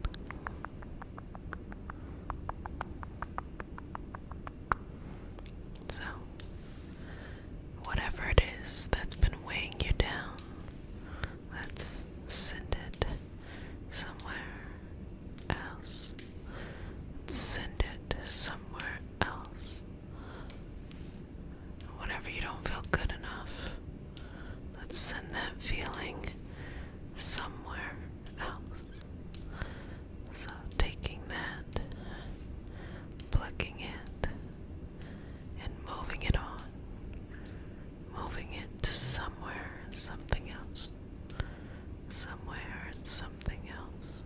Speaker 2: So, whatever it is that's been weighing you down, let's send it somewhere else. Send it somewhere else. Whenever you don't feel good enough, let's send that feeling somewhere else. So taking that, plucking it, and moving it on. Moving it to somewhere and something else. Somewhere and something else.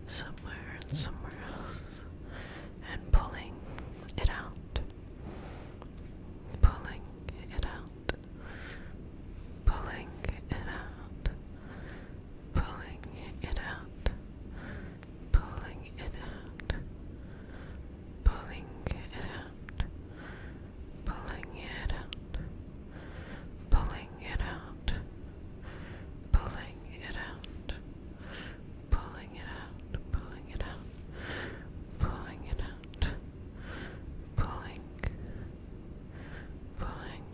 Speaker 2: Somewhere and somewhere else. And pulling it out. Pulling it out. Pulling it out. Pulling it out. Pulling it out. Pulling it out. Pulling it out. Pulling it out. Pulling it out. Pulling it out. Pulling it out. Pulling it out. Pulling. Pulling.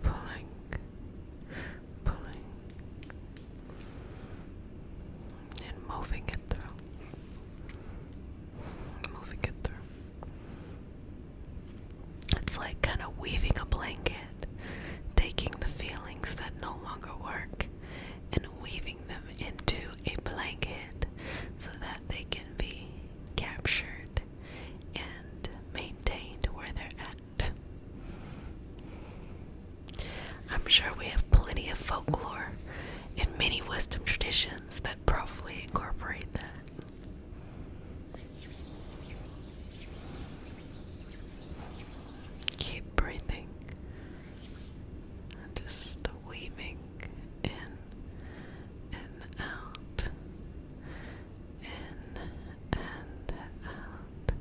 Speaker 2: Pulling. Pulling. And moving it through. Moving it through. It's like kind of weaving a blanket, taking the feelings that no longer work and weaving them into a blanket so that they can be captured and maintained where they're at. I'm sure we have plenty of folklore and many wisdom traditions that probably incorporate that. Keep breathing. Just weaving in and out. In and out.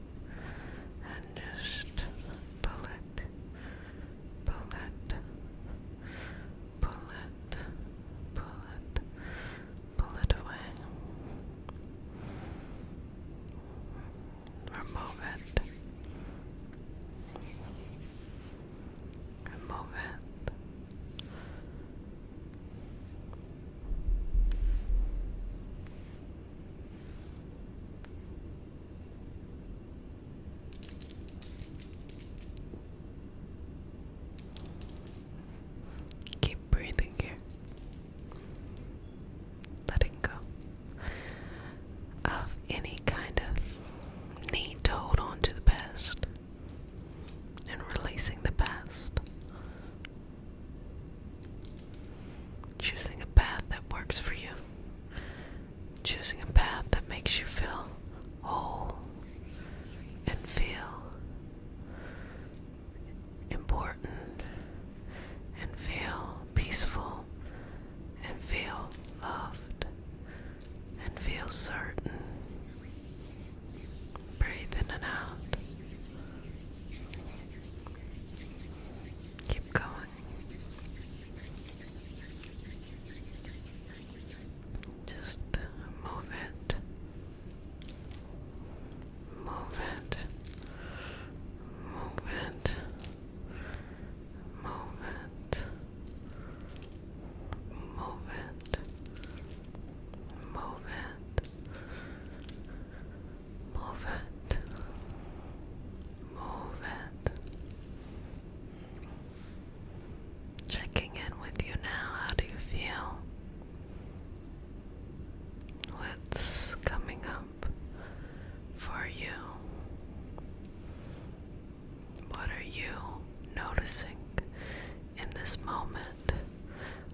Speaker 2: this moment?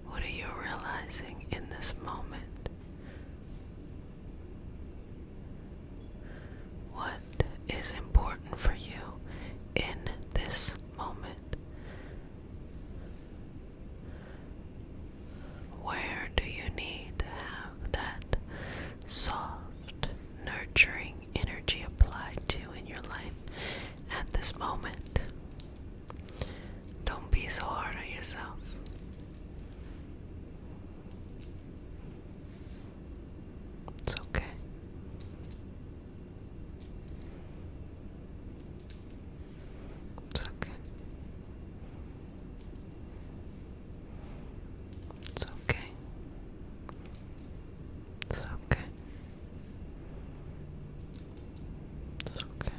Speaker 2: What are you realizing in this moment? What is important for you in this moment? Where do you need to have that soft, nurturing energy applied to in your life at this moment? Don't be so hard on yourself. It's okay. It's okay. It's okay. It's okay. It's okay.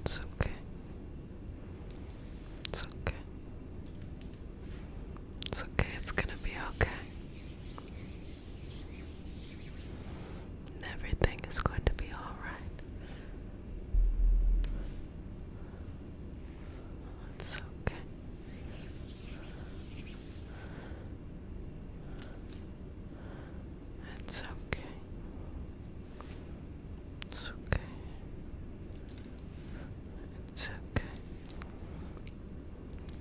Speaker 2: It's okay. It's okay. It's okay. It's gonna be okay. Everything is going to be alright. It's okay. It's okay. It's okay. It's okay.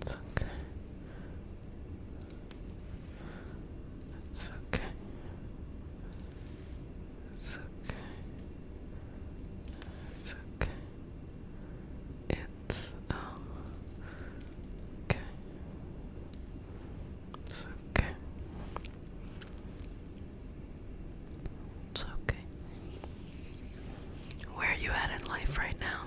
Speaker 2: It's okay. It's okay. It's okay. It's okay. It's okay. It's okay. It's okay. Where are you at in life right now?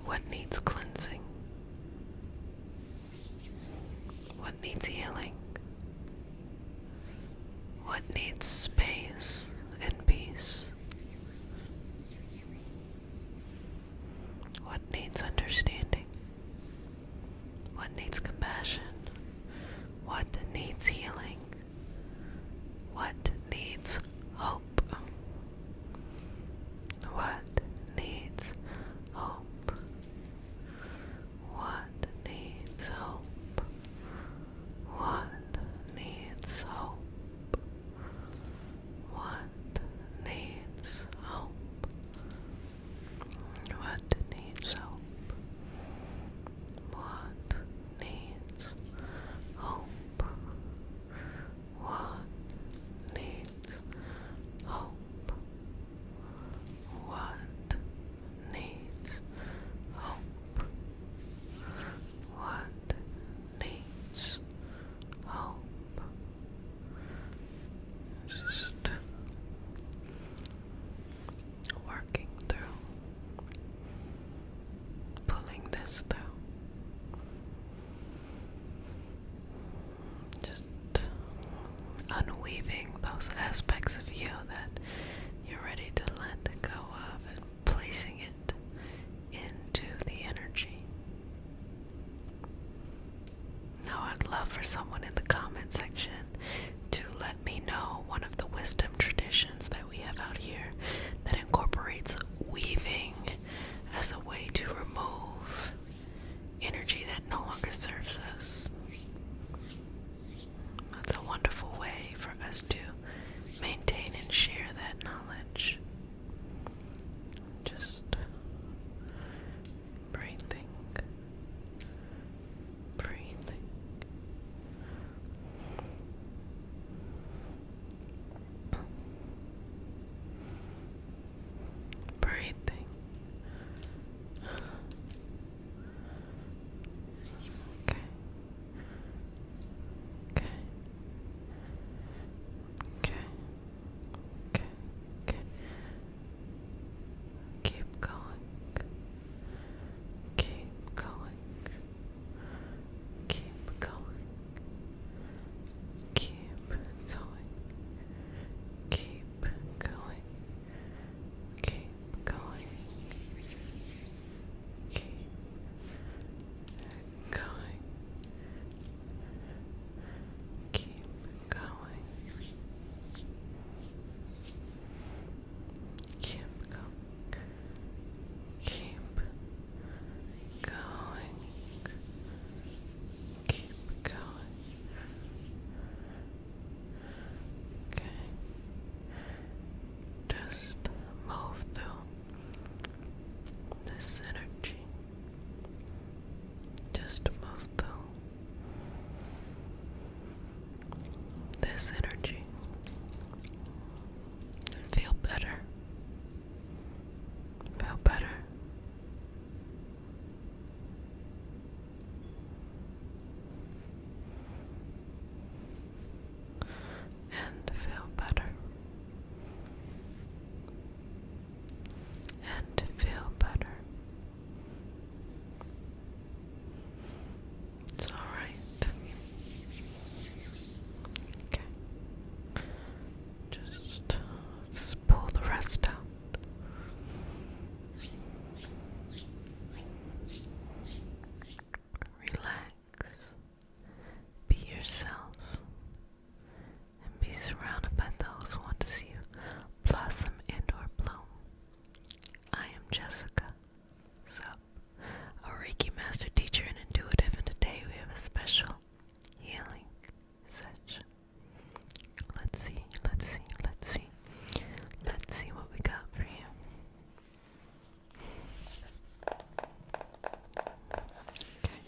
Speaker 2: What needs cleansing? What needs healing? What needs space and peace? What needs understanding? What needs compassion? What needs healing? What needs hope? What needs hope? What needs hope? What needs hope? What needs hope? What needs hope? What needs hope? What needs hope? What needs hope? What needs hope? Just working through, pulling this through. Just unweaving those aspects of you that you're ready to let go of and placing it into the energy. Now, I'd love for someone in the comment section to let me know one of the wisdom traditions that we have out here that incorporates weaving as a way to remove energy that no longer serves us. That's a wonderful way for us to maintain and share that knowledge. Just breathing, breathing. Breathing. Okay. this energy and feel better. Feel better. And feel better. And feel better. It's alright. Okay. Just let's pull the rest out. Relax. Be yourself. And be surrounded by those who want to see you blossom and or bloom. I am Jessica, a Reiki master teacher and intuitive, and today we have a special healing session. Let's see what we got for you. Okay.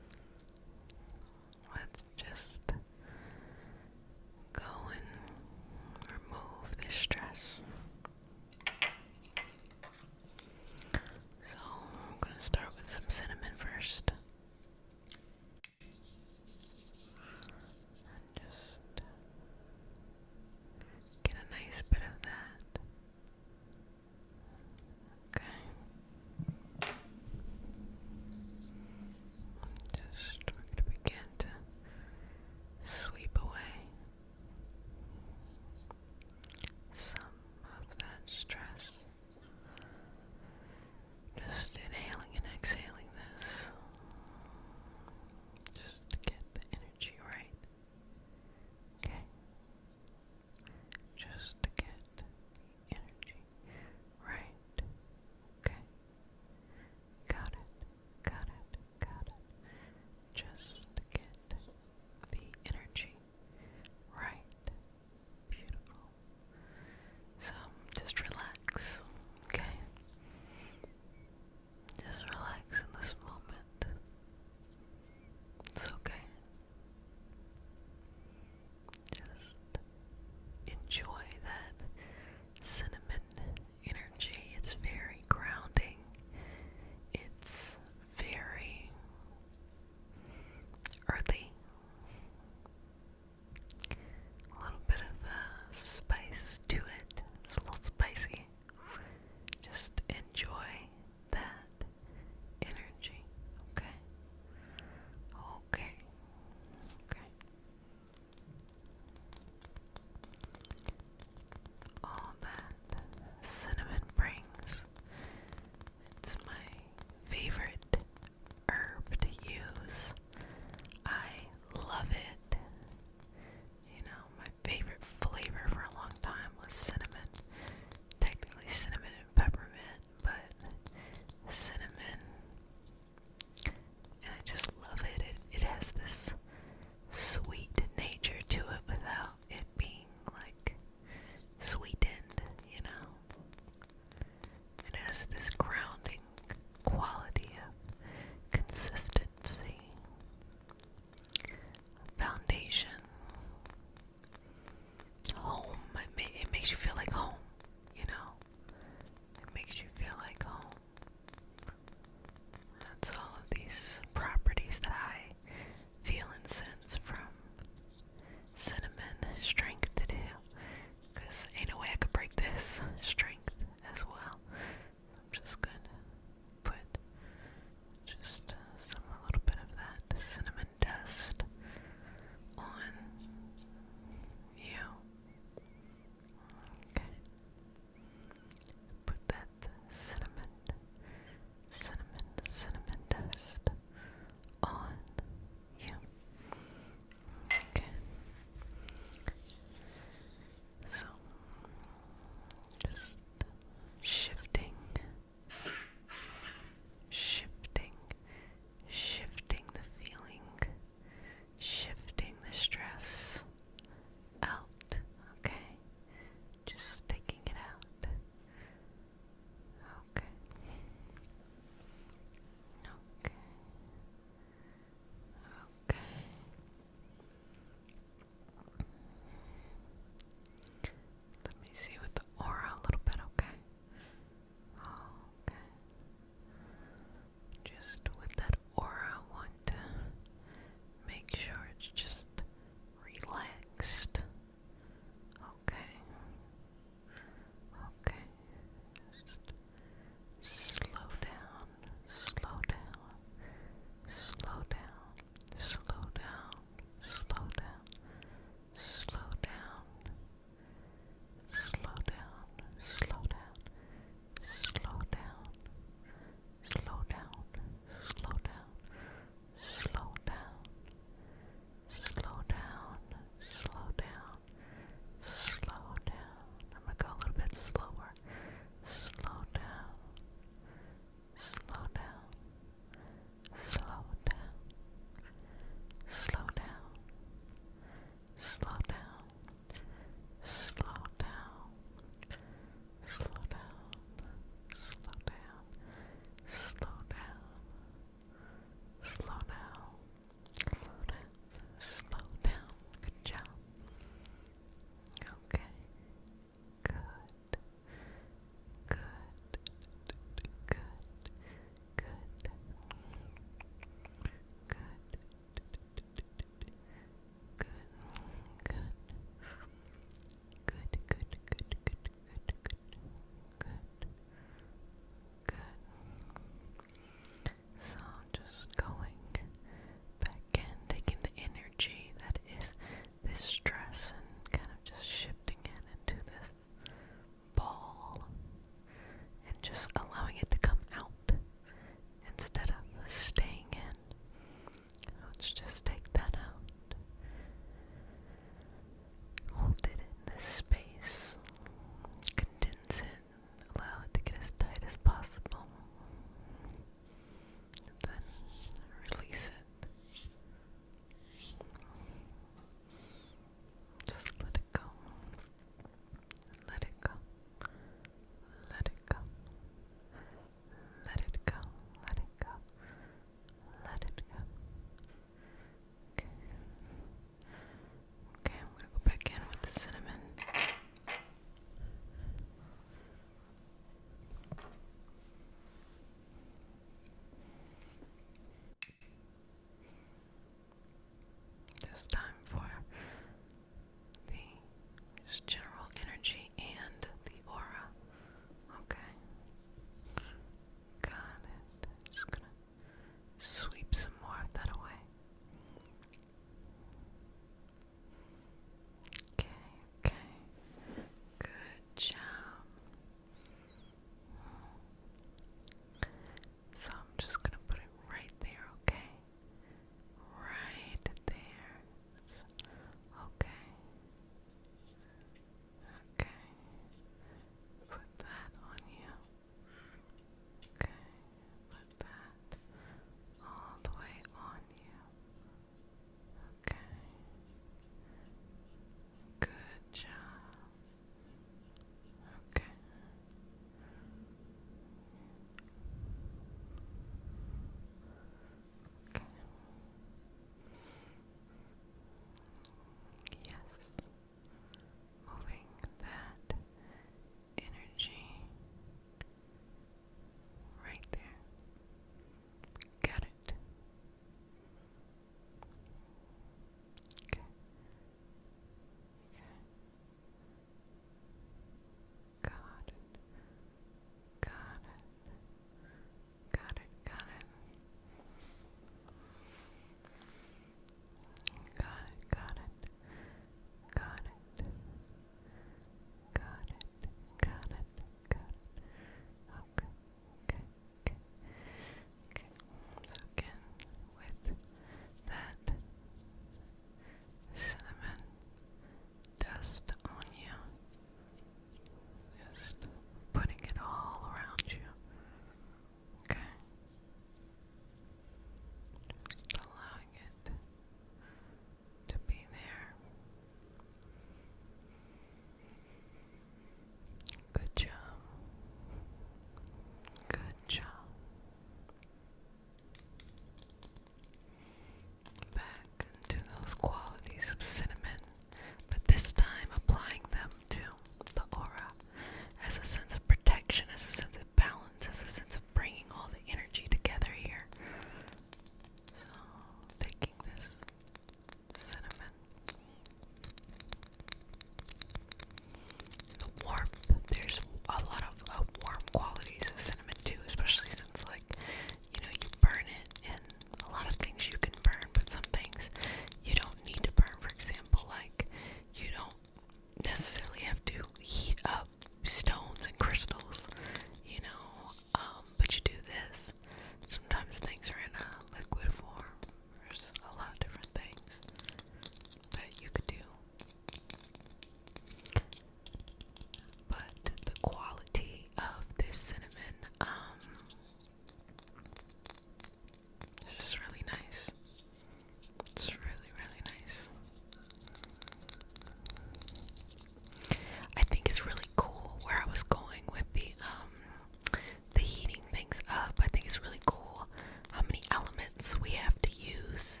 Speaker 2: ingredients we have to use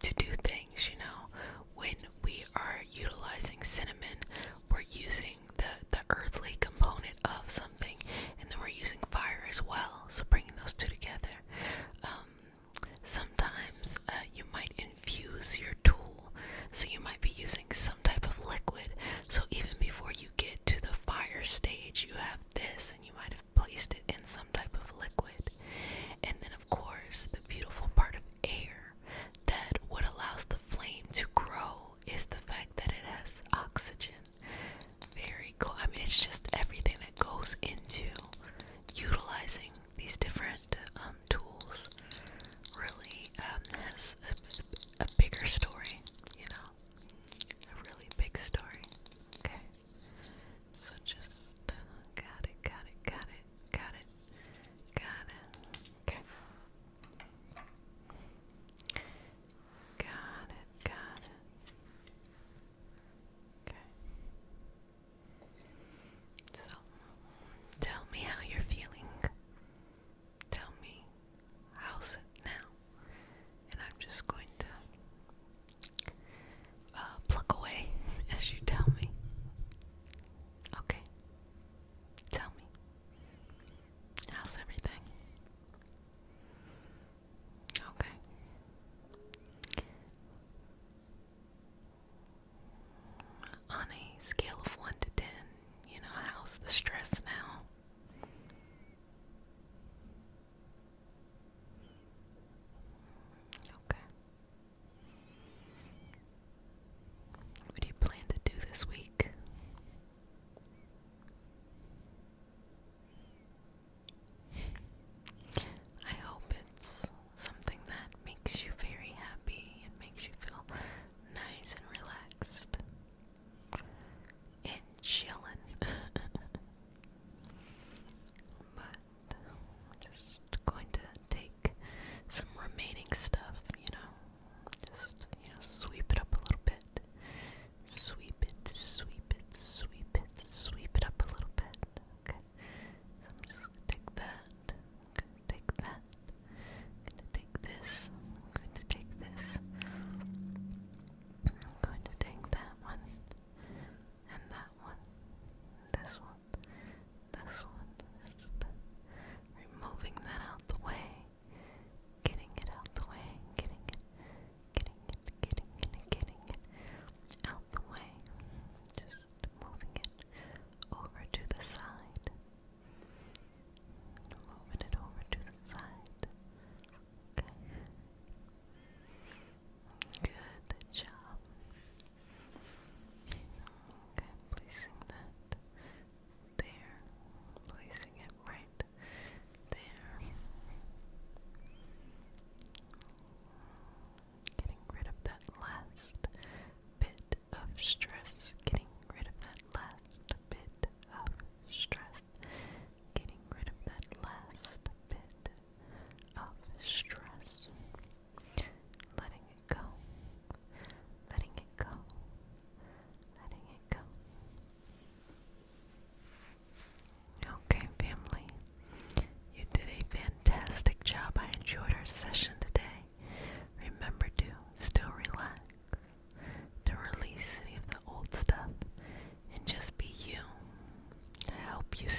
Speaker 2: to do things, when we are utilizing cinnamon, we're using the earthly component of something, and then we're using fire as well. So bringing those two together. Sometimes you might infuse your tool, so you might be using some type of liquid. So even before you get to the fire stage, you have this, and you might have placed it in some type of liquid. And then, of course, the beautiful part of air, that what allows the flame to grow, is the fact that it has oxygen. Very cool. I mean, it's just everything that goes into utilizing these different tools really has a bigger story, a really big story. Okay, so just got it. Okay, got it. Okay. So, tell me how you're feeling. Tell me how's it now. And I'm just going to pluck away as you tell me. Okay. Tell me. How's everything? Okay. On a scale of 1 to 10, how's the stress now? Okay. What do you plan to do this week? I hope it's something that makes you very happy and makes you feel nice and relaxed and chillin'. But I'm just going to take some remaining stuff, just, sweep it up a little bit. Sweep it up a little bit. Okay. So I'm just gonna take that. I'm gonna take that. I'm gonna take this. I'm going to take this. I'm going to take that one. And that one. This one. This one. Just removing that out the way. Getting it out the way. Getting it out the way. Just moving it over to the side. Moving it over to the side. Okay. Good job. Okay, placing that there. Placing it right there. Getting rid of that last bit of stress. Getting rid of that last bit of stress. Getting rid of that last bit of stress. Letting it go. Letting it go. Letting it go. Okay, family. You did a fantastic job. I enjoyed our session today. Remember to still relax, to release any of the old stuff, and just be you, to help you